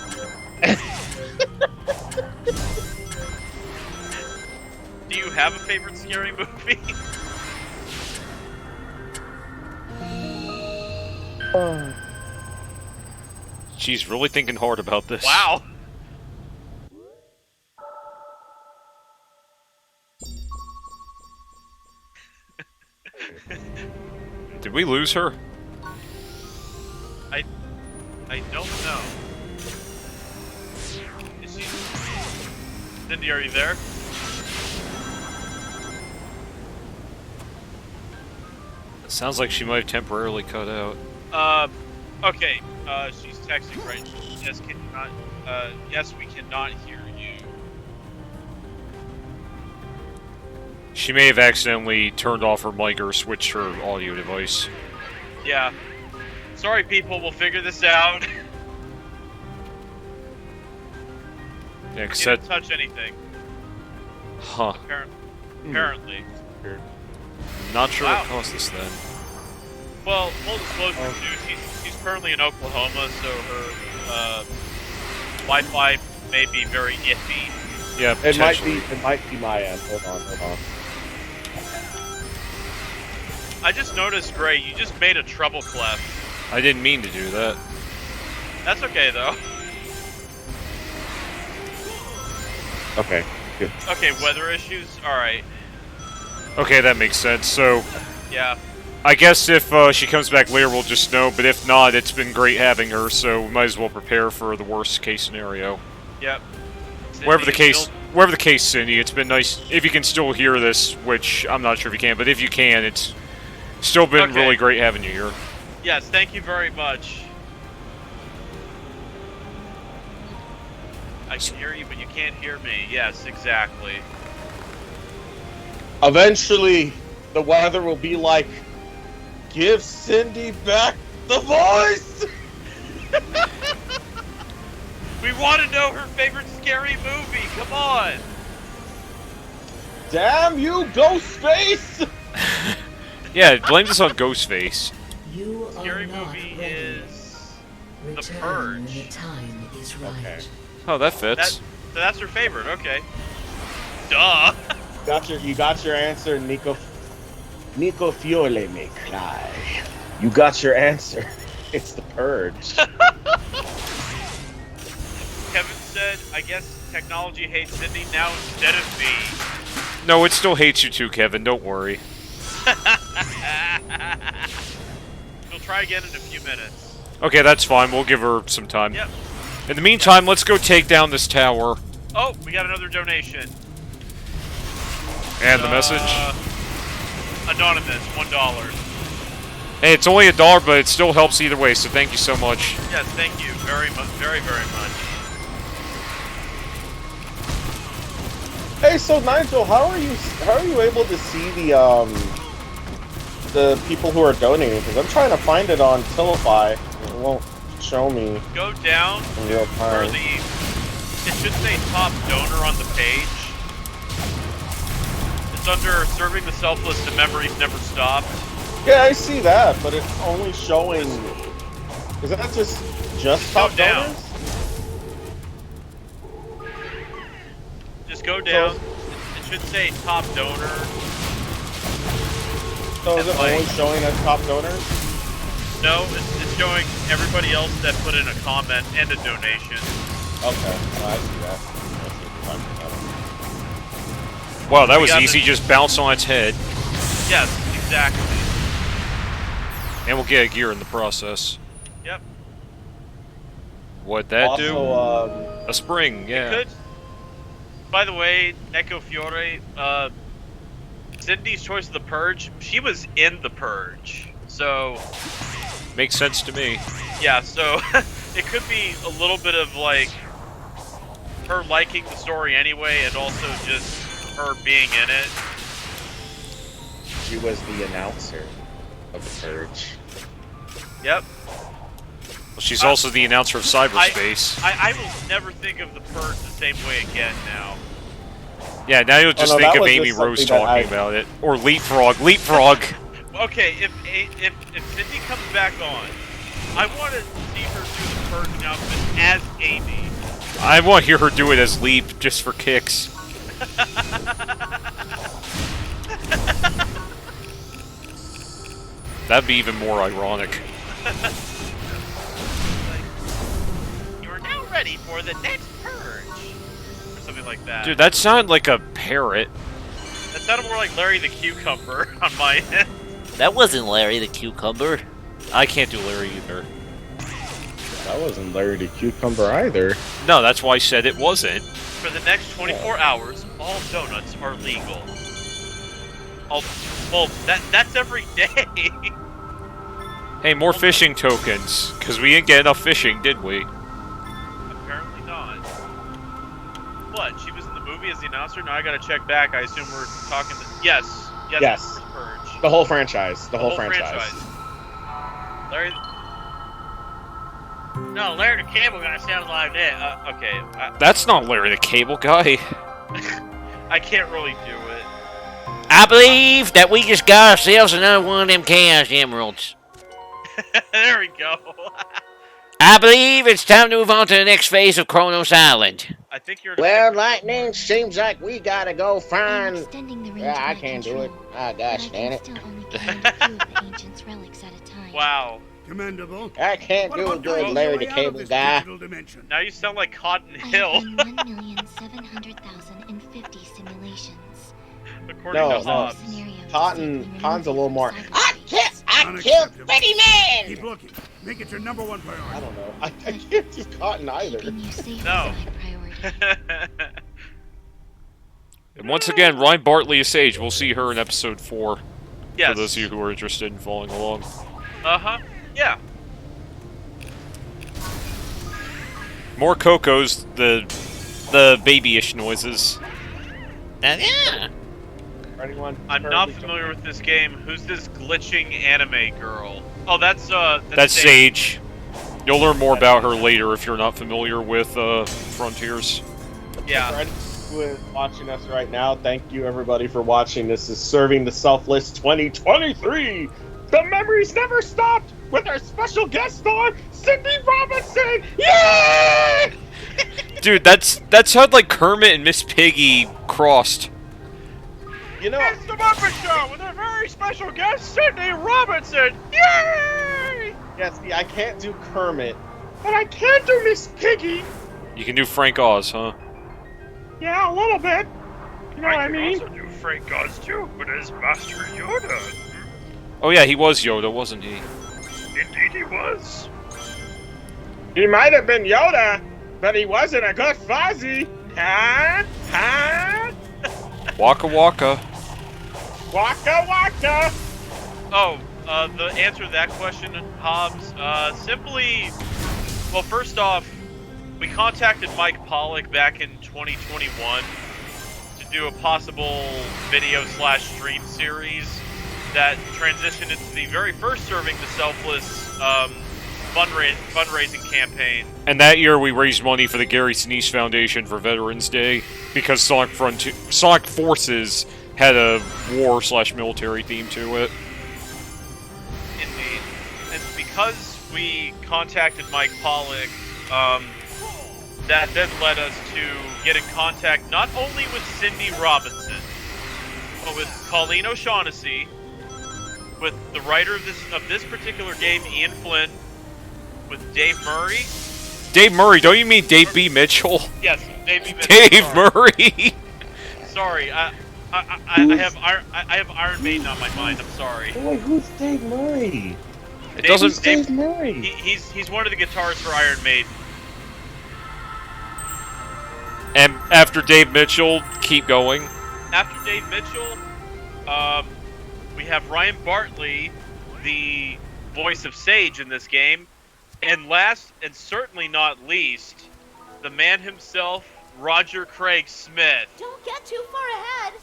S3: Do you have a favorite scary movie?
S2: She's really thinking hard about this.
S3: Wow.
S2: Did we lose her?
S3: I don't know. Is she... Cindy, are you there?
S2: It sounds like she might have temporarily cut out.
S3: Okay. She's texting right now. Yes, can you not? Yes, we cannot hear you.
S2: She may have accidentally turned off her mic or switched her audio device.
S3: Yeah. Sorry, people. We'll figure this out.
S2: Yeah, cause
S3: Didn't touch anything.
S2: Huh.
S3: Apparently.
S2: Not sure
S3: Wow.
S2: what caused this then.
S3: Well, full disclosure too, she's currently in Oklahoma, so her Wi-Fi may be very iffy.
S2: Yeah,
S1: It might be my end. Hold on.
S3: I just noticed, Gray, you just made a treble clef.
S2: I didn't mean to do that.
S3: That's okay though.
S1: Okay, good.
S3: Okay, weather issues. All right.
S2: Okay, that makes sense. So,
S3: Yeah.
S2: I guess if she comes back later, we'll just know. But if not, it's been great having her, so we might as well prepare for the worst case scenario.
S3: Yep.
S2: Wherever the case, Cindy, it's been nice if you can still hear this, which I'm not sure if you can, but if you can, it's still been really great having you here.
S3: Yes, thank you very much. I can hear you, but you can't hear me. Yes, exactly.
S1: Eventually, the weather will be like, give Cindy back the voice!
S3: We want to know her favorite scary movie. Come on.
S1: Damn you, Ghostface!
S2: Yeah, blame this on Ghostface.
S8: You
S3: Scary
S8: are not
S3: movie
S8: ready.
S3: is The
S8: Return
S3: Purge.
S8: when the time is right.
S1: Okay.
S2: Oh, that fits.
S3: So that's her favorite. Okay. Duh.
S1: You got your answer, Nico. Nico Fiole may cry. You got your answer. It's The Purge.
S3: Kevin said, I guess technology hates Sydney now instead of me.
S2: No, it still hates you too, Kevin. Don't worry.
S3: We'll try again in a few minutes.
S2: Okay, that's fine. We'll give her some time.
S3: Yep.
S2: In the meantime, let's go take down this tower.
S3: Oh, we got another donation.
S2: And the message?
S3: Anonymous, $1.
S2: Hey, it's only $1, but it still helps either way, so thank you so much.
S3: Yes, thank you very much, very much.
S1: Hey, so Nigel, how are you able to see the people who are donating? Because I'm trying to find it on Tilify. It won't show me.
S3: Go down
S1: in real
S3: where
S1: time.
S3: it should say top donor on the page. It's under serving the selfless and memories never stopped.
S1: Yeah, I see that, but it's only showing. Is that just top
S3: down.
S1: donors?
S3: Just go down. It should say top donor.
S1: So is it only showing as top donors?
S3: No, it's showing everybody else that put in a comment and a donation.
S1: Okay, I see that.
S2: Wow, that was easy. Just bounce on its head.
S3: Yes, exactly.
S2: And we'll get a gear in the process.
S3: Yep.
S2: What'd that do?
S1: Also,
S2: a spring, yeah.
S3: It could. By the way, Echo Fiore, Cindy's choice of the Purge, she was in the Purge. So...
S2: Makes sense to me.
S3: Yeah, so it could be a little bit of, like, her liking the story anyway, and also just her being in it.
S1: She was the announcer of the Purge.
S3: Yep.
S2: Well, she's also the announcer of cyberspace.
S3: I will never think of the Purge the same way again now.
S2: Yeah, now you'll just think of Amy Rose talking about it. Or Leapfrog. Leapfrog!
S3: Okay, if Cindy comes back on, I want to see her do the Purge announcement as Amy.
S2: I want to hear her do it as Leap, just for kicks. That'd be even more ironic.
S3: You're now ready for the next Purge. Or something like that.
S2: Dude, that sounded like a parrot.
S3: That sounded more like Larry the Cucumber on my end.
S12: That wasn't Larry the Cucumber.
S2: I can't do Larry either.
S1: That wasn't Larry the Cucumber either.
S2: No, that's why I said it wasn't.
S3: For the next 24 hours, all donuts are legal. Well, that's every day.
S2: Hey, more fishing tokens, because we didn't get enough fishing, did we?
S3: Apparently not. What? She was in the movie as the announcer? Now I gotta check back. I assume we're talking to... Yes.
S1: Yes.
S3: Purge.
S1: The whole franchise. The whole franchise.
S3: Larry... No, Larry the Cable Guy sounded like that. Okay.
S2: That's not Larry the Cable Guy.
S3: I can't really do it.
S12: I believe that we just got ourselves another one of them Chaos Emeralds.
S3: There we go.
S12: I believe it's time to move on to the next phase of Kronos Island.
S3: I think you're...
S12: Well, Lightning, seems like we gotta go find...
S13: Yeah,
S12: I can't do it. Ah, gosh, damn it.
S3: Wow.
S4: Commendable.
S7: I can't do it good, Larry the Cable Guy.
S3: Now you sound like Cotton Hill.
S13: 1,700,050 simulations.
S3: According to Hobbs.
S1: Cotton's a little more...
S10: I killed Freddy Man!
S4: Keep looking. Make it your #1 priority.
S1: I don't know. I can't do Cotton either.
S3: No.
S2: And once again, Ryan Bartley is Sage. We'll see her in episode 4.
S3: Yes.
S2: For those of you who are interested in following along.
S3: Uh-huh. Yeah.
S2: More Coco's, the babyish noises.
S12: Yeah.
S1: Anyone?
S3: I'm not familiar with this game. Who's this glitching anime girl? Oh, that's
S2: Sage. You'll learn more about her later if you're not familiar with Frontiers.
S3: Yeah.
S1: For anyone who is watching us right now, thank you everybody for watching. This is Serving the Selfless 2023. The memories never stopped with our special guest star, Cindy Robinson. Yay!
S2: Dude, that sounded like Kermit and Miss Piggy crossed.
S1: You know,
S3: it's the Muppet Show with a very special guest, Cindy Robinson. Yay!
S1: Yeah, see, I can't do Kermit, but I can do Miss Piggy.
S2: You can do Frank Oz, huh?
S1: Yeah, a little bit. You know what I mean?
S3: I can also do Frank Oz too, but as Master Yoda.
S2: Oh yeah, he was Yoda, wasn't he?
S3: Indeed he was.
S1: He might have been Yoda, but he wasn't a good Fozzie. Huh? Huh?
S2: Waka Waka.
S1: Waka Waka!
S3: Oh, the answer to that question, Hobbs, simply... Well, first off, we contacted Mike Pollock back in 2021 to do a possible video/stream series that transitioned into the very first Serving the Selfless fundraising campaign.
S2: And that year we raised money for the Gary Sinise Foundation for Veterans Day because Sonic Forces had a war/military theme to it.
S3: Indeed. And because we contacted Mike Pollock, that then led us to get in contact not only with Cindy Robinson, but with Colleen O'Shaughnessy, with the writer of this particular game, Ian Flynn, with Dave Murray.
S2: Dave Murray, don't you mean Dave B. Mitchell?
S3: Yes, Dave B. Mitchell.
S2: Dave Murray!
S3: Sorry, I have Iron Maiden on my mind. I'm sorry.
S1: Wait, who's Dave Murray?
S2: It doesn't.
S1: Who's Dave Murray?
S3: He's one of the guitarists for Iron Maiden.
S2: And after Dave Mitchell, keep going.
S3: After Dave Mitchell, we have Ryan Bartley, the voice of Sage in this game. And last, and certainly not least, the man himself, Roger Craig Smith.
S10: Don't get too far ahead.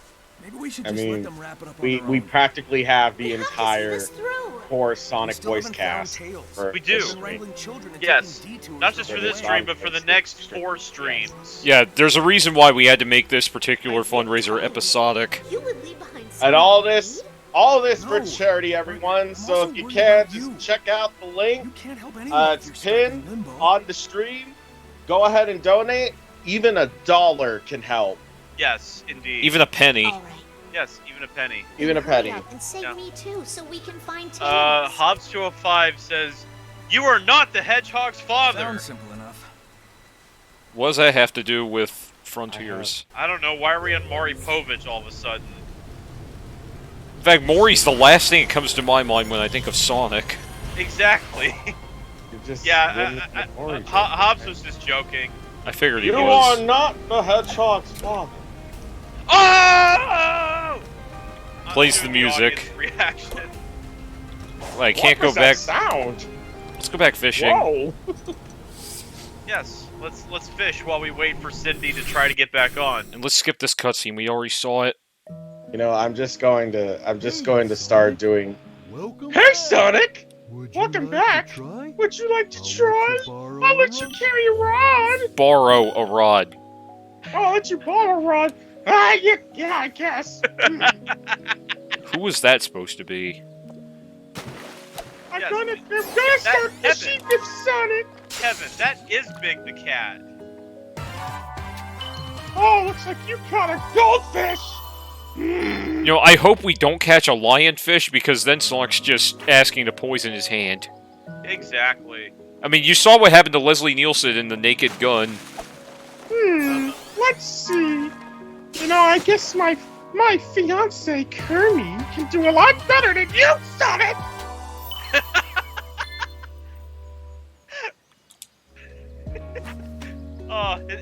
S5: Maybe we should just let them wrap it up on their
S1: we
S5: own.
S1: practically have the
S10: We have to see
S1: entire
S10: this through.
S1: core Sonic
S5: still
S1: voice
S5: haven't found
S1: cast.
S5: Tails.
S1: For
S3: We do.
S1: this
S5: We're
S1: stream.
S5: wrangling children and
S3: Yes,
S5: taking detours
S3: not just for
S5: along
S3: this
S5: the way.
S3: stream, but for the next 4 streams.
S2: Yeah, there's a reason why we had to make this particular fundraiser episodic.
S10: You would leave behind
S1: And all this for
S5: No.
S1: charity, everyone.
S5: I'm
S1: So
S5: also
S1: if you
S5: worried
S1: can,
S5: about you.
S1: just check out the link.
S5: You can't help anyone if
S1: It's
S5: you're stuck in
S1: pinned
S5: limbo.
S1: on the stream. Go ahead and donate. Even $1 can help.
S3: Yes, indeed.
S2: Even a penny.
S10: All right.
S3: Yes, even a penny.
S1: Even a
S10: Hurry
S1: penny.
S10: up and save
S3: Yeah.
S10: me too, so we can find Tails.
S3: Hobbs205 says, "You are not the Hedgehog's father."
S5: Sounds simple enough.
S2: What does that have to do with Frontiers?
S3: I don't know. Why are we on Maury Povich all of a sudden?
S2: In fact, Maury's the last thing that comes to my mind when I think of Sonic.
S3: Exactly.
S1: Just
S3: Yeah, Hobbs was just joking.
S2: I figured he
S1: You
S2: was.
S1: are not the Hedgehog's father.
S3: Oh!
S2: Plays the
S3: I'm doing
S2: music.
S3: audience reaction.
S2: Well, I can't
S1: What
S2: go
S1: was
S2: back.
S1: that sound?
S2: Let's go back fishing.
S1: Whoa!
S3: Yes, let's fish while we wait for Cindy to try to get back on.
S2: And let's skip this cutscene. We already saw it.
S1: You know, I'm just going to start doing.
S4: Welcome.
S1: Hey, Sonic!
S4: Would you
S1: Welcome
S4: like
S1: back.
S4: To try?
S1: Would you like to
S4: I'll
S1: try?
S4: let you borrow
S1: I'll
S4: a
S1: let you
S4: rod.
S1: carry a rod.
S2: Borrow a rod.
S1: I'll let you borrow a rod. Yeah, I guess.
S2: Who was that supposed to be?
S1: I'm
S3: Yes,
S1: gonna
S3: that-
S1: start fishing with Sonic.
S3: Kevin, that is Big the Cat.
S1: Oh, looks like you caught a goldfish.
S2: You know, I hope we don't catch a lionfish because then Sonic's just asking to poison his hand.
S3: Exactly.
S2: I mean, you saw what happened to Leslie Nielsen in The Naked Gun.
S1: Let's see. You know, I guess my fiance Kermie can do a lot better than you, Sonic.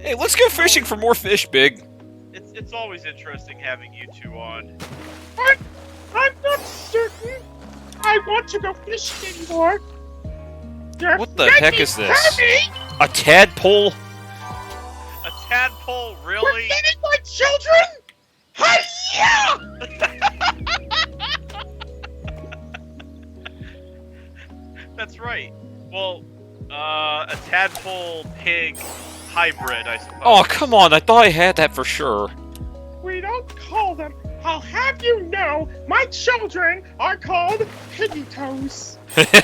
S2: Hey, let's go fishing for more fish, Big.
S3: It's always interesting having you two on.
S1: I'm not certain I want to go fishing anymore.
S2: What the heck is this? A tadpole?
S3: A tadpole, really?
S1: Forgetting my children?
S3: That's right. Well, a tadpole pig hybrid, I suppose.
S2: Oh, come on. I thought I had that for sure.
S1: We don't call them. I'll have you know, my children are called piggy toes. Piggy toes.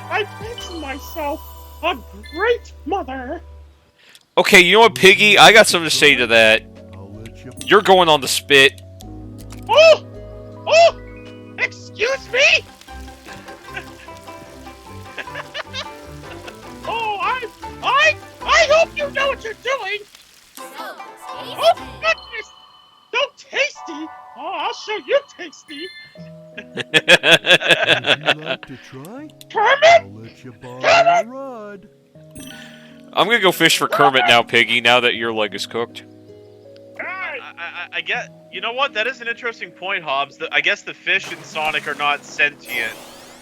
S1: I fancy myself a great mother.
S2: Okay, you know what, Piggy? I got something to say to that. You're going on the spit.
S1: Oh! Oh! Excuse me? Oh, I hope you know what you're doing. Oh, goodness! So tasty! Oh, I'll show you tasty.
S4: Would you like to try?
S1: Kermit!
S4: I'll let you borrow a rod.
S2: I'm gonna go fish for Kermit now, Piggy, now that your leg is cooked.
S3: I get. You know what? That is an interesting point, Hobbs. I guess the fish in Sonic are not sentient,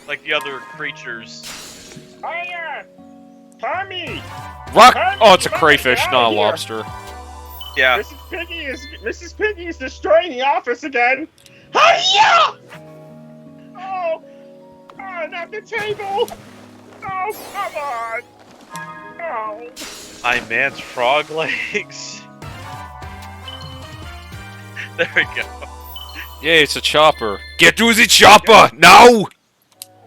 S3: like the other creatures.
S1: Hiya! Tommy!
S2: Rock!
S1: Kermit,
S2: Oh, it's a
S1: get
S2: crayfish,
S1: out
S2: not a
S1: of here.
S2: lobster.
S3: Yeah.
S1: Mrs. Piggy is destroying the office again. Hiya! Oh, not the table. Oh, come on. Oh.
S3: I man's frog legs. There we go.
S2: Yeah, it's a chopper. Get to the chopper! Now!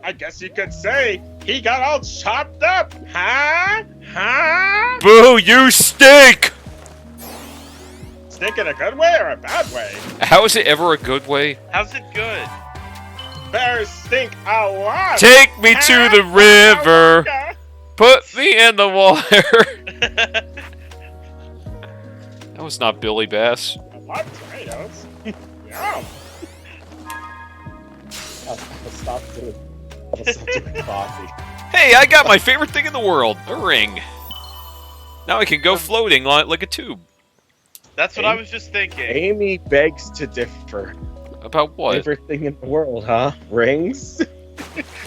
S1: I guess you could say he got all chopped up, huh? Huh?
S2: Boo, you stink!
S1: Stink in a good way or a bad way?
S2: How is it ever a good way?
S3: How's it good?
S1: Bears stink a lot.
S2: Take me to the river. Put me in the water. That was not Billy Bass.
S1: A lot of tomatoes. Yum. I'll stop doing coffee.
S2: Hey, I got my favorite thing in the world, a ring. Now I can go floating like a tube.
S3: That's what I was just thinking.
S1: Amy begs to differ.
S2: About what?
S1: Favorite thing in the world, huh? Rings?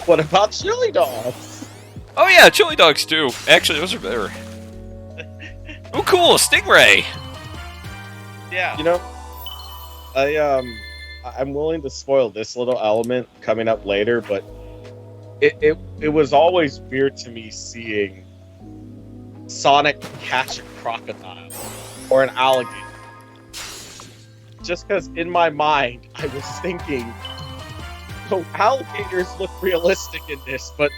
S1: What about chili dogs?
S2: Oh yeah, chili dogs too. Actually, those are better. Oh cool, a stingray!
S3: Yeah.
S1: You know, I'm willing to spoil this little element coming up later, but it was always weird to me seeing Sonic catch a crocodile or an alligator. Just because in my mind I was thinking, oh, alligators look realistic in this, but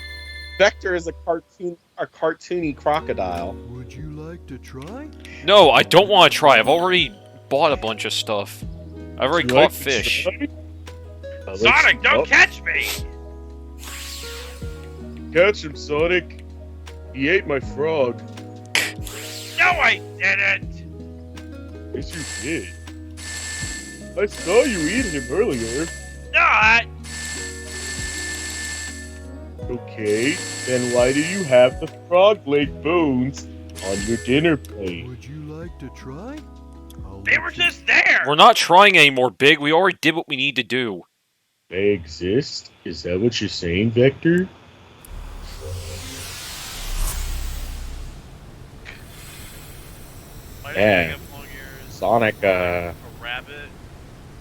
S1: Vector is a cartoony crocodile.
S4: Would you like to try?
S2: No, I don't want to try. I've already bought a bunch of stuff. I've already caught fish.
S3: Sonic, don't catch me!
S1: Catch him, Sonic. He ate my frog.
S3: No, I didn't!
S1: Yes, you did. I saw you eating him earlier.
S3: Not!
S1: Okay, then why do you have the frog leg bones on your dinner plate?
S4: Would you like to try?
S3: They were just there!
S2: We're not trying anymore, Big. We already did what we need to do.
S1: They exist? Is that what you're saying, Vector? Yeah. Sonic,
S3: a rabbit.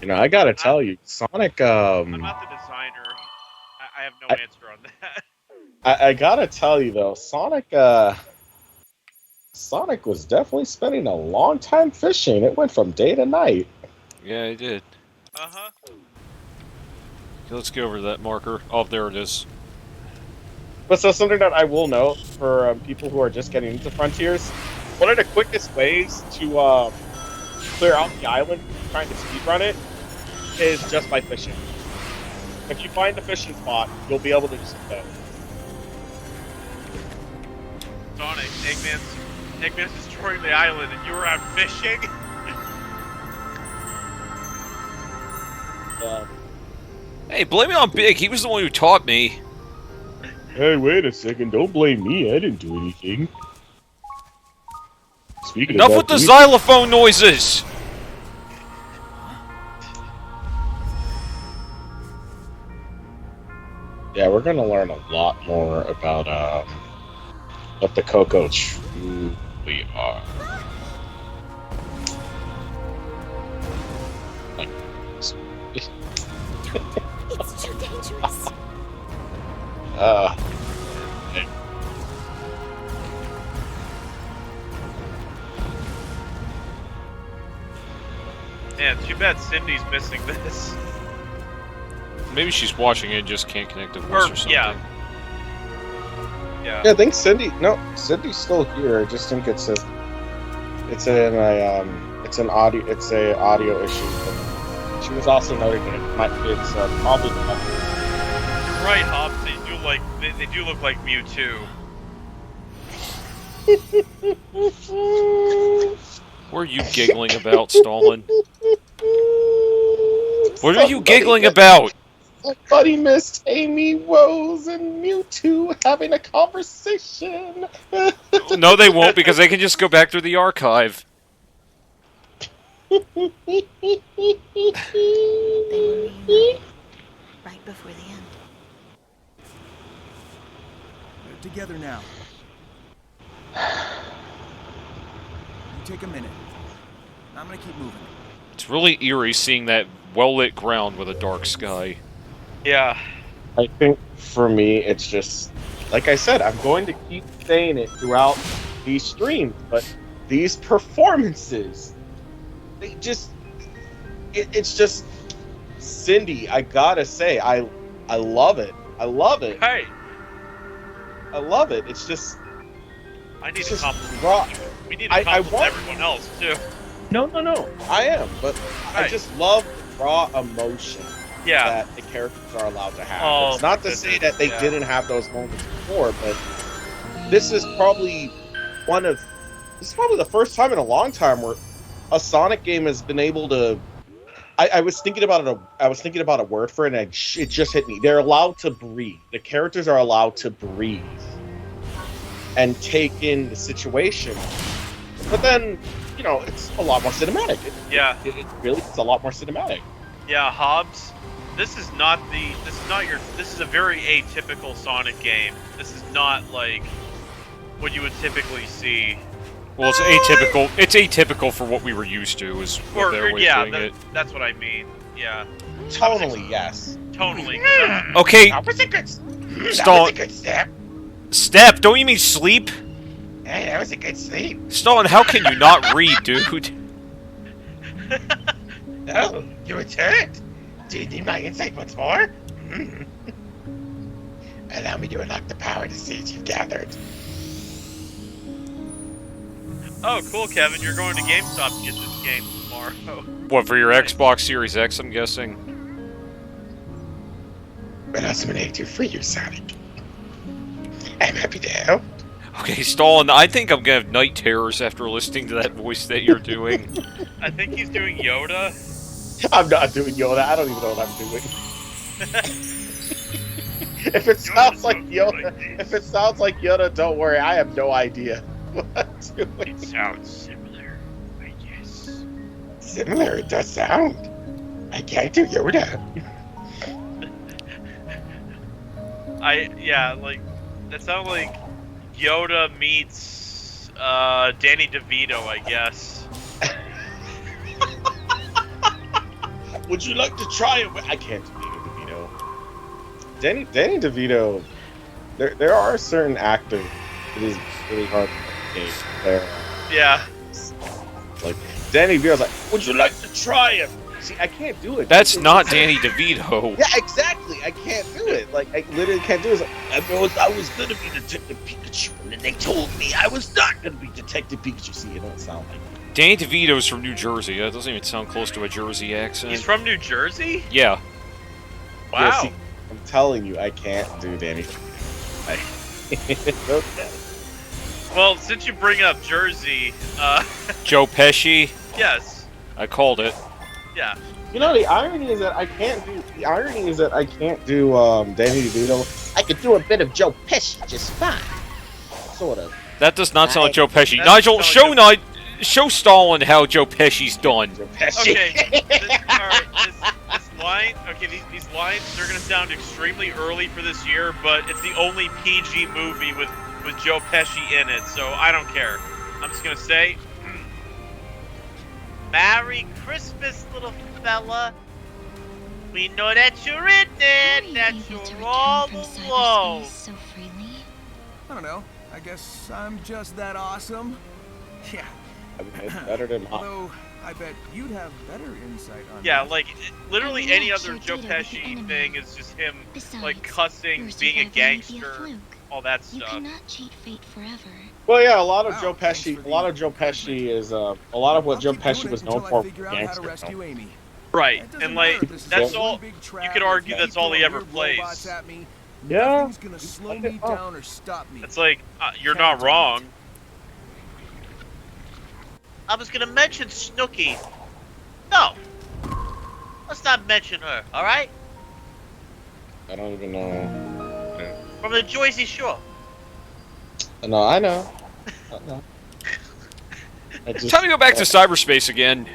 S1: You know, I gotta tell you, Sonic,
S3: I'm not the designer. I have no answer on that.
S1: I gotta tell you though, Sonic was definitely spending a long time fishing. It went from day to night.
S2: Yeah, I did.
S3: Uh-huh.
S2: Okay, let's get over to that marker. Oh, there it is.
S1: But so something that I will note for people who are just getting into Frontiers, one of the quickest ways to clear out the island, trying to speedrun it, is just by fishing. If you find the fishing spot, you'll be able to just go.
S3: Sonic, Eggman's destroying the island and you were out fishing?
S2: Hey, blame it on Big. He was the one who taught me.
S1: Hey, wait a second. Don't blame me. I didn't do anything. Speaking
S2: Enough
S1: of
S2: with the xylophone noises!
S1: Yeah, we're gonna learn a lot more about what the Cocoa truly are.
S10: It's too dangerous.
S3: Man, too bad Cindy's missing this.
S2: Maybe she's watching it and just can't connect to voice or something.
S3: Yeah,
S1: I think Cindy's still here. I just think it's an audio issue. But she was also noting that it's probably
S3: you're right, Hobbs. They do look like Mewtwo.
S2: What are you giggling about, Stalin? What are you giggling about?
S1: Somebody missed Amy Rose and Mewtwo having a conversation.
S2: No, they won't, because they can just go back through the archive.
S13: They were reunited right before the end.
S5: We're together now. You take a minute. I'm gonna keep moving.
S2: It's really eerie seeing that well-lit ground with a dark sky.
S3: Yeah.
S1: I think for me, it's just, like I said, I'm going to keep saying it throughout these streams, but these performances, it's just, Cindy, I gotta say, I love it. I love it.
S3: Hey!
S1: I love it. It's just...
S3: I need
S1: it's
S3: to
S1: just
S3: compliment
S1: raw.
S3: you. We need to compliment
S1: want
S3: everyone else, too.
S1: No. I am, but I just love the raw emotion that the characters are allowed to have.
S3: Oh,
S1: it's not to say that they didn't have those moments before, but this is probably the first time in a long time where a Sonic game has been able to. I was thinking about it. I was thinking about a word for it, and it just hit me. They're allowed to breathe. The characters are allowed to breathe and take in the situation. But then, it's a lot more cinematic. It really is a lot more cinematic.
S3: Yeah, Hobbs. This is a very atypical Sonic game. This is not like what you would typically see.
S2: Well, it's atypical. It's atypical for what we were used to, is what their way of doing it.
S3: That's what I mean. Yeah.
S1: Tonally, yes.
S3: Tonally.
S2: Okay.
S7: That was a good step.
S2: Step? Don't you mean sleep?
S7: Hey, that was a good sleep.
S2: Stalin, how can you not read, dude?
S7: Oh, you returned? Do you need my insight once more? Allow me to unlock the power to seeds you've gathered.
S3: Oh, cool, Kevin. You're going to GameStop to get this game tomorrow.
S2: What, for your Xbox Series X, I'm guessing?
S7: What else can I do for you, Sonic? I'm happy to help.
S2: Okay, Stalin, I think I'm gonna have night terrors after listening to that voice that you're doing.
S3: I think he's doing Yoda.
S1: I'm not doing Yoda. I don't even know what I'm doing. If it sounds like Yoda, don't worry. I have no idea what I'm doing.
S3: It sounds similar, I guess.
S7: Similar, it does sound. I can't do Yoda.
S3: That sounds like Yoda meets Danny DeVito, I guess.
S1: Would you like to try it? I can't do Danny DeVito. Danny DeVito. There are certain actors. It is really hard to game.
S3: Yeah.
S1: Like Danny DeVito's like, would you like to try it? See, I can't do it.
S2: That's not Danny DeVito.
S1: Yeah, exactly. I can't do it. Like, I literally can't do it. Like, I was gonna be Detective Pikachu, and then they told me I was not gonna be Detective Pikachu. See, it don't sound like it.
S2: Danny DeVito's from New Jersey. That doesn't even sound close to a Jersey accent.
S3: He's from New Jersey?
S2: Yeah.
S3: Wow.
S1: Yeah, see, I'm telling you, I can't do Danny. Okay.
S3: Well, since you bring up Jersey,
S2: Joe Pesci?
S3: Yes.
S2: I called it.
S3: Yeah.
S1: The irony is that I can't do. Danny DeVito. I could do a bit of Joe Pesci just fine. Sort of.
S2: That does not sound like Joe Pesci. Nigel, show Stalin how Joe Pesci's done.
S1: Joe Pesci.
S3: Okay. This line. Okay, these lines. They're gonna sound extremely early for this year, but it's the only PG movie with Joe Pesci in it, so I don't care. I'm just gonna say. Merry Christmas, little fella. We know that you're in there, that you're all alone.
S13: So freely.
S5: I don't know. I guess I'm just that awesome. Yeah.
S1: I mean, it's better than mine.
S5: Although, I bet you'd have better insight on
S3: Yeah,
S5: that.
S3: like, literally any other Joe Pesci thing is just him, like, cussing, being a gangster, all that stuff.
S13: You cannot cheat fate forever.
S1: Well, yeah, a lot of Joe Pesci is a lot of what Joe Pesci was known for gangster.
S3: Right, and like that's all. You could argue that's all he ever plays.
S1: Yeah.
S5: Gonna slow me down or stop me.
S3: It's like you're not wrong. I was gonna mention Snooki. No, let's not mention her. All right.
S1: I don't even know.
S3: From the Jersey Shore.
S1: No, I know.
S2: Time to go back to cyberspace again.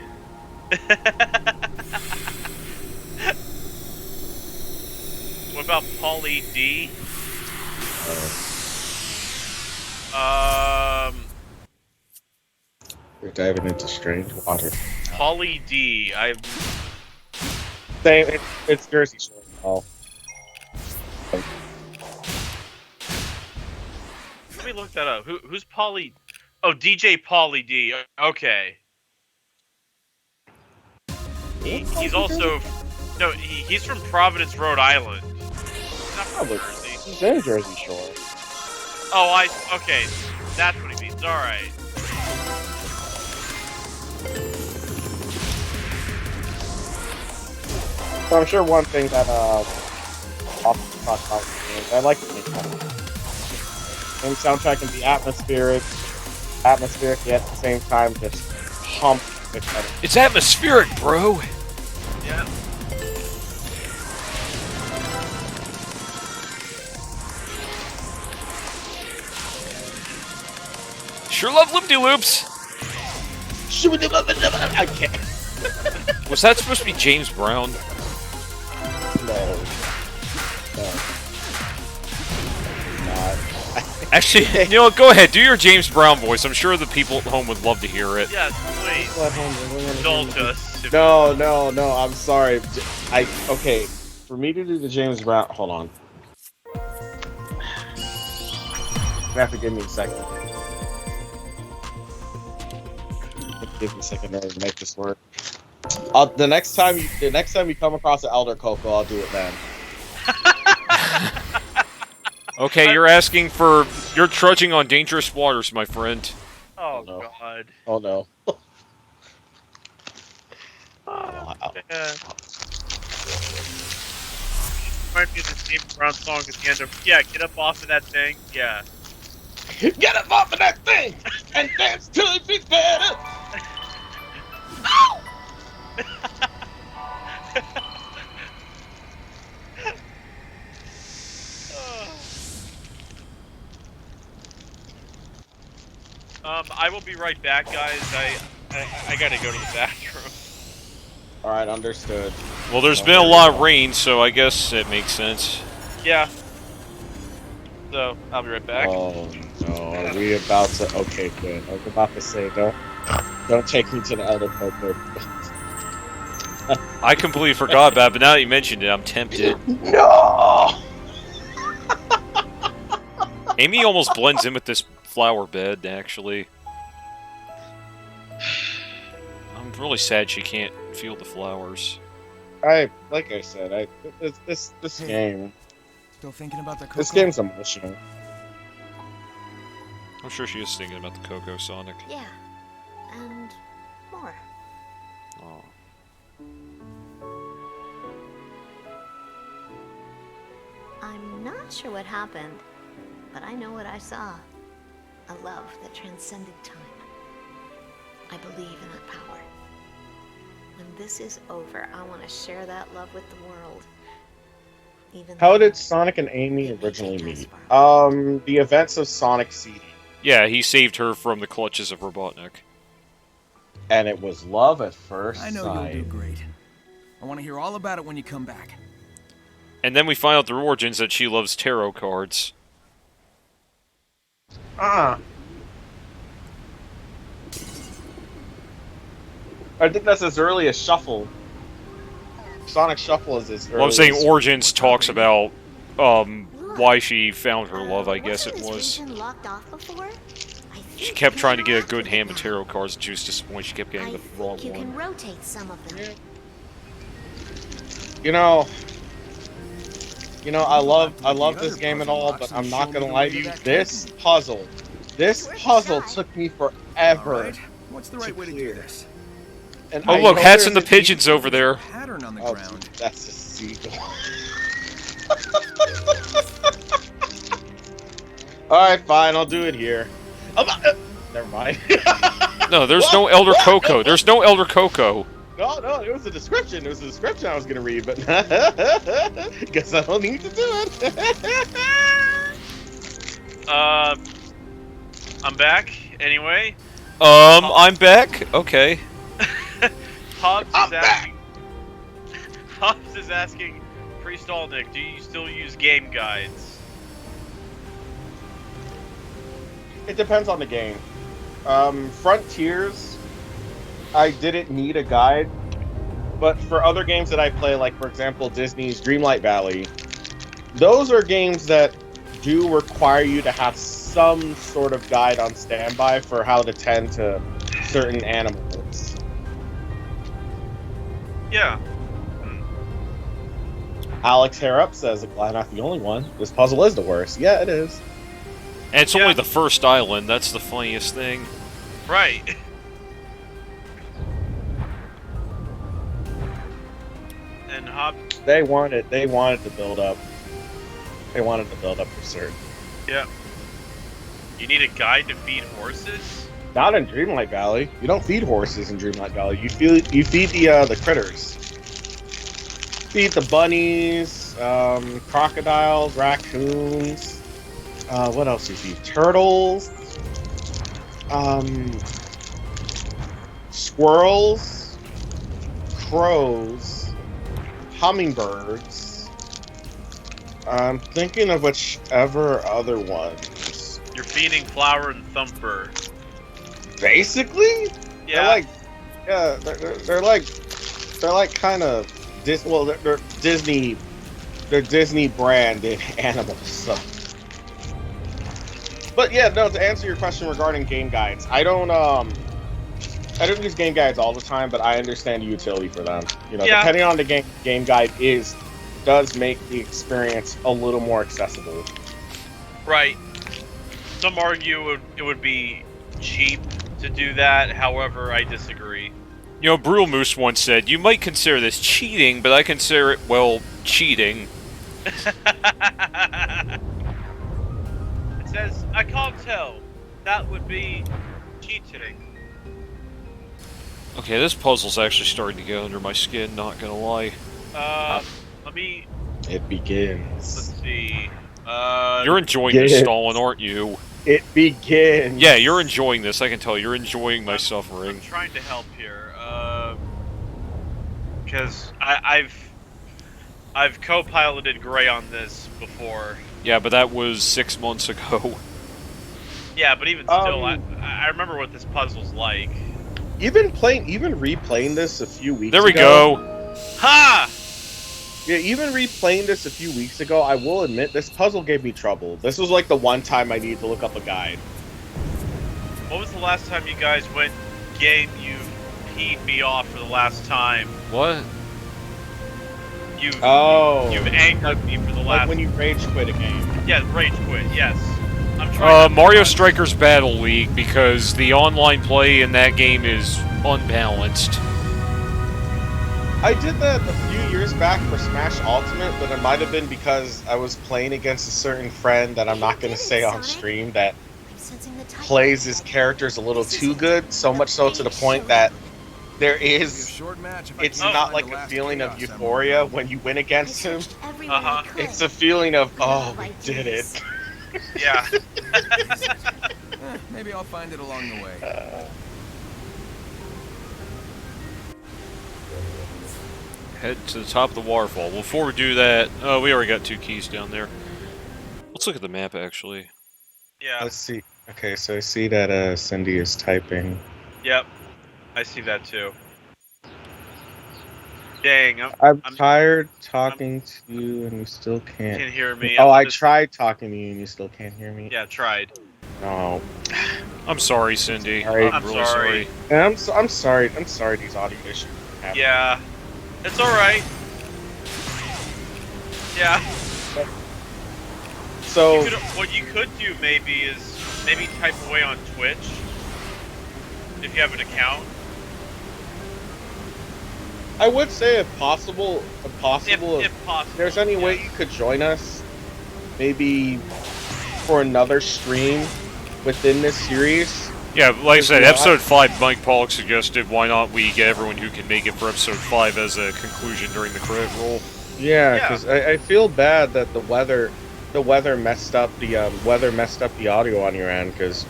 S3: What about Pauly D?
S1: We're diving into strange water.
S3: Pauly D.
S1: Same. It's Jersey Shore. Oh.
S3: Let me look that up. Who's Pauly? Oh, DJ Pauly D. Okay. He's also he's from Providence, Rhode Island. He's not from Jersey.
S1: He's in Jersey Shore.
S3: Oh, okay. That's what he means. All right.
S1: So I'm sure one thing that often talk about is I like the game soundtrack can be atmospheric, yet at the same time just pump.
S2: It's atmospheric, bro.
S3: Yeah.
S2: Sure love loop-de-loops.
S1: I can't.
S2: Was that supposed to be James Brown?
S1: No. Not.
S2: Actually, you know what? Go ahead. Do your James Brown voice. I'm sure the people at home would love to hear it.
S3: Yes, please. Indulge us.
S1: No. I'm sorry. Okay. For me to do the James Brown, hold on. You have to give me a second. Give me a second to make this work. The next time you come across an Elder Coco, I'll do it then.
S2: Okay, you're trudging on dangerous waters, my friend.
S3: Oh,
S1: no.
S3: God.
S1: Oh no.
S3: Yeah. Might be the James Brown song at the end of. Yeah, get up off of that thing. Yeah.
S1: Get up off of that thing and dance till it beats better.
S3: I will be right back, guys. I gotta go to the bathroom.
S1: Alright, understood.
S2: Well, there's been a lot of rain, so I guess it makes sense.
S3: Yeah. So, I'll be right back.
S1: Oh no, are we about to... Okay, good. I was about to say, don't take me to the Elder Coco.
S2: I completely forgot about it, but now that you mentioned it, I'm tempted.
S1: No!
S2: Amy almost blends in with this flower bed, actually. I'm really sad she can't feel the flowers.
S1: Like I said, this game...
S5: Still thinking about the Coco?
S1: This game's emotional.
S2: I'm sure she is thinking about the Coco, Sonic.
S13: Yeah. And more.
S2: Oh.
S13: I'm not sure what happened, but I know what I saw. A love that transcended time. I believe in that power. When this is over, I want to share that love with the world.
S1: How did Sonic and Amy originally meet? The events of Sonic CD.
S2: Yeah, he saved her from the clutches of Robotnik.
S1: And it was love at first
S5: I know
S1: sight.
S5: you'll do great. I want to hear all about it when you come back.
S2: And then we find out through Origins that she loves tarot cards.
S1: I think that's as early as Shuffle. Sonic Shuffle is as early.
S2: Well, I'm saying Origins talks about why she found her love, I guess it was. She kept trying to get a good hand of tarot cards, and she was disappointed she kept getting the wrong
S13: You can
S2: one.
S13: rotate some of them.
S1: You know, I love this game and all, but I'm not gonna lie to you. This puzzle took me forever.
S5: What's the right way to do this?
S1: And
S2: Oh, look, Hats and the Pigeons over there.
S5: Pattern on the ground.
S1: That's a seagull. Alright, fine, I'll do it here. Never mind.
S2: No, there's no Elder Coco. There's no Elder Coco.
S1: No, it was a description. It was a description I was going to read, but guess I don't need to do it.
S3: I'm back, anyway.
S2: I'm back? Okay.
S3: Hobbs is asking Pre-Stalnick, do you still use game guides?
S1: It depends on the game. Frontiers, I didn't need a guide, but for other games that I play, like for example Disney's Dreamlight Valley, those are games that do require you to have some sort of guide on standby for how to tend to certain animals.
S3: Yeah.
S1: Alex Harrup says, glad not the only one. This puzzle is the worst. Yeah, it is.
S2: And it's only the first island, that's the funniest thing.
S3: and Hob.
S1: They wanted to build up. They wanted to build up for certain.
S3: Yeah. You need a guide to feed horses?
S1: Not in Dreamlight Valley. You don't feed horses in Dreamlight Valley. You feed the critters. Feed the bunnies, crocodiles, raccoons. What else do you feed? Turtles. Squirrels. Crows. Hummingbirds. I'm thinking of whichever other ones.
S3: You're feeding Flower and Thumper.
S1: Basically,
S3: Yeah.
S1: they're like kind of they're Disney branded animals. So. But yeah, no. To answer your question regarding game guides, I don't use game guides all the time, but I understand the utility for them. Depending on the game guide does make the experience a little more accessible.
S3: Right. Some argue it would be cheap to do that. However, I disagree.
S2: You know, Brule Moose once said, "You might consider this cheating, but I consider it, well, cheating."
S3: It says, I can't tell. That would be cheating.
S2: Okay, this puzzle's actually starting to get under my skin, not gonna lie.
S3: Let me...
S1: It begins.
S3: Let's see.
S2: You're enjoying this, Stalin, aren't you?
S1: It begins.
S2: Yeah, you're enjoying this, I can tell. You're enjoying my suffering.
S3: I'm trying to help here. Because I've co-piloted Gray on this before.
S2: Yeah, but that was 6 months ago.
S3: Yeah, but even still, I remember what this puzzle's like.
S1: Even replaying this a few weeks ago.
S2: There we go.
S3: Ha!
S1: Yeah, even replaying this a few weeks ago, I will admit this puzzle gave me trouble. This was like the one time I needed to look up a guide.
S3: What was the last time you guys went game you peed me off for the last time?
S2: What?
S3: You've angered me for the last...
S1: Like when you rage quit a game.
S3: Yeah, rage quit, yes. I'm trying
S2: Mario Strikers Battle League, because the online play in that game is unbalanced.
S1: I did that a few years back for Smash Ultimate, but it might have been because I was playing against a certain friend that I'm not going to say on stream that plays his characters a little too good, so much so to the point that it's not like a feeling of euphoria when you win against him. It's a feeling of, oh, we did it.
S3: Yeah.
S5: Maybe I'll find it along the way.
S2: Head to the top of the waterfall. Before we do that, we already got 2 keys down there. Let's look at the map, actually.
S3: Yeah.
S1: Let's see. Okay, so I see that Cindy is typing.
S3: Yep. I see that too. Dang,
S1: I'm tired talking to you and you still can't
S3: hear me.
S1: Oh, I tried talking to you and you still can't hear me.
S3: Yeah, tried.
S1: No.
S2: I'm sorry, Cindy.
S1: I'm
S2: really sorry.
S1: And I'm sorry. I'm sorry these audio issues happen.
S3: Yeah. It's alright. Yeah.
S1: So
S3: what you could do maybe is type away on Twitch if you have an account.
S1: I would say if possible, if possible,
S3: if
S1: there's any way you could join us, maybe for another stream within this series.
S2: Yeah, like I said, episode 5, Mike Pollock suggested why not we get everyone who can make it for episode 5 as a conclusion during the credit roll.
S1: Yeah, because I feel bad that the weather messed up the audio on your end. Because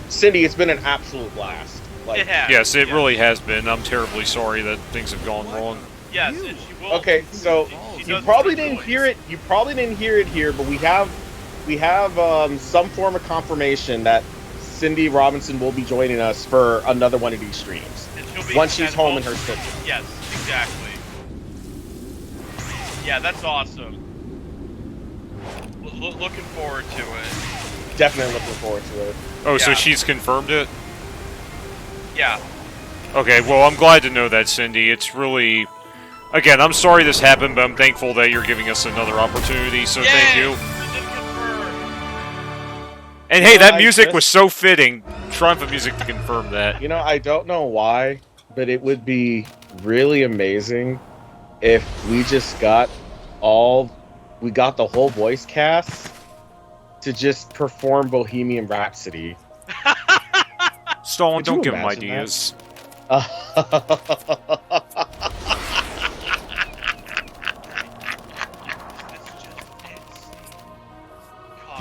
S1: Cindy, it's been an absolute blast. Like,
S3: it has.
S2: Yes, it really has been. I'm terribly sorry that things have gone wrong.
S3: Yes, and she will.
S1: Okay, so you probably didn't hear it. You probably didn't hear it here, but we have some form of confirmation that Cindy Robinson will be joining us for another one of these streams once she's home in her city.
S3: Yes, exactly. Yeah, that's awesome. Looking forward to it.
S1: Definitely looking forward to it.
S2: Oh, so she's confirmed it?
S3: Yeah.
S2: Okay, well, I'm glad to know that, Cindy. It's really... Again, I'm sorry this happened, but I'm thankful that you're giving us another opportunity, so thank you. And hey, that music was so fitting. Triumph music to confirm that.
S1: You know, I don't know why, but it would be really amazing if we just got the whole voice cast to just perform Bohemian Rhapsody.
S2: Stalin,
S1: Could you
S2: don't give him
S1: imagine
S2: ideas.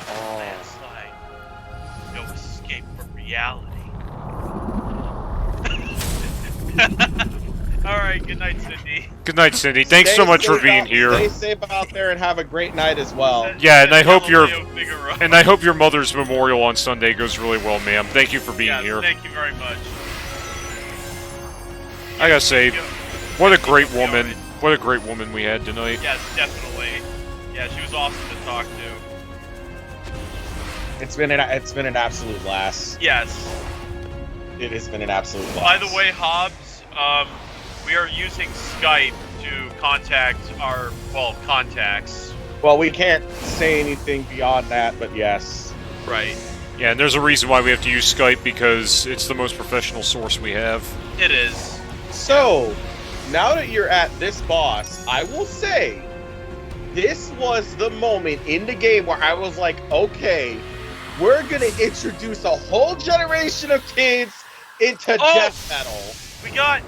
S3: Landslide. No escape from reality. Alright, good night, Cindy.
S2: Good night, Cindy. Thanks so much for being here.
S1: Stay safe out there and have a great night as well.
S2: Yeah, and I hope your mother's memorial on Sunday goes really well, ma'am. Thank you for being here.
S3: Thank you very much.
S2: I gotta say, what a great woman. What a great woman we had tonight.
S3: Yes, definitely. Yeah, she was awesome to talk to.
S1: It's been an absolute blast.
S3: Yes.
S1: It has been an absolute blast.
S3: By the way, Hobbs, we are using Skype to contact our, contacts.
S1: Well, we can't say anything beyond that, but yes.
S3: Right.
S2: Yeah, and there's a reason why we have to use Skype, because it's the most professional source we have.
S3: It is.
S1: So, now that you're at this boss, I will say, this was the moment in the game where I was like, okay, we're gonna introduce a whole generation of kids into death metal.
S3: We got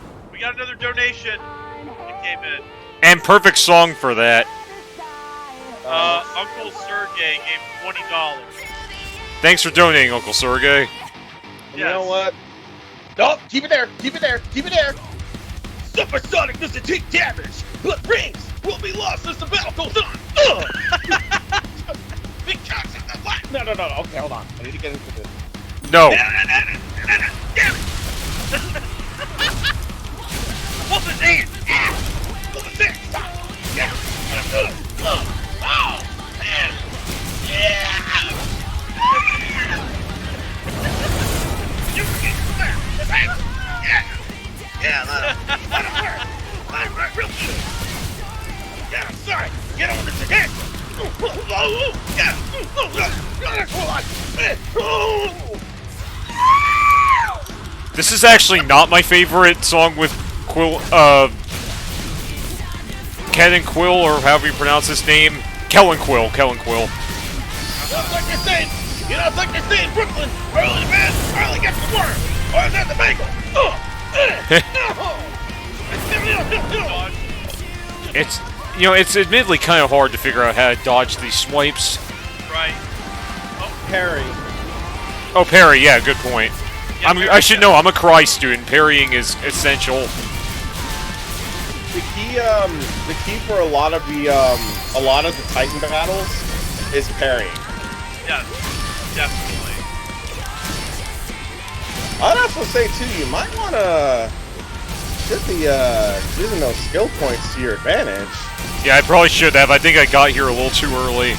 S3: another donation. It came in.
S2: And perfect song for that.
S3: Uncle Sergey gave $20.
S2: Thanks for donating, Uncle Sergey.
S1: You know what?
S12: No, keep it there. Keep it there. Keep it there. Supersonic doesn't take damage, but rings will be lost as the battle goes on. Because of the what?
S1: No. Okay, hold on. I need to get into this.
S2: No.
S12: Damn it! What's his hand? What's his hand? Stop! Yeah! Oh, man! Yeah! You can get there! Yeah! Yeah, let him work! Let him work real good! Yeah, I'm sorry! Get on the head! Yeah!
S2: This is actually not my favorite song with Quill, Ken and Quill, or however you pronounce his name. Kellen Quill.
S12: It's like they're saying Brooklyn, early man, early gets the worm, or is that the bagel?
S2: It's, it's admittedly kind of hard to figure out how to dodge these swipes.
S3: Right.
S1: Parry.
S2: Oh, parry, yeah, good point.
S3: Yeah,
S2: I should know, I'm a Cry student. Parrying is essential.
S1: The key for a lot of the Titan battles is parrying.
S3: Yes, definitely.
S1: I'd also say too, you might wanna get the using those skill points to your advantage.
S2: Yeah, I probably should have. I think I got here a little too early.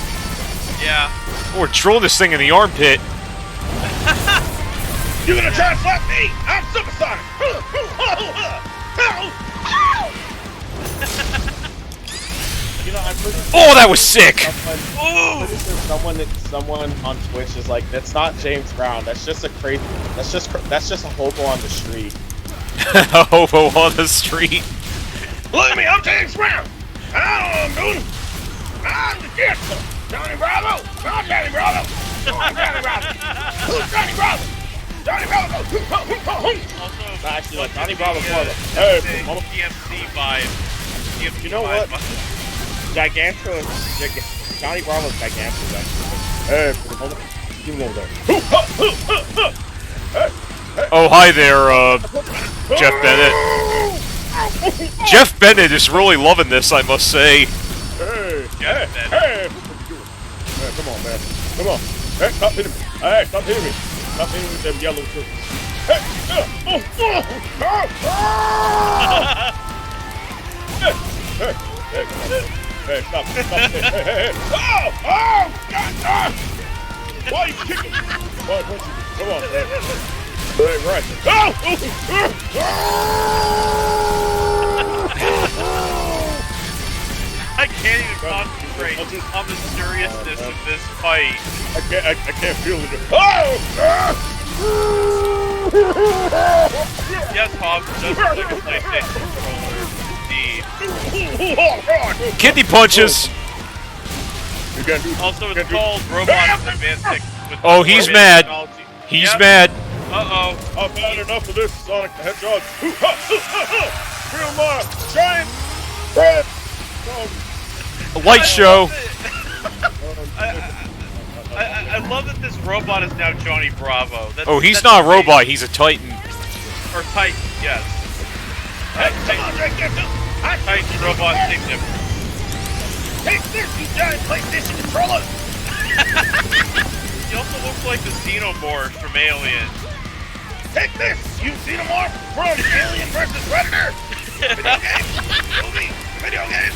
S3: Yeah.
S2: Oh, we're drilling this thing in the armpit.
S12: You gonna try and slap me? I'm supersonic!
S1: I'm pretty sure
S2: oh, that was sick!
S1: I'm pretty sure someone on Twitch is like, that's not James Brown. That's just a crazy. That's just a hobo on the street.
S2: A hobo on the street.
S12: Look at me, I'm James Brown! I don't know what I'm doing! I'm the gangster! Johnny Bravo! I'm Johnny Bravo! I'm Johnny Bravo! Who's Johnny Bravo? Johnny Bravo!
S3: Also,
S1: actually, like Johnny Bravo.
S3: Hey, TMC vibe.
S1: You know what? Johnny Bravo's Gigantor. Hey, give him over there.
S2: Oh, hi there, Jeff Bennett. Jeff Bennett is really loving this, I must say.
S1: Hey, come on, man. Come on. Hey, stop hitting me. Hey, stop hitting me. Stop hitting me with them yellow troops. Hey, hey, stop. Hey. Oh, God. Why are you kicking me? Why, come on, man. Hey, right.
S3: I can't even concentrate on the seriousness of this fight.
S1: I can't feel it.
S3: Yes, Hobbs does look like a PlayStation controller. Indeed.
S2: Kidney punches.
S3: Also, it's called Robots Advanced Tech.
S2: Oh, he's mad. He's mad.
S3: Uh-oh.
S12: I've had enough of this, Sonic the Hedgehog. Feel my giant breath.
S2: A light show.
S3: I love that this robot is now Johnny Bravo.
S2: Oh, he's not a robot. He's a Titan.
S3: Or Titan, yes.
S12: Hey, come on, Drake, get to
S3: Titan robot Significant.
S12: Take this, you giant PlayStation controller!
S3: He also looks like the Xenomorph from Alien.
S12: Take this, you Xenomorph from Alien vs. Predator! Video game! Movie! Video game!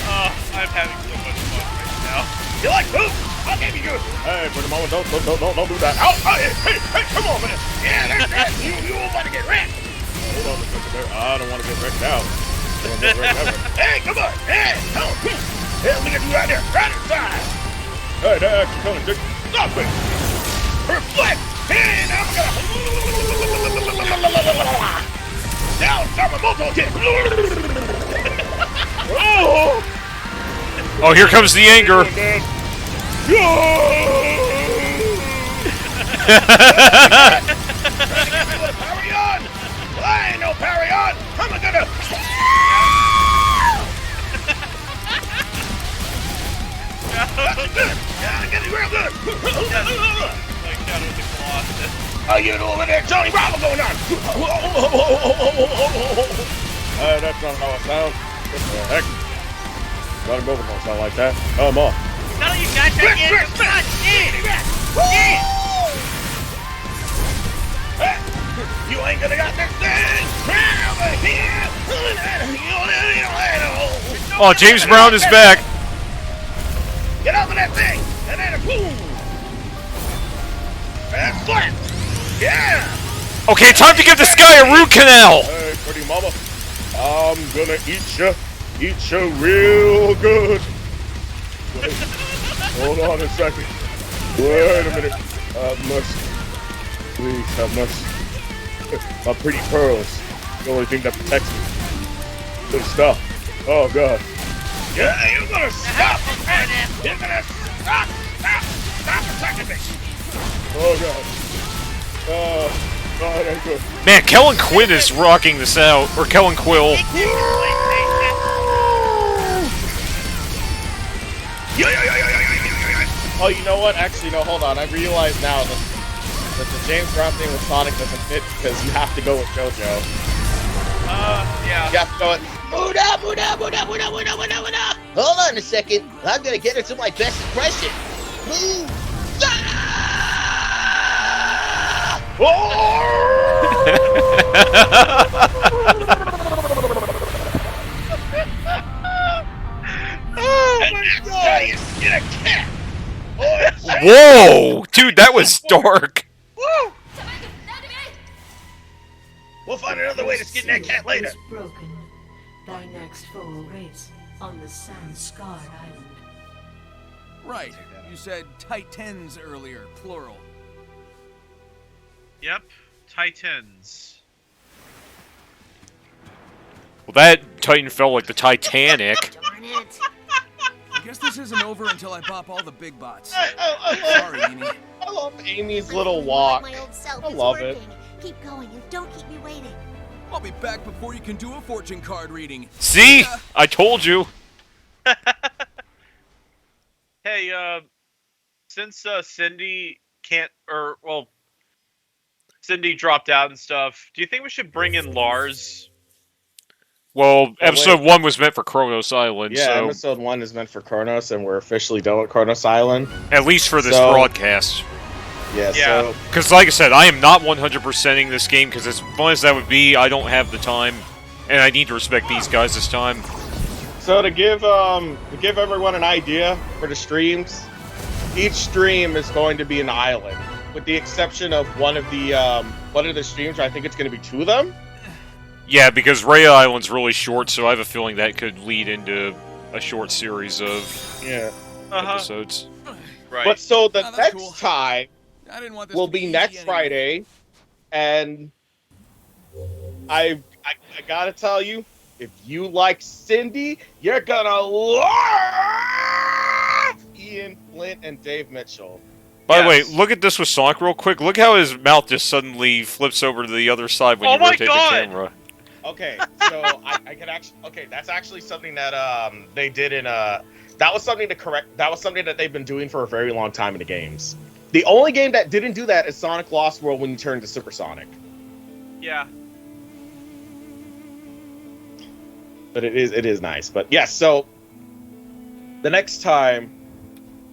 S3: Oh, I'm having so much fun right now.
S12: You like poop? I'll give you good. Hey, for the moment, don't do that. Oh, hey, come on, man. Yeah, there's that. You about to get wrecked. Hold on a second there. I don't want to get wrecked now. Hey, come on. Hey, come on. Hey, let me get you out there. Right inside. Hey, they're actually coming, Dick. Stop it. Reflect. And I'm gonna... Now start my moto kick. Oh!
S2: Oh, here comes the anger.
S12: Parry on! I ain't no parry on! I'm gonna... Yeah, get it real good!
S3: Like Shadow of the Colossus.
S12: How you over there, Johnny Bravo going on? That's not how it sounds. What the heck? Johnny Bravo don't sound like that. Come on.
S3: None of you guys are getting your fun! Yeah!
S12: You ain't gonna got this thing! Over here!
S2: Oh, James Brown is back.
S12: Get over that thing! And then boom! And flat! Yeah!
S2: Okay, time to give this guy a root canal.
S12: Hey, pretty mama. I'm gonna eat you real good. Wait, hold on a second. Wait a minute. Please have mercy. My pretty pearls. The only thing that protects me. Good stuff. Oh god. Yeah, you're gonna stop! You're gonna stop attacking me! Oh god. Oh, that ain't good.
S2: Man, Kellen Quinn is rocking this out. Or Kellen Quill.
S1: Oh, you know what? Actually, no, hold on. I realize now that the James Brown thing with Sonic doesn't fit because you have to go with JoJo.
S3: Yeah.
S1: You have to go with...
S14: Hold on a second. I'm gonna get into my best impression. Move!
S12: Oh my god! Get a cat!
S2: Whoa! Dude, that was dark.
S12: Woo! We'll find another way to skin that cat later.
S8: Broken. Thy next foe awaits on the sand-scarred island.
S5: Right. You said Titans earlier, plural.
S3: Yep. Titans.
S2: Well, that Titan felt like the Titanic.
S13: Darn it.
S5: I guess this isn't over until I bop all the big bots.
S1: I
S5: Sorry, Amy.
S1: love Amy's little walk.
S13: My old self
S1: I
S13: is
S1: love
S13: working.
S1: it.
S13: Keep going and don't keep me waiting.
S5: I'll be back before you can do a fortune card reading.
S2: See? I told you.
S3: Hey, since Cindy can't, Cindy dropped out and stuff, do you think we should bring in Lars?
S2: Well, episode 1 was meant for Kronos Island,
S1: Yeah,
S2: so...
S1: episode 1 is meant for Kronos, and we're officially done with Kronos Island.
S2: At least for this broadcast.
S1: Yeah,
S3: Yeah.
S1: so...
S2: Because, like I said, I am not 100%ing this game, because as fun as that would be, I don't have the time, and I need to respect these guys this time.
S1: So to give everyone an idea for the streams, each stream is going to be an island, with the exception of one of the streams. I think it's going to be 2 of them.
S2: Yeah, because Rhea Island's really short, so I have a feeling that could lead into a short series of episodes.
S3: Right.
S1: But so the
S5: that's
S1: next
S5: cool.
S1: time
S5: I didn't want this
S1: will
S5: to
S1: be
S5: easy
S1: next
S5: anyway.
S1: Friday, and I gotta tell you, if you like Cindy, you're gonna love Ian Flynn and Dave Mitchell.
S2: By the way, look at this with Sonic real quick. Look how his mouth just suddenly flips over to the other side when you rotate the camera.
S1: Okay, so I can actually. Okay, that's actually something that they did in That was something to correct. That was something that they've been doing for a very long time in the games. The only game that didn't do that is Sonic Lost World when you turn to Supersonic.
S3: Yeah.
S1: But it is nice. But yes, so the next time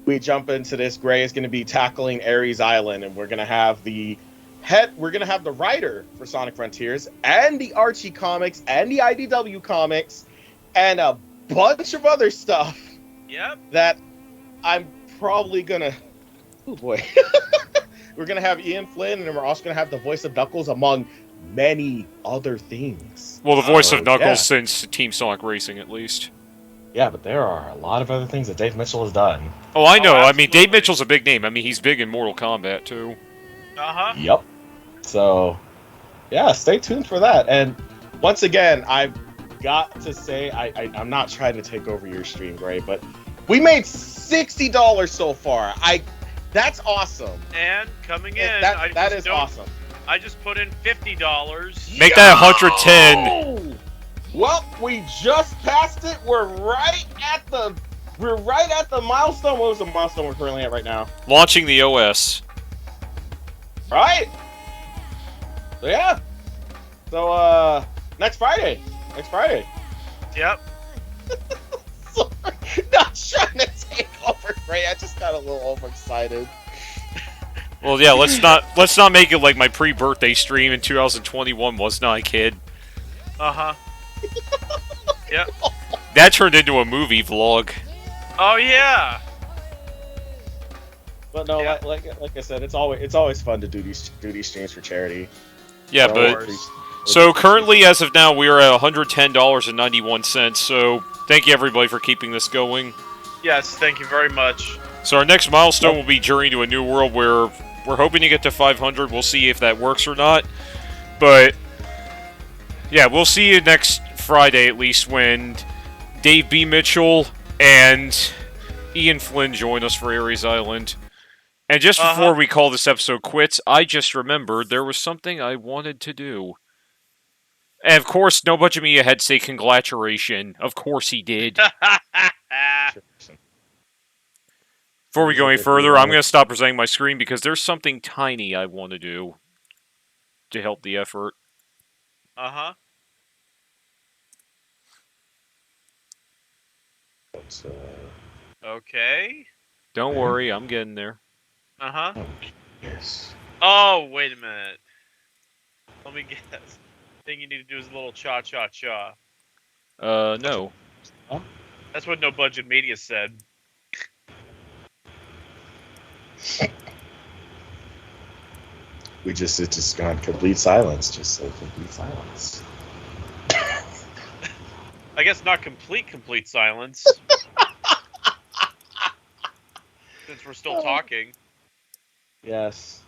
S1: we jump into this, Gray is going to be tackling Ares Island, and we're going to have the writer for Sonic Frontiers and the Archie comics and the IDW comics and a bunch of other stuff.
S3: Yep.
S1: That I'm probably gonna. Oh boy. We're gonna have Ian Flynn, and we're also gonna have the voice of Knuckles, among many other things.
S2: Well, the voice of Knuckles since Team Sonic Racing, at least.
S1: Yeah, but there are a lot of other things that Dave Mitchell has done.
S2: Oh, I know. I mean, Dave Mitchell's a big name. I mean, he's big in Mortal Kombat, too.
S3: Uh-huh.
S1: Yep. So, yeah, stay tuned for that. And once again, I've got to say, I'm not trying to take over your stream, Gray, but we made $60 so far. That's awesome.
S3: And coming in,
S1: that is awesome.
S3: I just put in $50.
S2: Make that 110.
S1: Well, we just passed it. We're right at the milestone. What was the milestone we're currently at right now?
S2: Launching the OS.
S1: Right. So yeah. So next Friday.
S3: Yep.
S1: Sorry, not trying to take over, Gray. I just got a little overexcited.
S2: Well, yeah. Let's not make it like my pre-birthday stream in 2021 was, not a kid.
S3: Uh-huh. Yep.
S2: That turned into a movie vlog.
S3: Oh yeah.
S1: But no, like I said, it's always fun to do these streams for charity.
S2: Yeah, so currently, as of now, we are at $110.91. So thank you everybody for keeping this going.
S3: Yes, thank you very much.
S2: So our next milestone will be Journey to a New World, where we're hoping to get to 500. We'll see if that works or not. But yeah, we'll see you next Friday at least when Dave B. Mitchell and Ian Flynn join us for Ares Island. And just before we call this episode quits, I just remembered there was something I wanted to do. And of course, No Budget Media had to say congratulation. Of course he did. Before we go any further, I'm going to stop presenting my screen because there's something tiny I want to do to help the effort.
S3: Uh-huh. Okay.
S2: Don't worry, I'm getting there.
S3: Uh-huh.
S1: Yes.
S3: Oh, wait a minute. Let me guess. The thing you need to do is a little cha-cha-cha.
S2: No.
S1: Huh?
S3: That's what No Budget Media said.
S1: It's just gone complete silence. Just so complete silence.
S3: I guess not complete silence. Since we're still talking.
S1: Yes.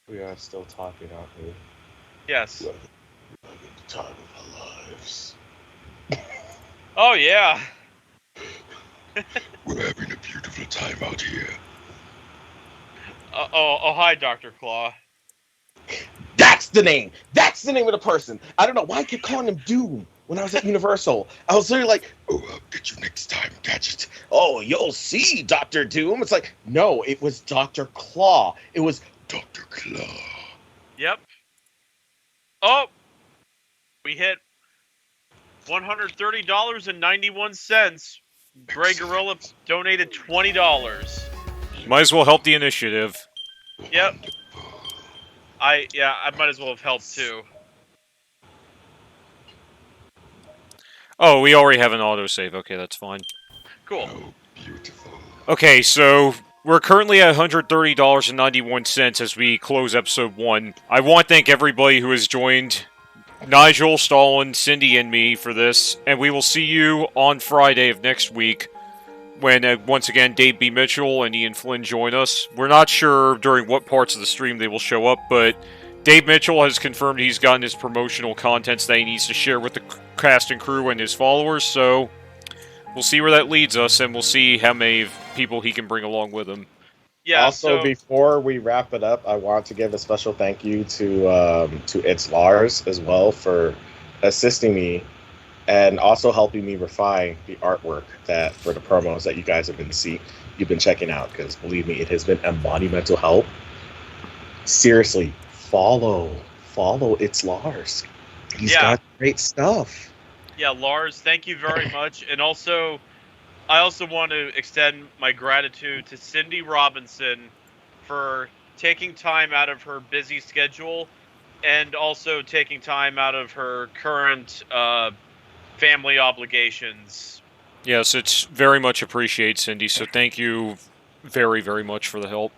S1: We are still talking, aren't we?
S3: Yes.
S1: We're having the time of our lives.
S3: Oh, yeah.
S12: We're having a beautiful time out here.
S3: Oh, hi, Dr. Claw.
S1: That's the name! That's the name of the person! I don't know why I kept calling him Doom when I was at Universal. I was literally like, oh, I'll get you next time, Gadget. Oh, you'll see, Dr. Doom. It's like, no, it was Dr. Claw. It was Dr. Claw.
S3: Yep. Oh! We hit $130.91. Gray Gorilla donated $20.
S2: Might as well help the initiative.
S3: Yep. I might as well have helped too.
S2: Oh, we already have an autosave. Okay, that's fine.
S3: Cool.
S12: Oh, beautiful.
S2: Okay, so we're currently at $130.91 as we close episode 1. I want to thank everybody who has joined Nigel, Stalin, Cindy, and me for this, and we will see you on Friday of next week when, once again, Dave B. Mitchell and Ian Flynn join us. We're not sure during what parts of the stream they will show up, but Dave Mitchell has confirmed he's gotten his promotional contents that he needs to share with the cast and crew and his followers, so we'll see where that leads us, and we'll see how many people he can bring along with him.
S3: Yeah.
S1: Also, before we wrap it up, I want to give a special thank you to It's Lars as well for assisting me and also helping me refine the artwork that for the promos that you guys have you've been checking out, because believe me, it has been a monumental help. Seriously, follow It's Lars. He's got great stuff.
S3: Yeah, Lars, thank you very much. And also, I also want to extend my gratitude to Cindy Robinson for taking time out of her busy schedule and also taking time out of her current family obligations.
S2: Yes, it's very much appreciated, Cindy, so thank you very, very much for the help.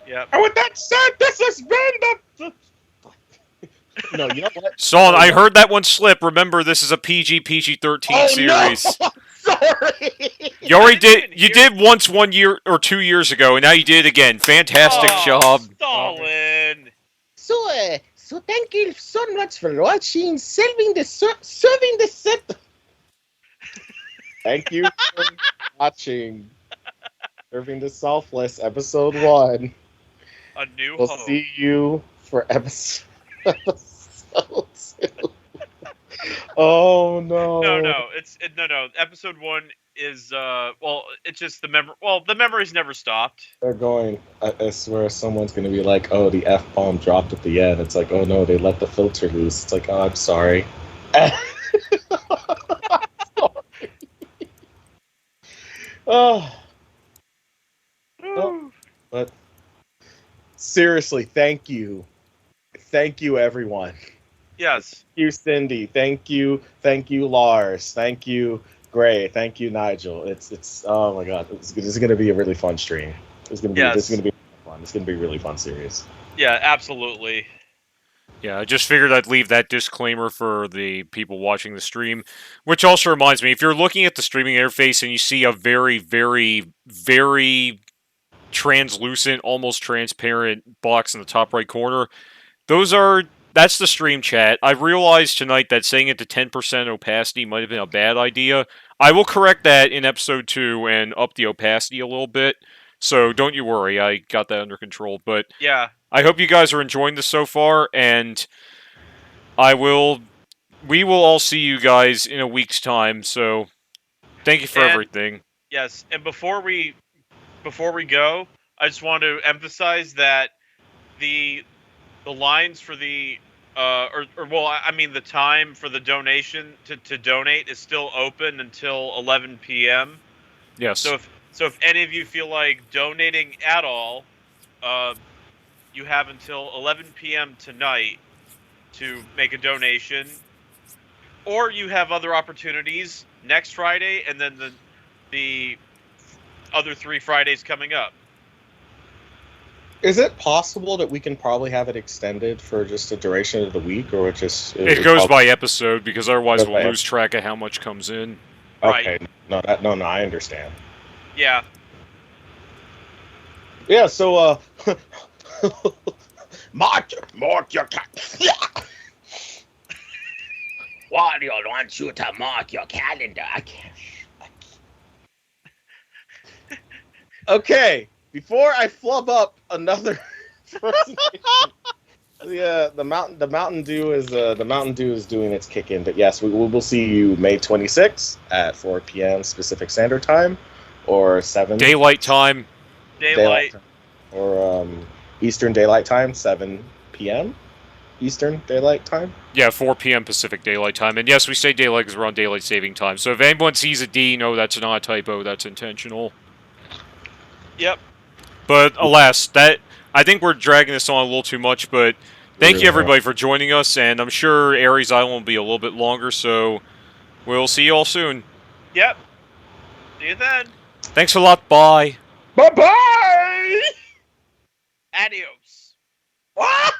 S3: Yep.
S1: And with that said, this has been the... No, you know what?
S2: Son, I heard that one slip. Remember, this is a PG-13 series.
S14: No! Sorry!
S2: You already you did once 1 year or 2 years ago, and now you did it again. Fantastic job.
S3: Stalin!
S14: So thank you so much for watching, serving the set.
S1: Thank you for watching Serving the Selfless, episode 1.
S3: A new
S1: We'll
S3: hope.
S1: see you for episode 2. Oh no.
S3: No. No. Episode 1 is it's just the memory. Well, the memories never stopped.
S1: They're going. I swear, someone's gonna be like, "Oh, the F-bomb dropped at the end." It's like, "Oh no, they let the filter loose." It's like, "Oh, I'm sorry." Oh. Oh. But seriously, thank you, everyone.
S3: Yes.
S1: Thank you, Cindy. Thank you, Lars. Thank you, Gray. Thank you, Nigel. It's oh my god, this is gonna be a really fun stream. This is gonna be fun. It's gonna be a really fun series.
S3: Yeah, absolutely.
S2: Yeah, I just figured I'd leave that disclaimer for the people watching the stream. Which also reminds me, if you're looking at the streaming interface and you see a very, very, very translucent, almost transparent box in the top right corner, that's the stream chat. I realized tonight that setting it to 10% opacity might have been a bad idea. I will correct that in episode 2 and up the opacity a little bit. So don't you worry, I got that under control. But
S3: yeah,
S2: I hope you guys are enjoying this so far, and we will all see you guys in a week's time. So thank you for everything.
S3: Yes, and before we go, I just want to emphasize that the lines for the the time for the donation to donate is still open until 11 p.m.
S2: Yes.
S3: So if any of you feel like donating at all, you have until 11 p.m. tonight to make a donation, or you have other opportunities next Friday, and then the other 3 Fridays coming up.
S1: Is it possible that we can probably have it extended for just the duration of the week, or
S2: it goes by episode, because otherwise we'll lose track of how much comes in.
S1: Okay, right. No, I understand.
S3: Yeah.
S1: Yeah. So,
S14: mark your Wario wants you to mark your calendar. I can't.
S1: Okay, before I flub up another presentation, the Mountain Dew is doing its kick in. But yes, we will see you May 26th at 4 p.m. Pacific Standard Time, or 7
S2: Daylight Time.
S3: Daylight.
S1: Or Eastern Daylight Time, 7 p.m. Eastern Daylight Time.
S2: Yeah, 4 p.m. Pacific Daylight Time. And yes, we say daylight because we're on daylight saving time. So if anyone sees a D, no, that's not a typo. That's intentional.
S3: Yep.
S2: But alas, I think we're dragging this on a little too much. But thank you everybody for joining us, and I'm sure Ares Island will be a little bit longer. So we'll see you all soon.
S3: Yep. See you then.
S2: Thanks a lot. Bye.
S1: Bye bye.
S3: Adios.
S1: What?